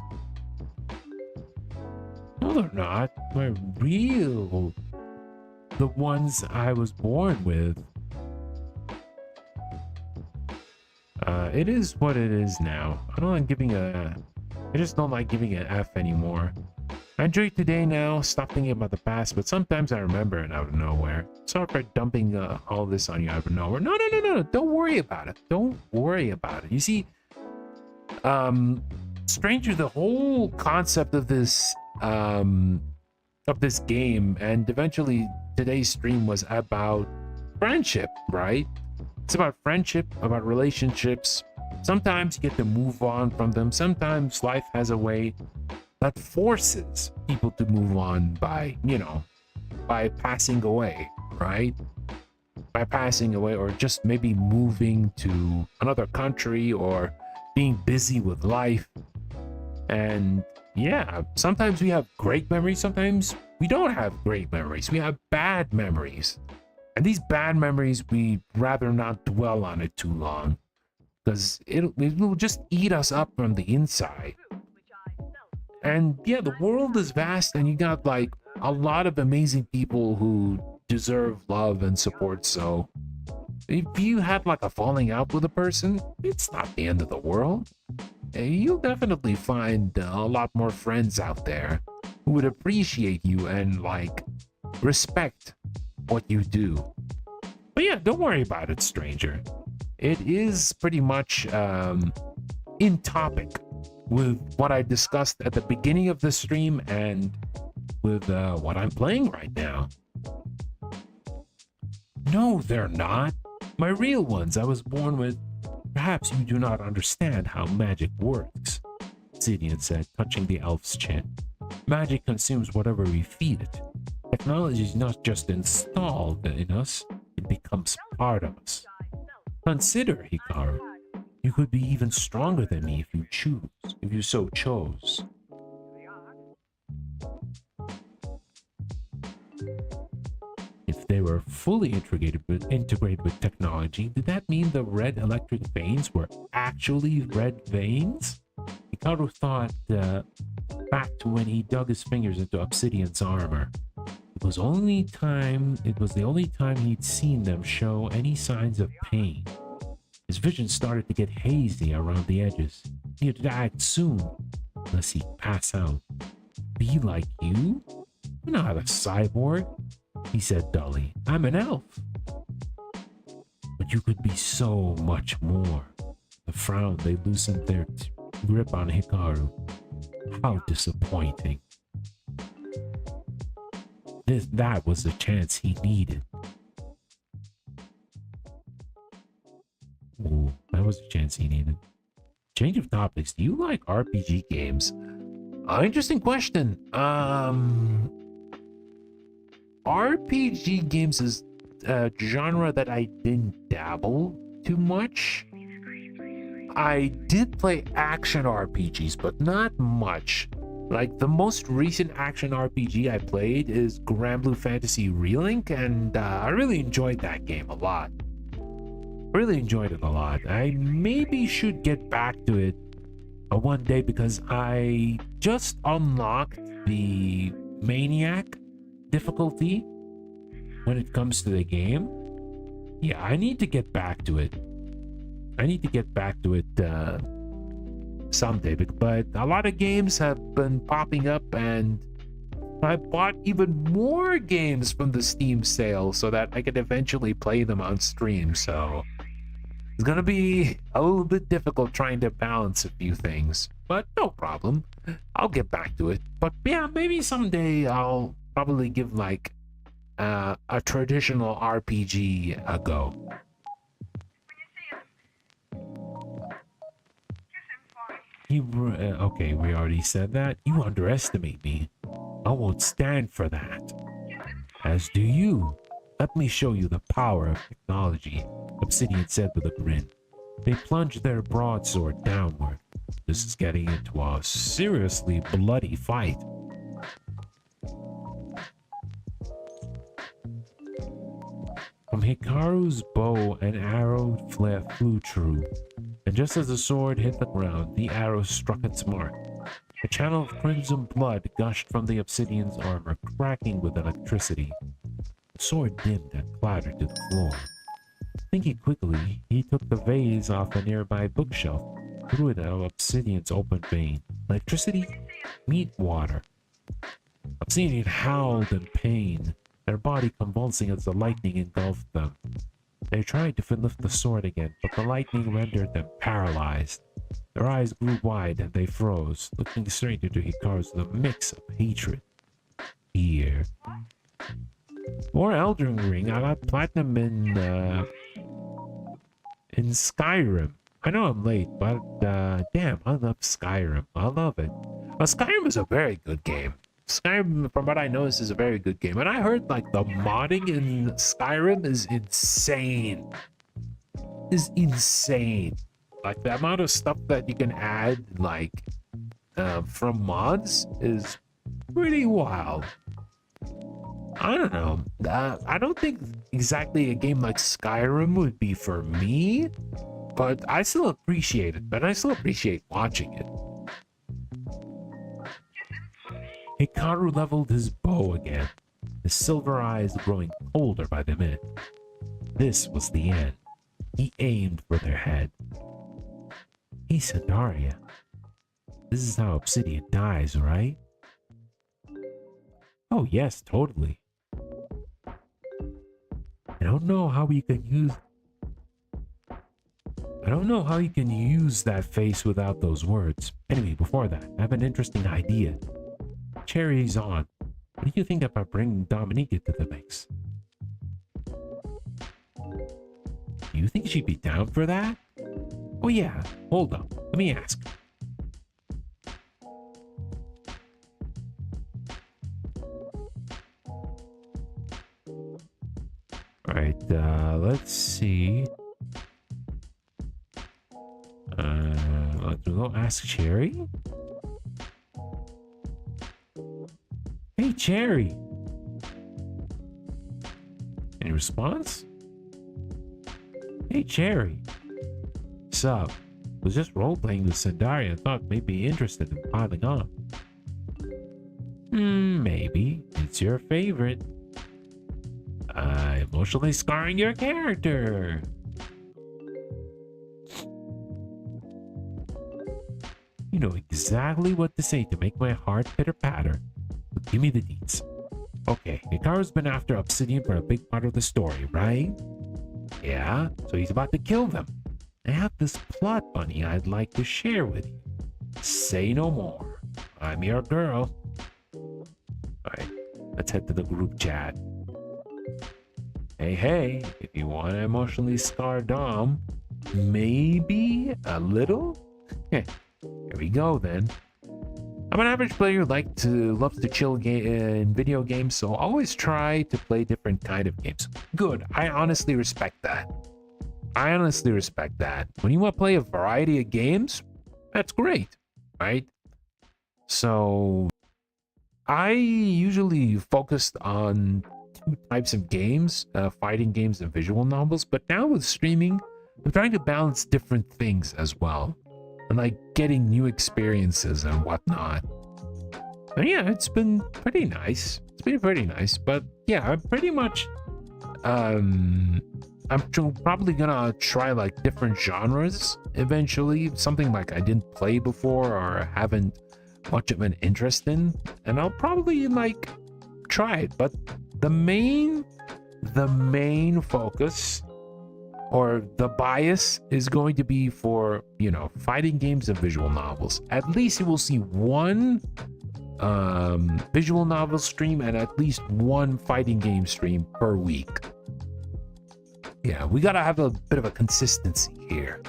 No, they're not. My real... The ones I was born with. It is what it is now. I just don't like giving an F anymore. I enjoy today now, stop thinking about the past, but sometimes I remember it out of nowhere. Sorry for dumping all this on you out of nowhere. No. Don't worry about it. Don't worry about it. You see, Stranger, the whole concept of this game, and eventually today's stream was about friendship, right? It's about friendship, about relationships. Sometimes you get to move on from them. Sometimes life has a way that forces people to move on by, by passing away, right? By passing away, or just maybe moving to another country, or being busy with life. And yeah, sometimes we have great memories, sometimes we don't have great memories. We have bad memories. And these bad memories, we'd rather not dwell on it too long. because it will just eat us up from the inside. And yeah, the world is vast, and you got like a lot of amazing people who deserve love and support. So if you have like a falling out with a person, it's not the end of the world. You'll definitely find a lot more friends out there who would appreciate you and like respect what you do. But yeah, don't worry about it, stranger. It is pretty much in topic with what I discussed at the beginning of the stream and with what I'm playing right now. No, they're not. My real ones I was born with. Perhaps you do not understand how magic works, Obsidian said, touching the elf's chin. Magic consumes whatever we feed it. Technology is not just installed in us, it becomes part of us. Consider, Hikaru, you could be even stronger than me if you so chose. If they were fully integrated with technology, did that mean the red electric veins were actually red veins? Hikaru thought back to when he dug his fingers into Obsidian's armor. It was the only time he'd seen them show any signs of pain. His vision started to get hazy around the edges. He had to act soon, unless he'd pass out. Be like you? You're not a cyborg, he said dully. I'm an elf. But you could be so much more. The frown, they loosened their grip on Hikaru. How disappointing. That was the chance he needed. Ooh, that was the chance he needed. Change of topics. Do you like RPG games? Interesting question. RPG games is a genre that I didn't dabble too much. I did play action RPGs, but not much. Like the most recent action RPG I played is Granblue Fantasy Relink, and I really enjoyed that game a lot. Really enjoyed it a lot. I maybe should get back to it one day because I just unlocked the Maniac difficulty when it comes to the game. Yeah, I need to get back to it. Someday, but a lot of games have been popping up, and I bought even more games from the Steam sale so that I could eventually play them on stream. So it's gonna be a little bit difficult trying to balance a few things, but no problem. I'll get back to it. But yeah, maybe someday I'll probably give like a traditional RPG a go. Okay, we already said that. You underestimate me. I won't stand for that. As do you. Let me show you the power of technology, Obsidian said with a grin. They plunged their broadsword downward. This is getting into a seriously bloody fight. From Hikaru's bow, an arrow flew true, and just as the sword hit the ground, the arrow struck its mark. A channel of crimson blood gushed from the Obsidian's armor, cracking with electricity. The sword dimmed and clattered to the floor. Thinking quickly, he took the vase off a nearby bookshelf, threw it out Obsidian's open vein. Electricity? Meet water. Obsidian howled in pain, their body convulsing as the lightning engulfed them. They tried to lift the sword again, but the lightning rendered them paralyzed. Their eyes grew wide and they froze, looking straight into Hikaru's with a mix of hatred, fear. More Elden Ring. I got platinum in Skyrim. I know I'm late, but damn, I love Skyrim. I love it. Skyrim is a very good game. Skyrim, from what I know, is a very good game. And I heard like the modding in Skyrim is insane. Like the amount of stuff that you can add, like from mods, is pretty wild. I don't know. I don't think exactly a game like Skyrim would be for me, but I still appreciate it. But I still appreciate watching it. Hikaru leveled his bow again, his silver eyes growing colder by the minute. This was the end. He aimed for their head. Hey, Sandaria. This is how Obsidian dies, right? Oh, yes, totally. I don't know how you can use that face without those words. Anyway, before that, I have an interesting idea. Cherry's on. What do you think about bringing Dominique into the mix? Do you think she'd be down for that? Oh yeah, hold up. Let me ask. Alright, let's see. Let's go ask Cherry. Hey, Cherry. Any response? Hey, Cherry. Sup? Was just role-playing with Sandaria and thought maybe interested in piling on. Maybe. It's your favorite. Emotionally scarring your character. You know exactly what to say to make my heart pitter-patter. Give me the deets. Okay, Hikaru's been after Obsidian for a big part of the story, right? Yeah, so he's about to kill them. I have this plot bunny I'd like to share with you. Say no more. I'm your girl. Alright, let's head to the group chat. Hey, if you want to emotionally scar Dom, maybe a little? Here we go then. I'm an average player who loves to chill in video games, so always try to play different kind of games. Good, I honestly respect that. When you want to play a variety of games, that's great, right? So I usually focused on two types of games, fighting games and visual novels, but now with streaming, I'm trying to balance different things as well. And like getting new experiences and whatnot. And yeah, it's been pretty nice. But yeah, I'm pretty much I'm probably gonna try like different genres eventually. Something like I didn't play before or haven't much of an interest in. And I'll probably like try it. But the main focus or the bias is going to be for, you know, fighting games and visual novels. At least you will see one visual novel stream and at least one fighting game stream per week. Yeah, we gotta have a bit of a consistency here.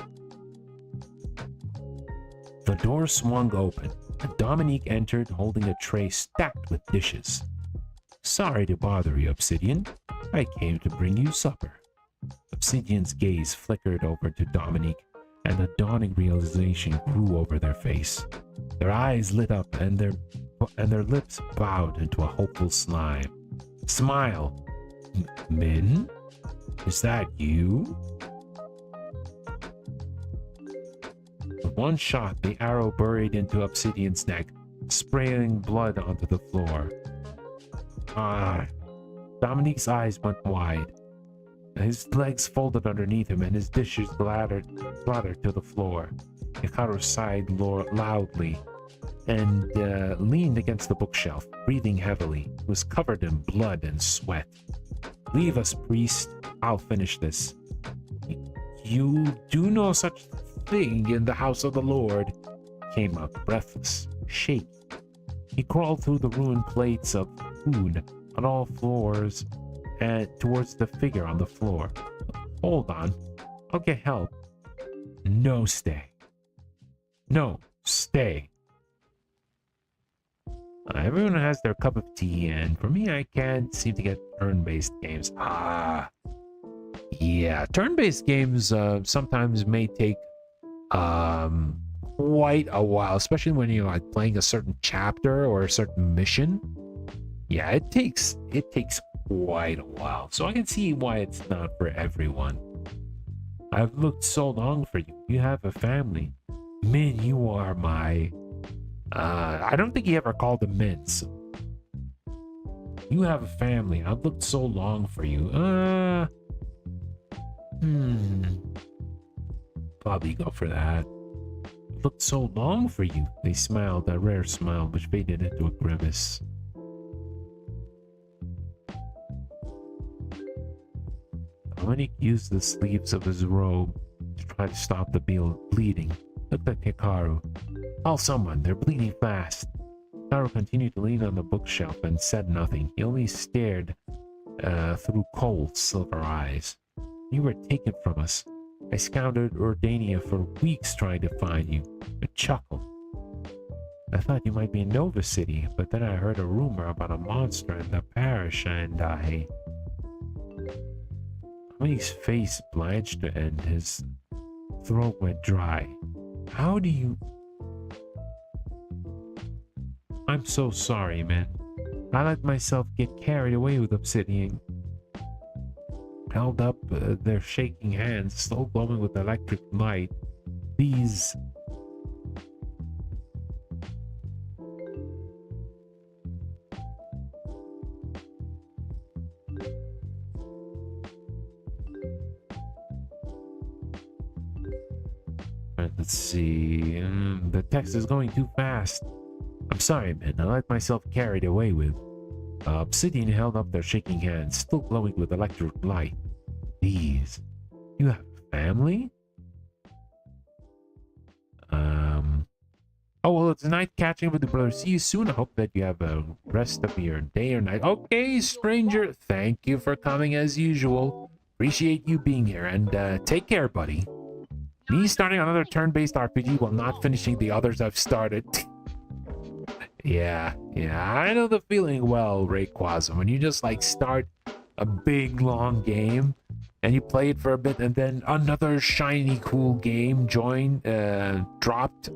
The door swung open and Dominique entered holding a tray stacked with dishes. Sorry to bother you, Obsidian. I came to bring you supper. Obsidian's gaze flickered over to Dominique, and a dawning realization grew over their face. Their eyes lit up, and their lips bowed into a hopeful smile. Min? Is that you? With one shot, the arrow buried into Obsidian's neck, spraying blood onto the floor. Dominique's eyes went wide. His legs folded underneath him and his dishes splattered to the floor. Hikaru sighed loudly and leaned against the bookshelf, breathing heavily. He was covered in blood and sweat. Leave us, priest. I'll finish this. You do no such thing in the house of the Lord. Came up, breathless, shaky. He crawled through the ruined plates of food on all floors and towards the figure on the floor. Hold on. I'll get help. No, stay. Everyone has their cup of tea, and for me, I can't seem to get turn-based games. Yeah, turn-based games sometimes may take quite a while, especially when you're like playing a certain chapter or a certain mission. Yeah, it takes quite a while, so I can see why it's not for everyone. I've looked so long for you. You have a family. Min, you are my... I don't think he ever called him Min, so... You have a family. I've looked so long for you. Probably go for that. Looked so long for you. They smiled, a rare smile, which faded into a grimace. Dominic used the sleeves of his robe to try to stop the bleeding. Looked at Hikaru. Call someone, they're bleeding fast. Hikaru continued to lean on the bookshelf and said nothing. He only stared through cold, silver eyes. You were taken from us. I scoured Ordania for weeks trying to find you. A chuckle. I thought you might be in Nova City, but then I heard a rumor about a monster in the parish and I... Tommy's face blanched and his throat went dry. How do you... I'm so sorry, man. I let myself get carried away with Obsidian. Held up their shaking hands, still glowing with electric light. These... Let's see... the text is going too fast. I'm sorry, man. I let myself carried away with... Obsidian held up their shaking hands, still glowing with electric light. These... You have family? Oh, well, it's night catching with the brothers. See you soon. I hope that you have a rest of your day or night. Okay, stranger. Thank you for coming as usual. Appreciate you being here, and take care, buddy. Me starting another turn-based RPG while not finishing the others I've started. Yeah, I know the feeling well, Rayquaza. When you just like start a big long game and you play it for a bit and then another shiny cool game dropped.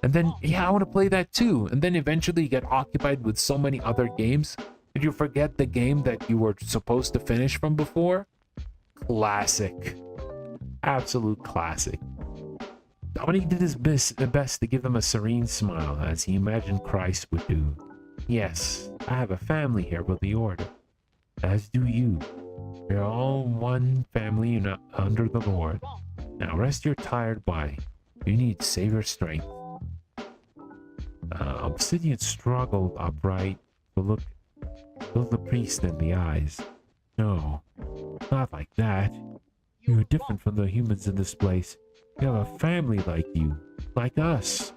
And then, yeah, I want to play that too. And then eventually you get occupied with so many other games that you forget the game that you were supposed to finish from before. Classic. Absolute classic. Dominic did his best to give them a serene smile, as he imagined Christ would do. Yes, I have a family here with the Order, as do you. We're all one family under the Lord. Now rest your tired body. You need savior strength. Obsidian struggled upright to look the priest in the eyes. No, not like that. You're different from the humans in this place. You have a family like you, like us.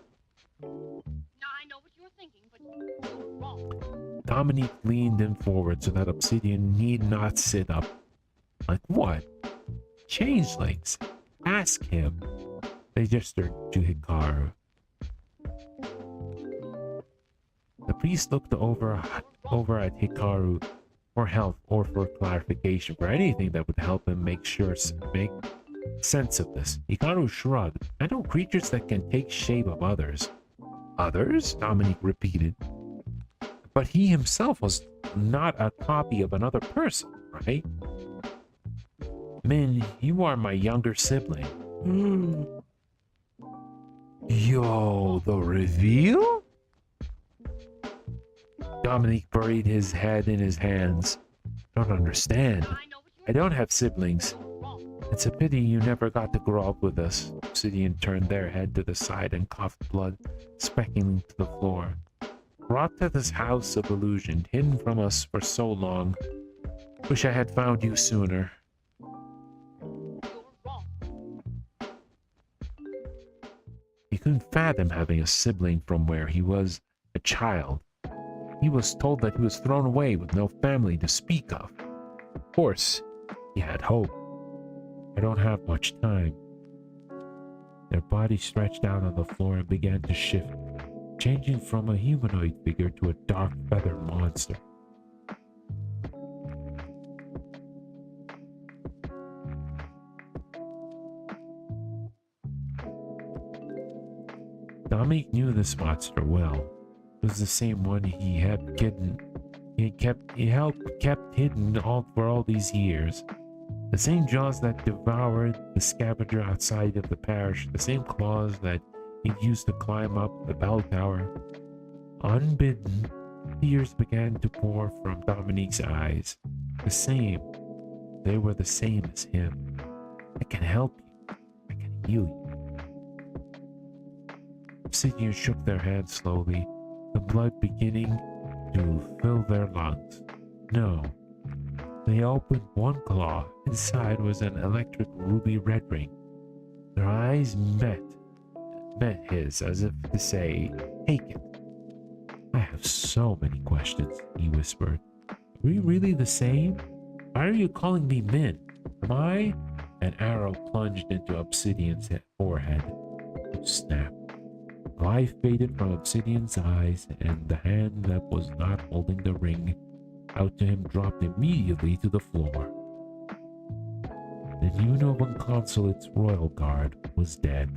Now I know what you're thinking, but you're wrong. Dominique leaned in forward so that Obsidian need not sit up. Like what? Changelings. Ask him. They gestured to Hikaru. The priest looked over at Hikaru for help or for clarification, for anything that would help him make sense of this. Hikaru shrugged. I know creatures that can take shape of others. Others? Dominique repeated. But he himself was not a copy of another person, right? Min, you are my younger sibling. Yo, the reveal? Dominique buried his head in his hands. Don't understand. I don't have siblings. It's a pity you never got to grow up with us. Obsidian turned their head to the side and coughed blood, specking to the floor. Brought to this house of illusion, hidden from us for so long. Wish I had found you sooner. He couldn't fathom having a sibling from where he was a child. He was told that he was thrown away with no family to speak of. Of course, he had hope. I don't have much time. Their bodies stretched out on the floor and began to shift, changing from a humanoid figure to a dark feathered monster. Dominic knew this monster well. It was the same one he kept hidden for all these years. The same jaws that devoured the scavenger outside of the parish, the same claws that he'd used to climb up the bell tower. Unbidden, tears began to pour from Dominique's eyes. The same. They were the same as him. I can help you. I can heal you. Obsidian shook their hands slowly, the blood beginning to fill their lungs. No. They opened one claw. Inside was an electric ruby red ring. Their eyes met his as if to say, "Take it." "I have so many questions," he whispered. "Are we really the same? Why are you calling me Min? Am I?" An arrow plunged into Obsidian's forehead. Snap. Life faded from Obsidian's eyes, and the hand that was not holding the ring out to him dropped immediately to the floor. The Unovan Consulate's royal guard was dead.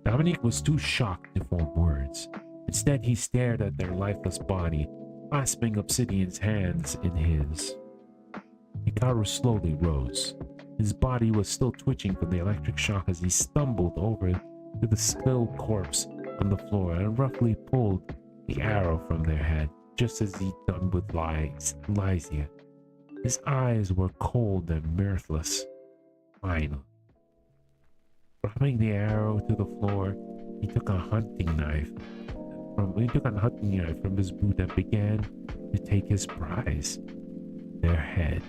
Dominique was too shocked to form words. Instead, he stared at their lifeless body, clasping Obsidian's hands in his. Hikaru slowly rose. His body was still twitching from the electric shock as he stumbled over to the still corpse on the floor and roughly pulled the arrow from their head, just as he'd done with Lysia. His eyes were cold and mirthless. Finally. Dropping the arrow to the floor, he took a hunting knife from his boot and began to take his prize, their head.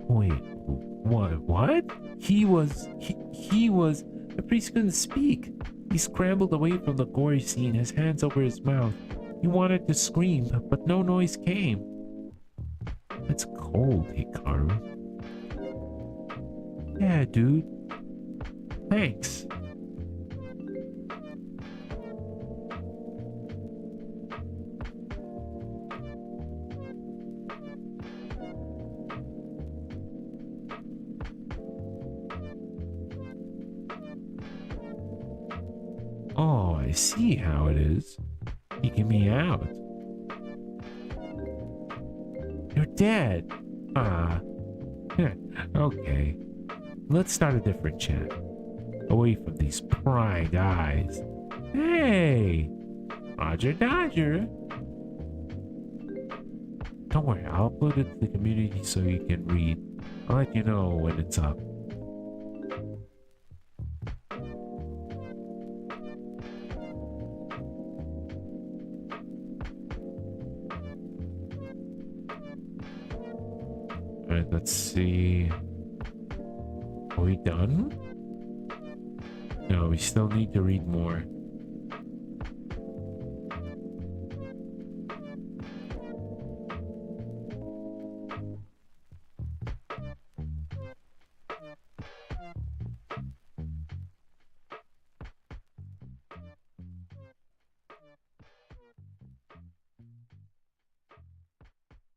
Wait, what? He was, the priest couldn't speak. He scrambled away from the gory scene, his hands over his mouth. He wanted to scream, but no noise came. It's cold, Hikaru. Yeah, dude. Thanks. Oh, I see how it is. Peeking me out. You're dead. Ah. Okay. Let's start a different chat. Away from these prying eyes. Hey! Roger Dodger. Don't worry, I'll upload it to the community so you can read. I'll let you know when it's up. Alright, let's see. Are we done? No, we still need to read more.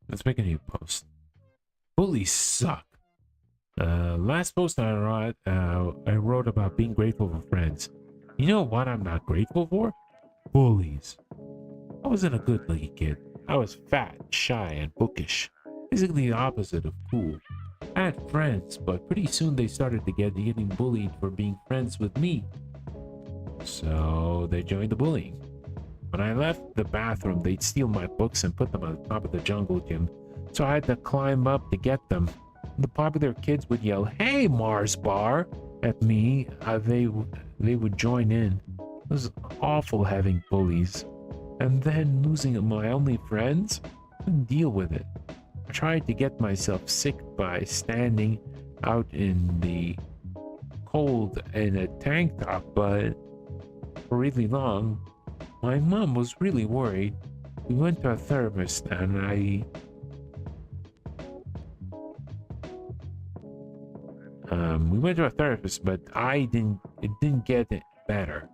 Let's make a new post. Bullies suck. Last post I wrote about being grateful for friends. You know what I'm not grateful for? Bullies. I wasn't a good-looking kid. I was fat, shy, and bookish. Basically the opposite of cool. I had friends, but pretty soon they started to getting bullied for being friends with me. So they joined the bullying. When I left the bathroom, they'd steal my books and put them on top of the jungle gym. So I had to climb up to get them. The popular kids would yell, "Hey, Mars Bar!" at me. They would join in. It was awful having bullies. And then losing my only friends? I couldn't deal with it. I tried to get myself sick by standing out in the cold in a tank top, but for really long, my mom was really worried. We went to a therapist and but it didn't get it better.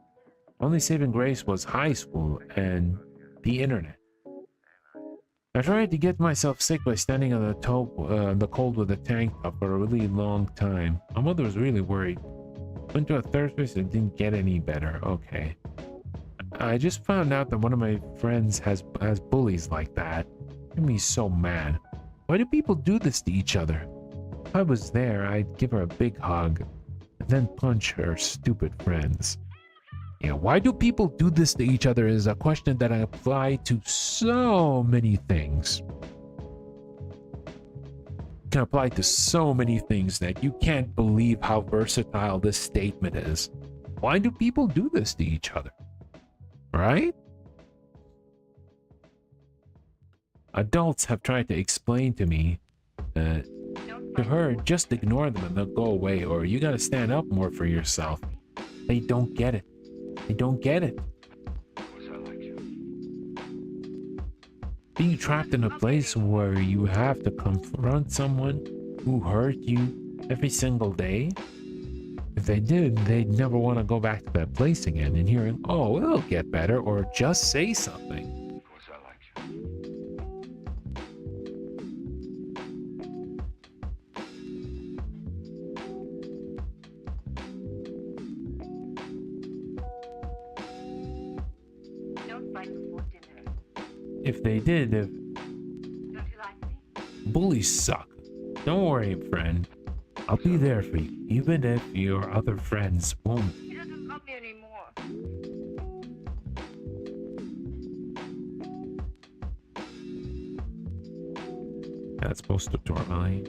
Only saving grace was high school and the internet. I tried to get myself sick by standing on the cold with a tank top for a really long time. My mother was really worried. Went to a therapist and didn't get any better. Okay. I just found out that one of my friends has bullies like that. Made me so mad. Why do people do this to each other? If I was there, I'd give her a big hug, and then punch her stupid friends. Yeah, why do people do this to each other is a question that I apply to so many things. Can apply to so many things that you can't believe how versatile this statement is. Why do people do this to each other? Right? Adults have tried to explain to me to her, just ignore them and they'll go away, or you gotta stand up more for yourself. They don't get it. They don't get it. Being trapped in a place where you have to confront someone who hurt you every single day. If they did, they'd never want to go back to that place again and hearing, oh, it'll get better, or just say something. If they did, Don't you like me? bullies suck. Don't worry, friend. I'll be there for you, even if your other friends won't. He doesn't love me anymore. That's supposed to tourmaline.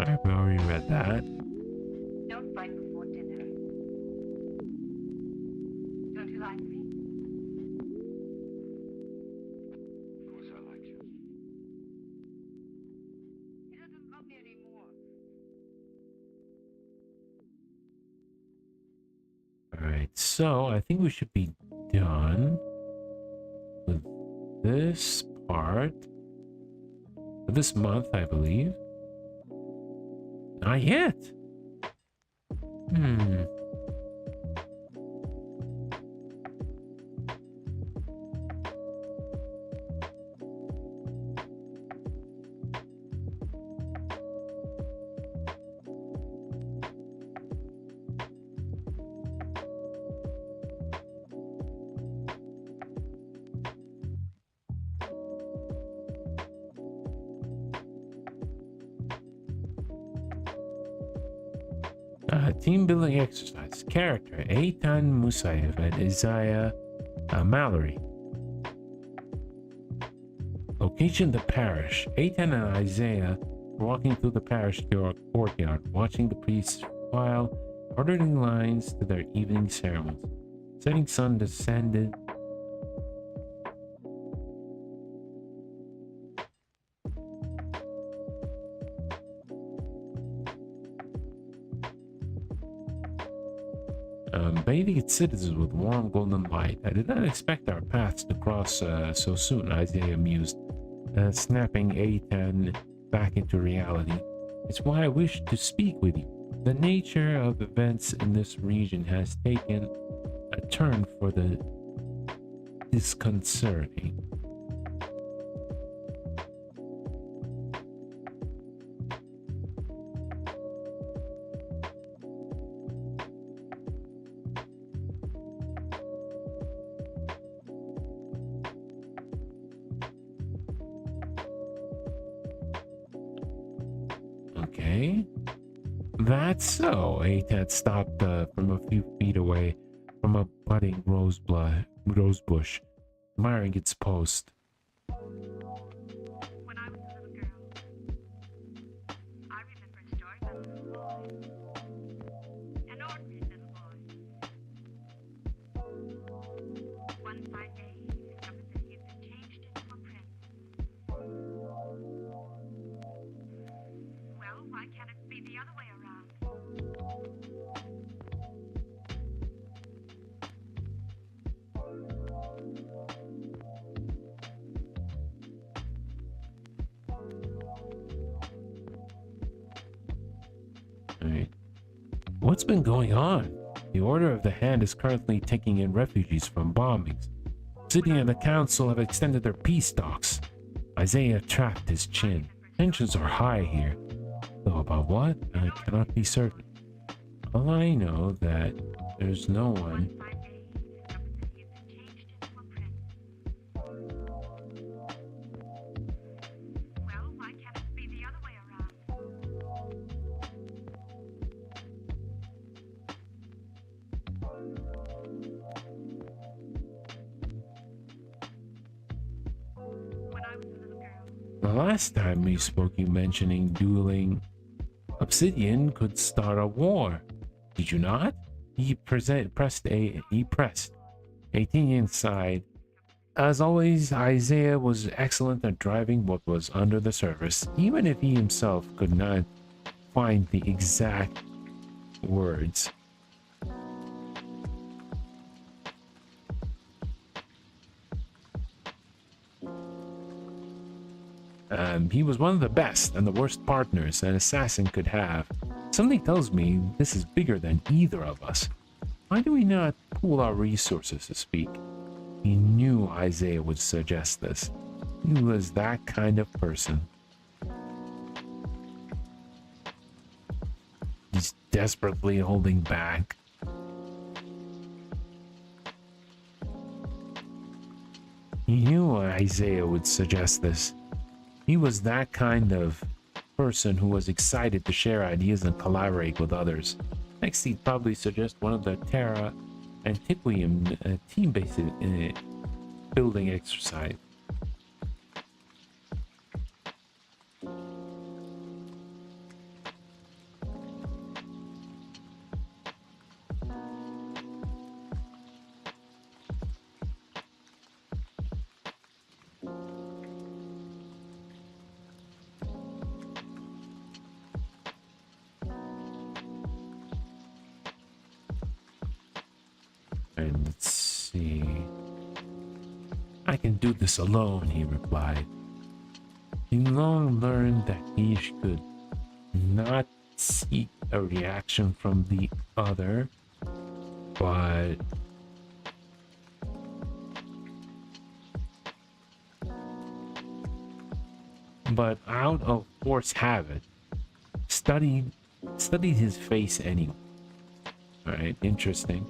I've already read that. Don't fight before dinner. Don't you like me? Of course I like you. He doesn't love me anymore. Alright, so I think we should be done with this part for this month, I believe. Not yet. Team building exercise. Character Eitan Musayev and Isaiah Mallory. Location: the parish. Eitan and Isaiah were walking through the parish courtyard, watching the priests while ordering lines to their evening ceremonies. Setting sun descended. Bathing its citizens with warm golden light. I did not expect our paths to cross so soon, Isaiah mused, snapping Eitan back into reality. It's why I wish to speak with you. The nature of events in this region has taken a turn for the disconcerting. Okay, that's so. Eitan stopped from a few feet away from a budding rose bush, admiring its post. When I was a little girl, I remember a story about a little boy. An ordinary little boy. One fine day, he discovered that he had been changed into a prince. Well, why can't it be the other way around? Alright. What's been going on? The Order of the Hand is currently taking in refugees from bombings. Obsidian and the council have extended their peace talks. Isaiah trapped his chin. Tensions are high here. Though about what? I cannot be certain. All I know that there's no one. Well, why can't it be the other way around? When I was a little girl, The last time we spoke, you mentioning dueling Obsidian could start a war. Did you not? He pressed 18 inside. As always, Isaiah was excellent at driving what was under the surface, even if he himself could not find the exact words. He was one of the best and the worst partners an assassin could have. Something tells me this is bigger than either of us. Why do we not pool our resources to speak? He knew Isaiah would suggest this. He was that kind of person. He's desperately holding back. He knew Isaiah would suggest this. He was that kind of person who was excited to share ideas and collaborate with others. Next, he'd probably suggest one of the Terra Antiquium team-based building exercise. And let's see. I can do this alone, he replied. He long learned that he could not seek a reaction from the other, but out of force habit, studied his face anyway. All right, interesting.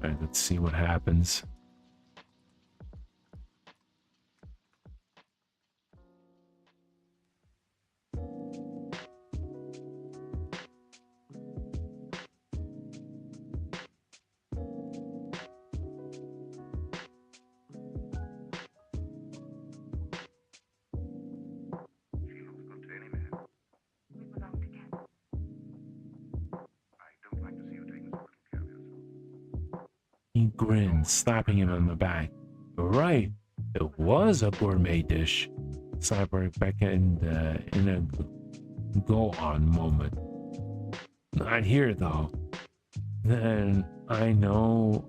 Alright, let's see what happens. She looks good to any man. we belong together. I don't like to see you taking so little care of yourself. He grinned, slapping him on the back. You're right, it was a gourmet dish. Cyborg beckoned in a go-on moment. Not here, though. Then I know.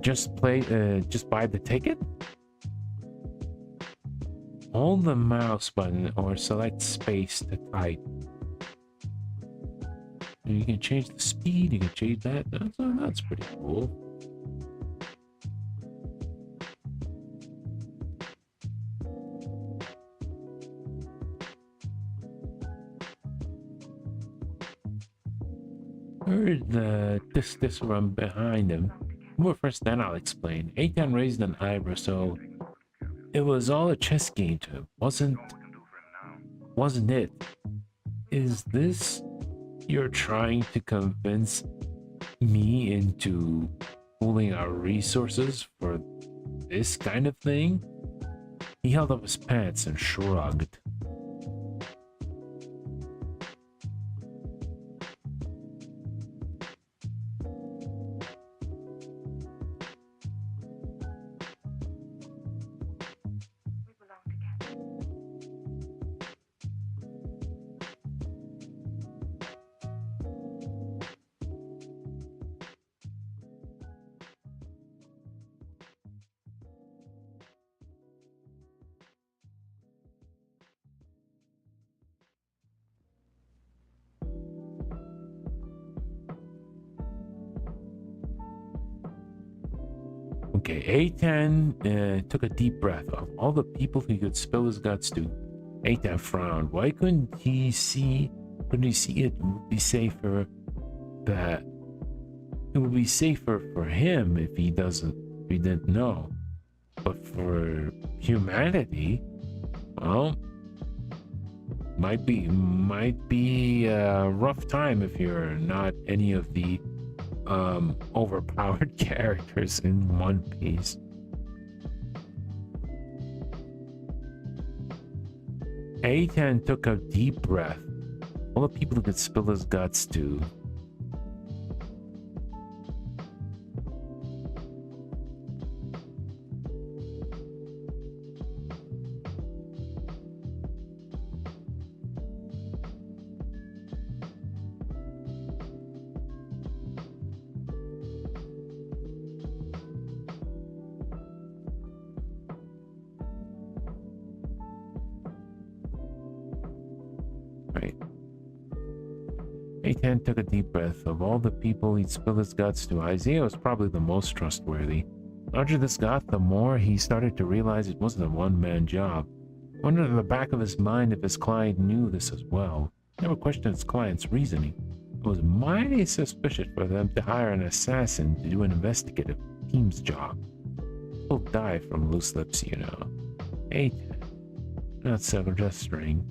Just buy the ticket? Hold the mouse button or select space to type. You can change the speed, you can change that. That's pretty cool. Heard this from behind him. Well, first, then I'll explain. Aitan raised an eyebrow, so it was all a chess game to him, wasn't it? Is this you're trying to convince me into pooling our resources for this kind of thing? He held up his pants and shrugged. We belong together. Okay, A10 took a deep breath. Of all the people he could spill his guts to, A10 frowned. Why couldn't he see? Couldn't he see it would be safer that it would be safer for him if he didn't know. But for humanity, well, might be a rough time if you're not any of the overpowered characters in One Piece. A10 took a deep breath. All the people who could spill his guts to. Right. A10 took a deep breath. Of all the people he'd spill his guts to, Isaiah was probably the most trustworthy. The larger this got, the more he started to realize it wasn't a one-man job. Wondered in the back of his mind if his client knew this as well. Never questioned his client's reasoning. It was mighty suspicious for them to hire an assassin to do an investigative team's job. People die from loose lips, you know. A10. Not so registering.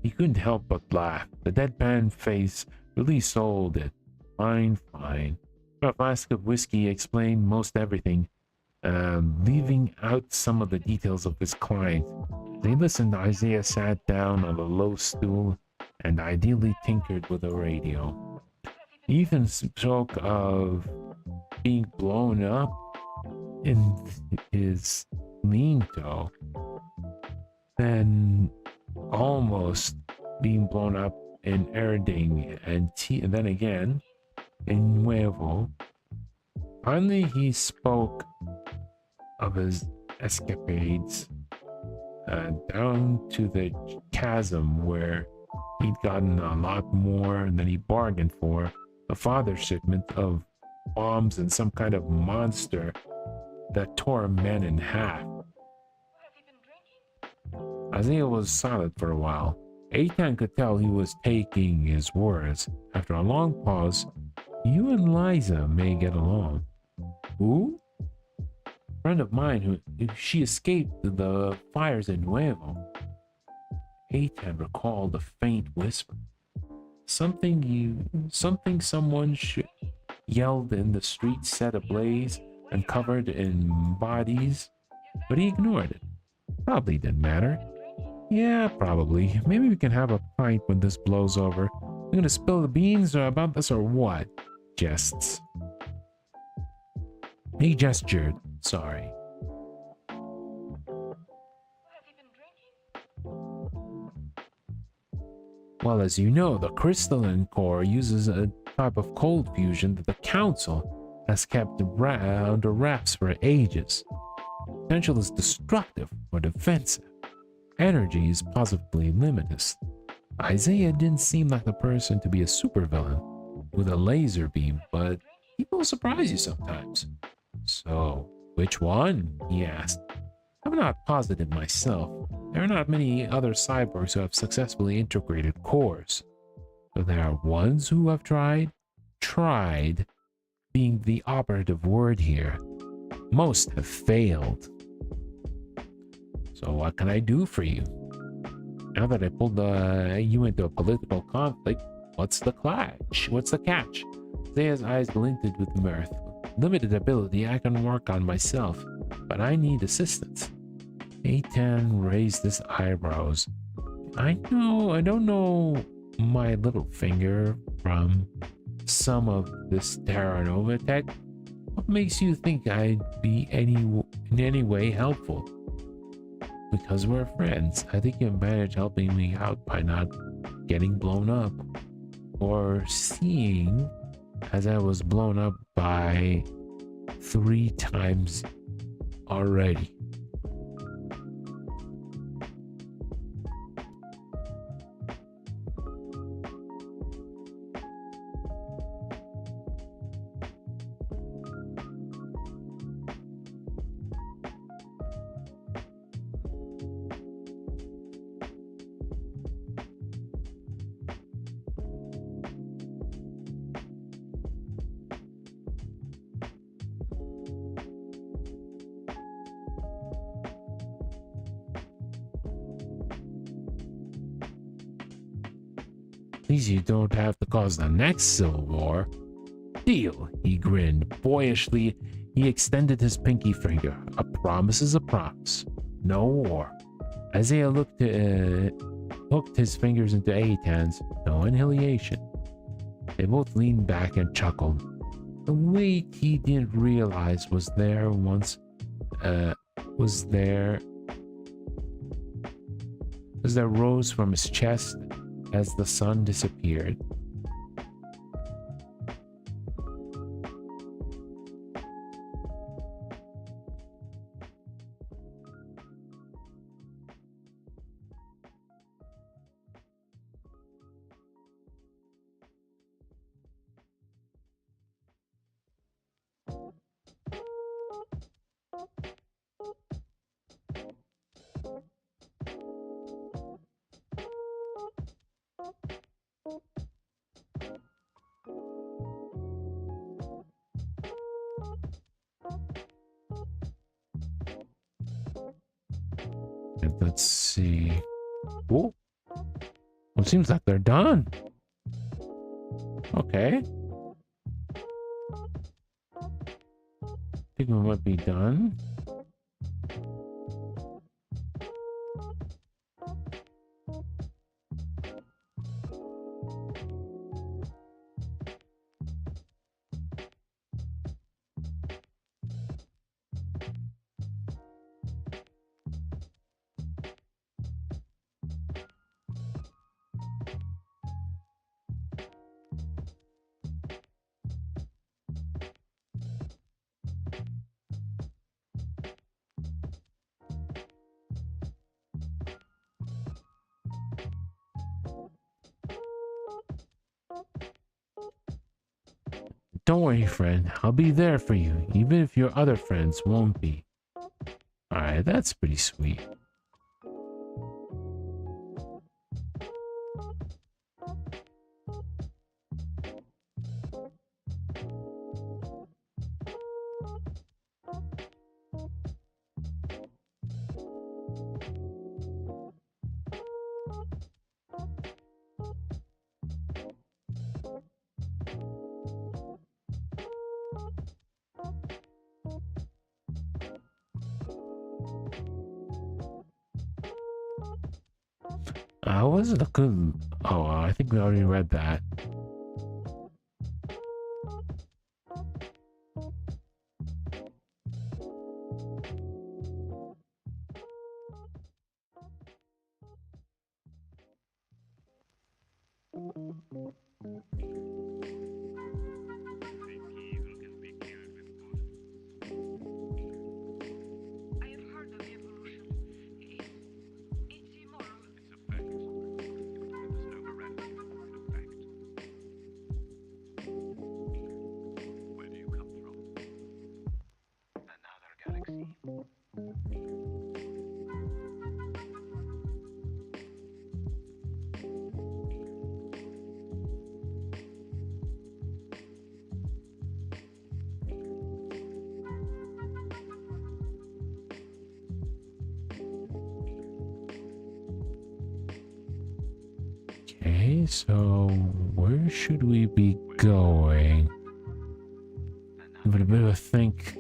He couldn't help but laugh. The deadpan face really sold it. Fine, fine. A flask of whiskey explained most everything, leaving out some of the details of his client. They listened. Isaiah sat down on a low stool and ideally tinkered with a radio. He even spoke of being blown up in his lean toe, then almost being blown up in Erding and then again in Nuevo. Finally, he spoke of his escapades down to the chasm where he'd gotten a lot more than he bargained for. A father shipment of bombs and some kind of monster that tore men in half. Isaiah was silent for a while. A10 could tell he was taking his words. After a long pause, you and Liza may get along. Who? A friend of mine who she escaped the fires in Nuevo. A10 recalled a faint whisper. Something someone yelled in the street set ablaze and covered in bodies, but he ignored it. Probably didn't matter. Yeah, probably. Maybe we can have a pint when this blows over. We're gonna spill the beans about this or what? Jests. He gestured. Sorry. Well, as you know, the crystalline core uses a type of cold fusion that the Council has kept under wraps for ages. Potential is destructive or defensive. Energy is positively limitless. Isaiah didn't seem like the person to be a supervillain with a laser beam, but people surprise you sometimes. So, which one? He asked. I'm not positive myself. There are not many other cyborgs who have successfully integrated cores. But there are ones who have tried being the operative word here. Most have failed. So what can I do for you? Now that I pulled you into a political conflict, what's the catch? What's the catch? Zaya's eyes glinted with mirth. Limited ability I can work on myself, but I need assistance. A10 raised his eyebrows. I don't know my little finger from some of this TERRANOVA tech. What makes you think I'd be in any way helpful? Because we're friends. I think you'll manage helping me out by not getting blown up or seeing as I was blown up by 3 times already. At least you don't have to cause the next civil war. Deal, he grinned. Boyishly, he extended his pinky finger. A promise is a promise. No war. Isaiah hooked his fingers into Aitan's. No annihilation. They both leaned back and chuckled. The weight he didn't realize was there rose from his chest as the sun disappeared. And let's see. Oh, it seems like they're done. Okay. Think we might be done. Don't worry, friend. I'll be there for you, even if your other friends won't be. Alright, that's pretty sweet. Was it a good... Oh, I think we already read that. I have heard of evolution. It's immoral. It's a fact. There's no morality in a fact. Where do you come from? Another galaxy. Okay, so where should we be going? Give it a bit of a think.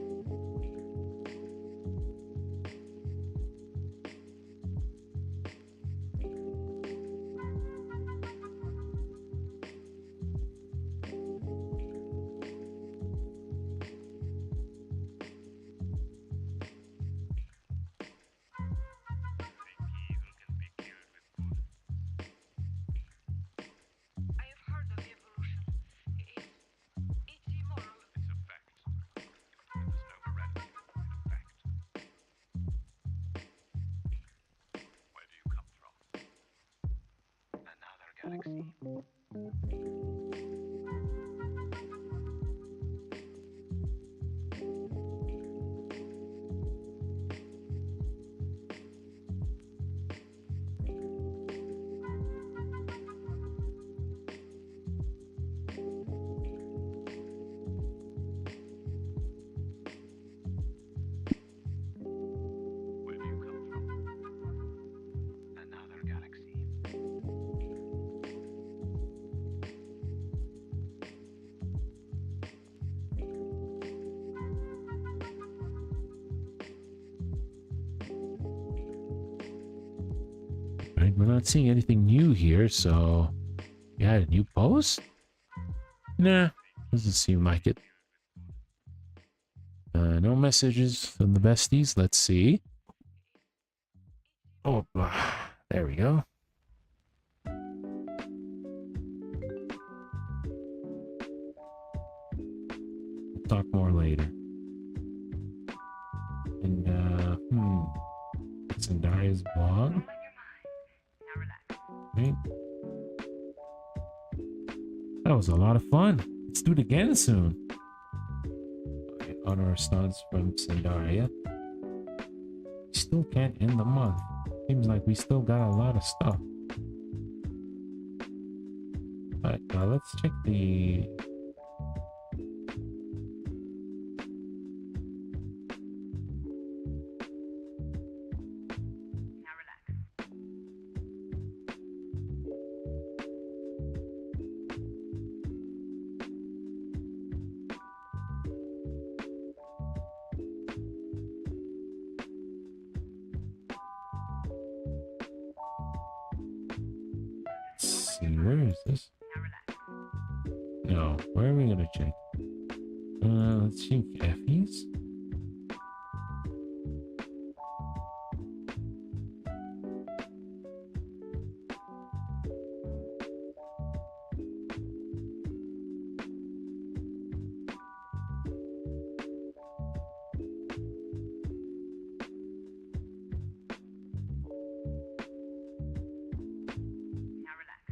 galaxy. Where do you come from? Another galaxy. Right, we're not seeing anything new here, so you had a new post? Nah, doesn't seem like it. No messages from the besties. Let's see. Oh, there we go. We'll talk more later. And, it's in Daria's blog. Now relax. Right? That was a lot of fun. Let's do it again soon. Okay, auto response from Sandaria. Still can't end the month. Seems like we still got a lot of stuff. Alright, now let's check the... Now relax. Let's see, where is this? Now relax. No, where are we gonna check? Let's see, Effie's. Now relax.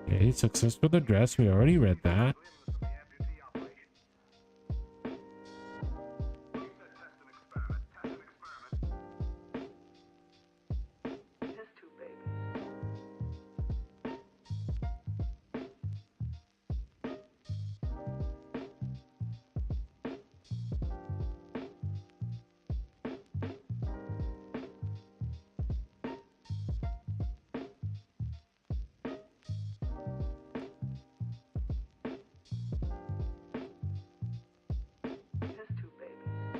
Okay, successful address. We already read that. Test tube babies. Test tube babies.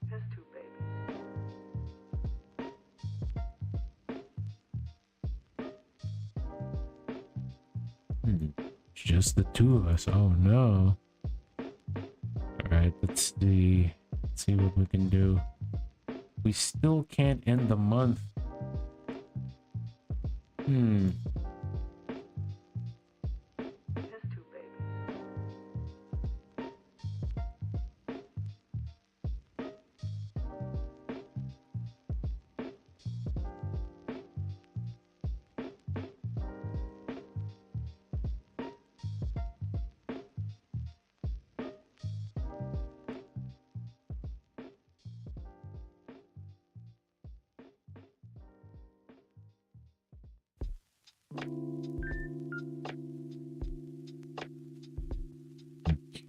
Test tube babies. It's just the two of us. Oh no. Alright, let's see. Let's see what we can do. We still can't end the month. Test tube babies.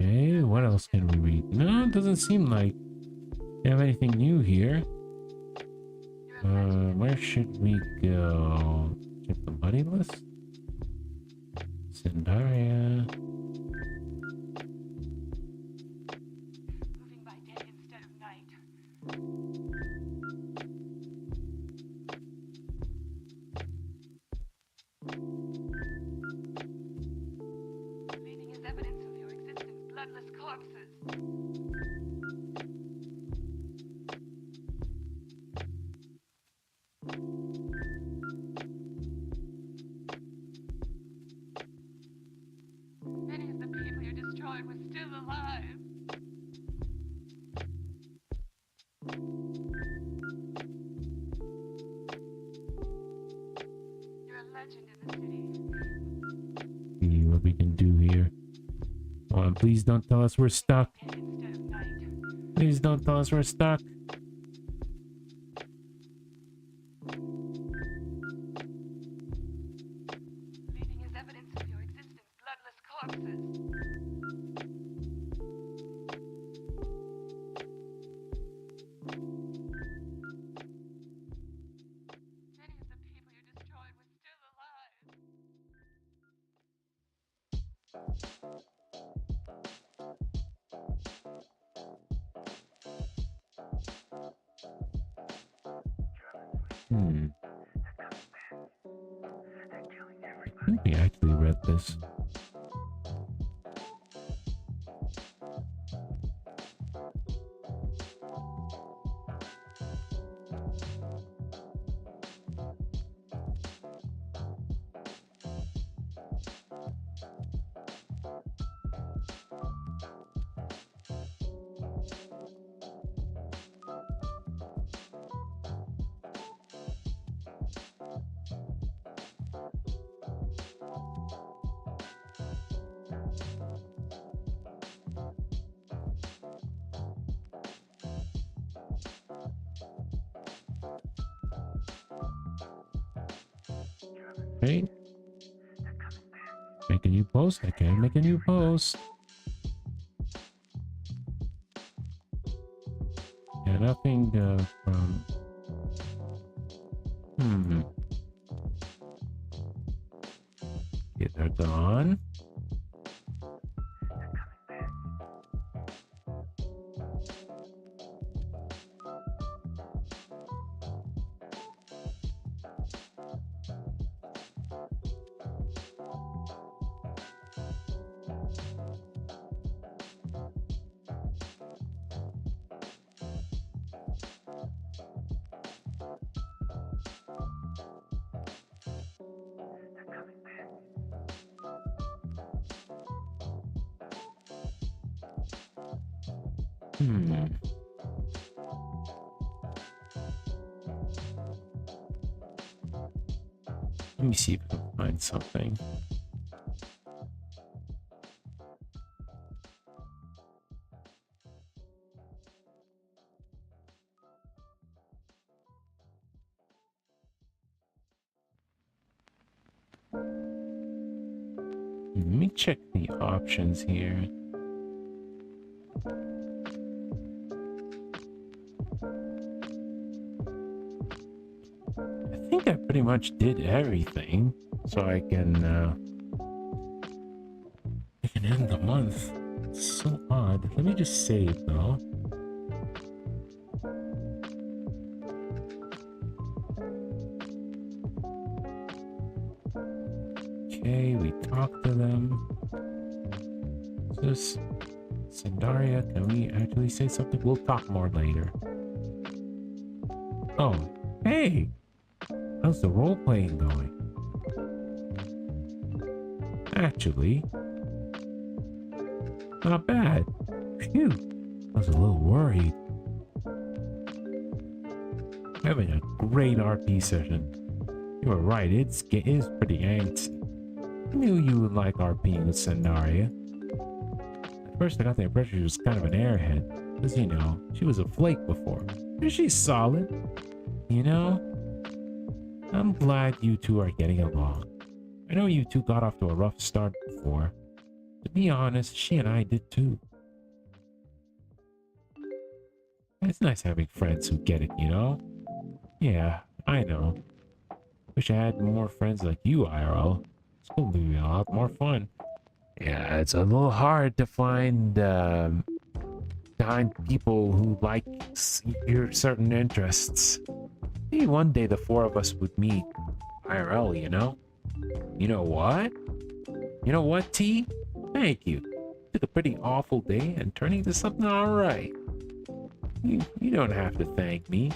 Okay, what else can we read? No, it doesn't seem like we have anything new here. You Where should we go? Check the buddy list. Sandaria. Moving by day instead of night. Leaving as evidence of your existence bloodless corpses. Many of the people you destroyed were still alive. You're a legend in the city. See what we can do here. Come on, please don't tell us we're stuck. Day instead of night. Please don't tell us we're stuck. Leaving as evidence of your existence bloodless corpses. Many of the people you destroyed were still alive. Hmm. I think we actually read this. Okay. Make a new post. I can make a new post. Yeah, nothing from. Okay, they're gone. Let me see if I can find something. Let me check the options here. I think I pretty much did everything, so I can end the month. It's so odd. Let me just save though. Okay, we talked to them. This Sandaria, can we actually say something? We'll talk more later. Oh, hey! How's the role playing going? Actually, not bad. Phew, I was a little worried. Having a great RP session. You were right, it is pretty angsty. I knew you would like RPing with Sandaria. At first I got the impression she was kind of an airhead, because you know, she was a flake before. But she's solid. You know? I'm glad you two are getting along. I know you two got off to a rough start before. To be honest, she and I did too. It's nice having friends who get it, you know? Yeah, I know. Wish I had more friends like you, IRL. It's gonna be a lot more fun. Yeah, it's a little hard to find people who like your certain interests. Maybe one day the four of us would meet IRL, you know? You know what? You know what, T? Thank you. Took a pretty awful day and turned into something alright. You don't have to thank me.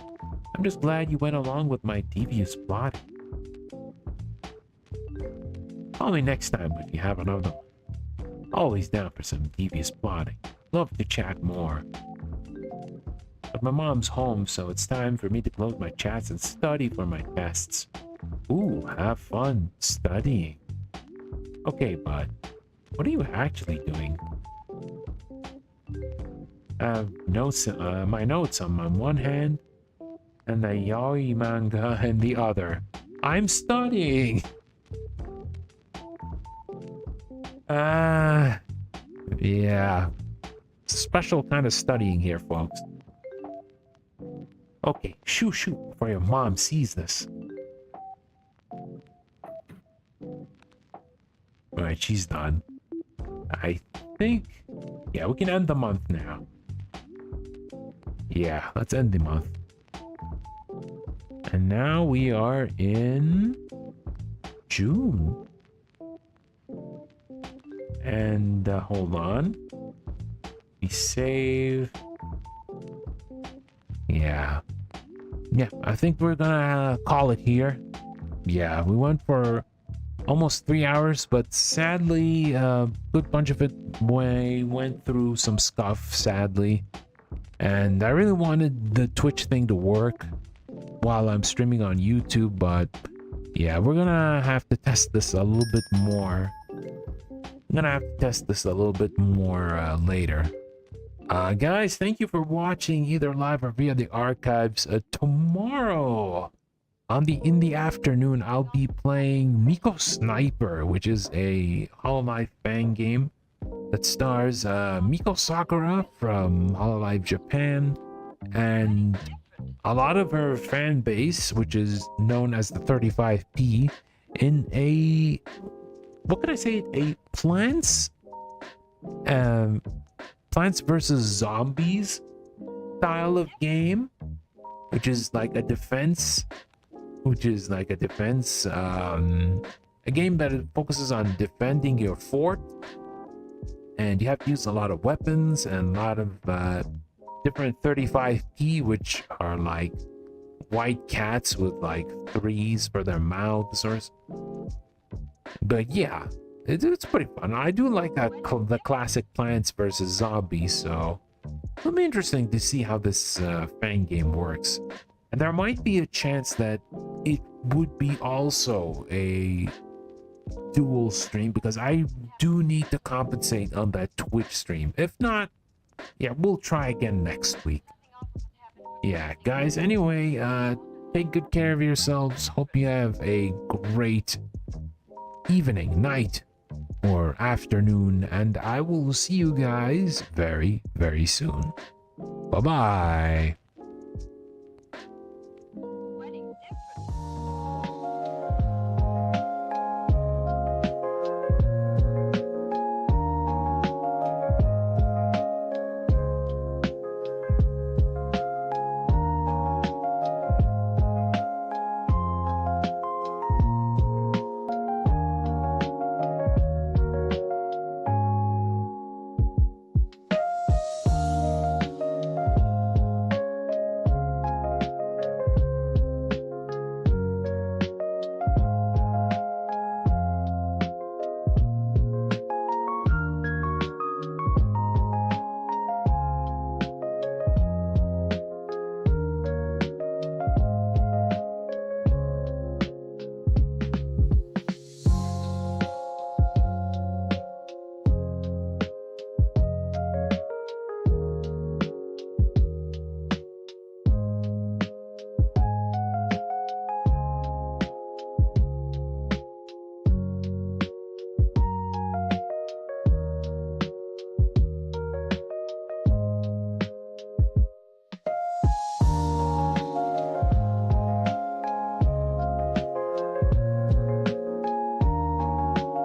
I'm just glad you went along with my devious plotting. Call me next time if you have another one. Always down for some devious plotting. Love to chat more. But my mom's home, so it's time for me to close my chats and study for my tests. Ooh, have fun studying. Okay, bud. What are you actually doing? My notes on one hand and the yaoi manga in the other. I'm studying! Yeah. Special kind of studying here, folks. Okay, shoo before your mom sees this. Alright, she's done. I think... Yeah, we can end the month now. Yeah, let's end the month. And now we are in... June. And, hold on. We save... Yeah. Yeah, I think we're gonna call it here. Yeah, we went for almost 3 hours, but sadly, a good bunch of it went through some scuff, sadly. And I really wanted the Twitch thing to work while I'm streaming on YouTube, but yeah, we're gonna have to test this a little bit more. I'm gonna have to test this a little bit more later. Guys, thank you for watching either live or via the archives. Tomorrow in the afternoon, I'll be playing Miko Sniper, which is a Hololive fan game that stars Miko Sakura from Hololive Japan and a lot of her fan base, which is known as the 35P, in a, what can I say, a Plants versus Zombies style of game, which is like a defense, a game that focuses on defending your fort, and you have to use a lot of weapons and a lot of different 35P, which are like white cats with like threes for their mouths or... But yeah, it's pretty fun. I do like that the classic Plants versus Zombies, so it'll be interesting to see how this fan game works. And there might be a chance that it would be also a dual stream, because I do need to compensate on that Twitch stream. If not, yeah, we'll try again next week. Yeah, guys, anyway, take good care of yourselves. Hope you have a great evening, night, or afternoon, and I will see you guys very, very soon. Bye-bye.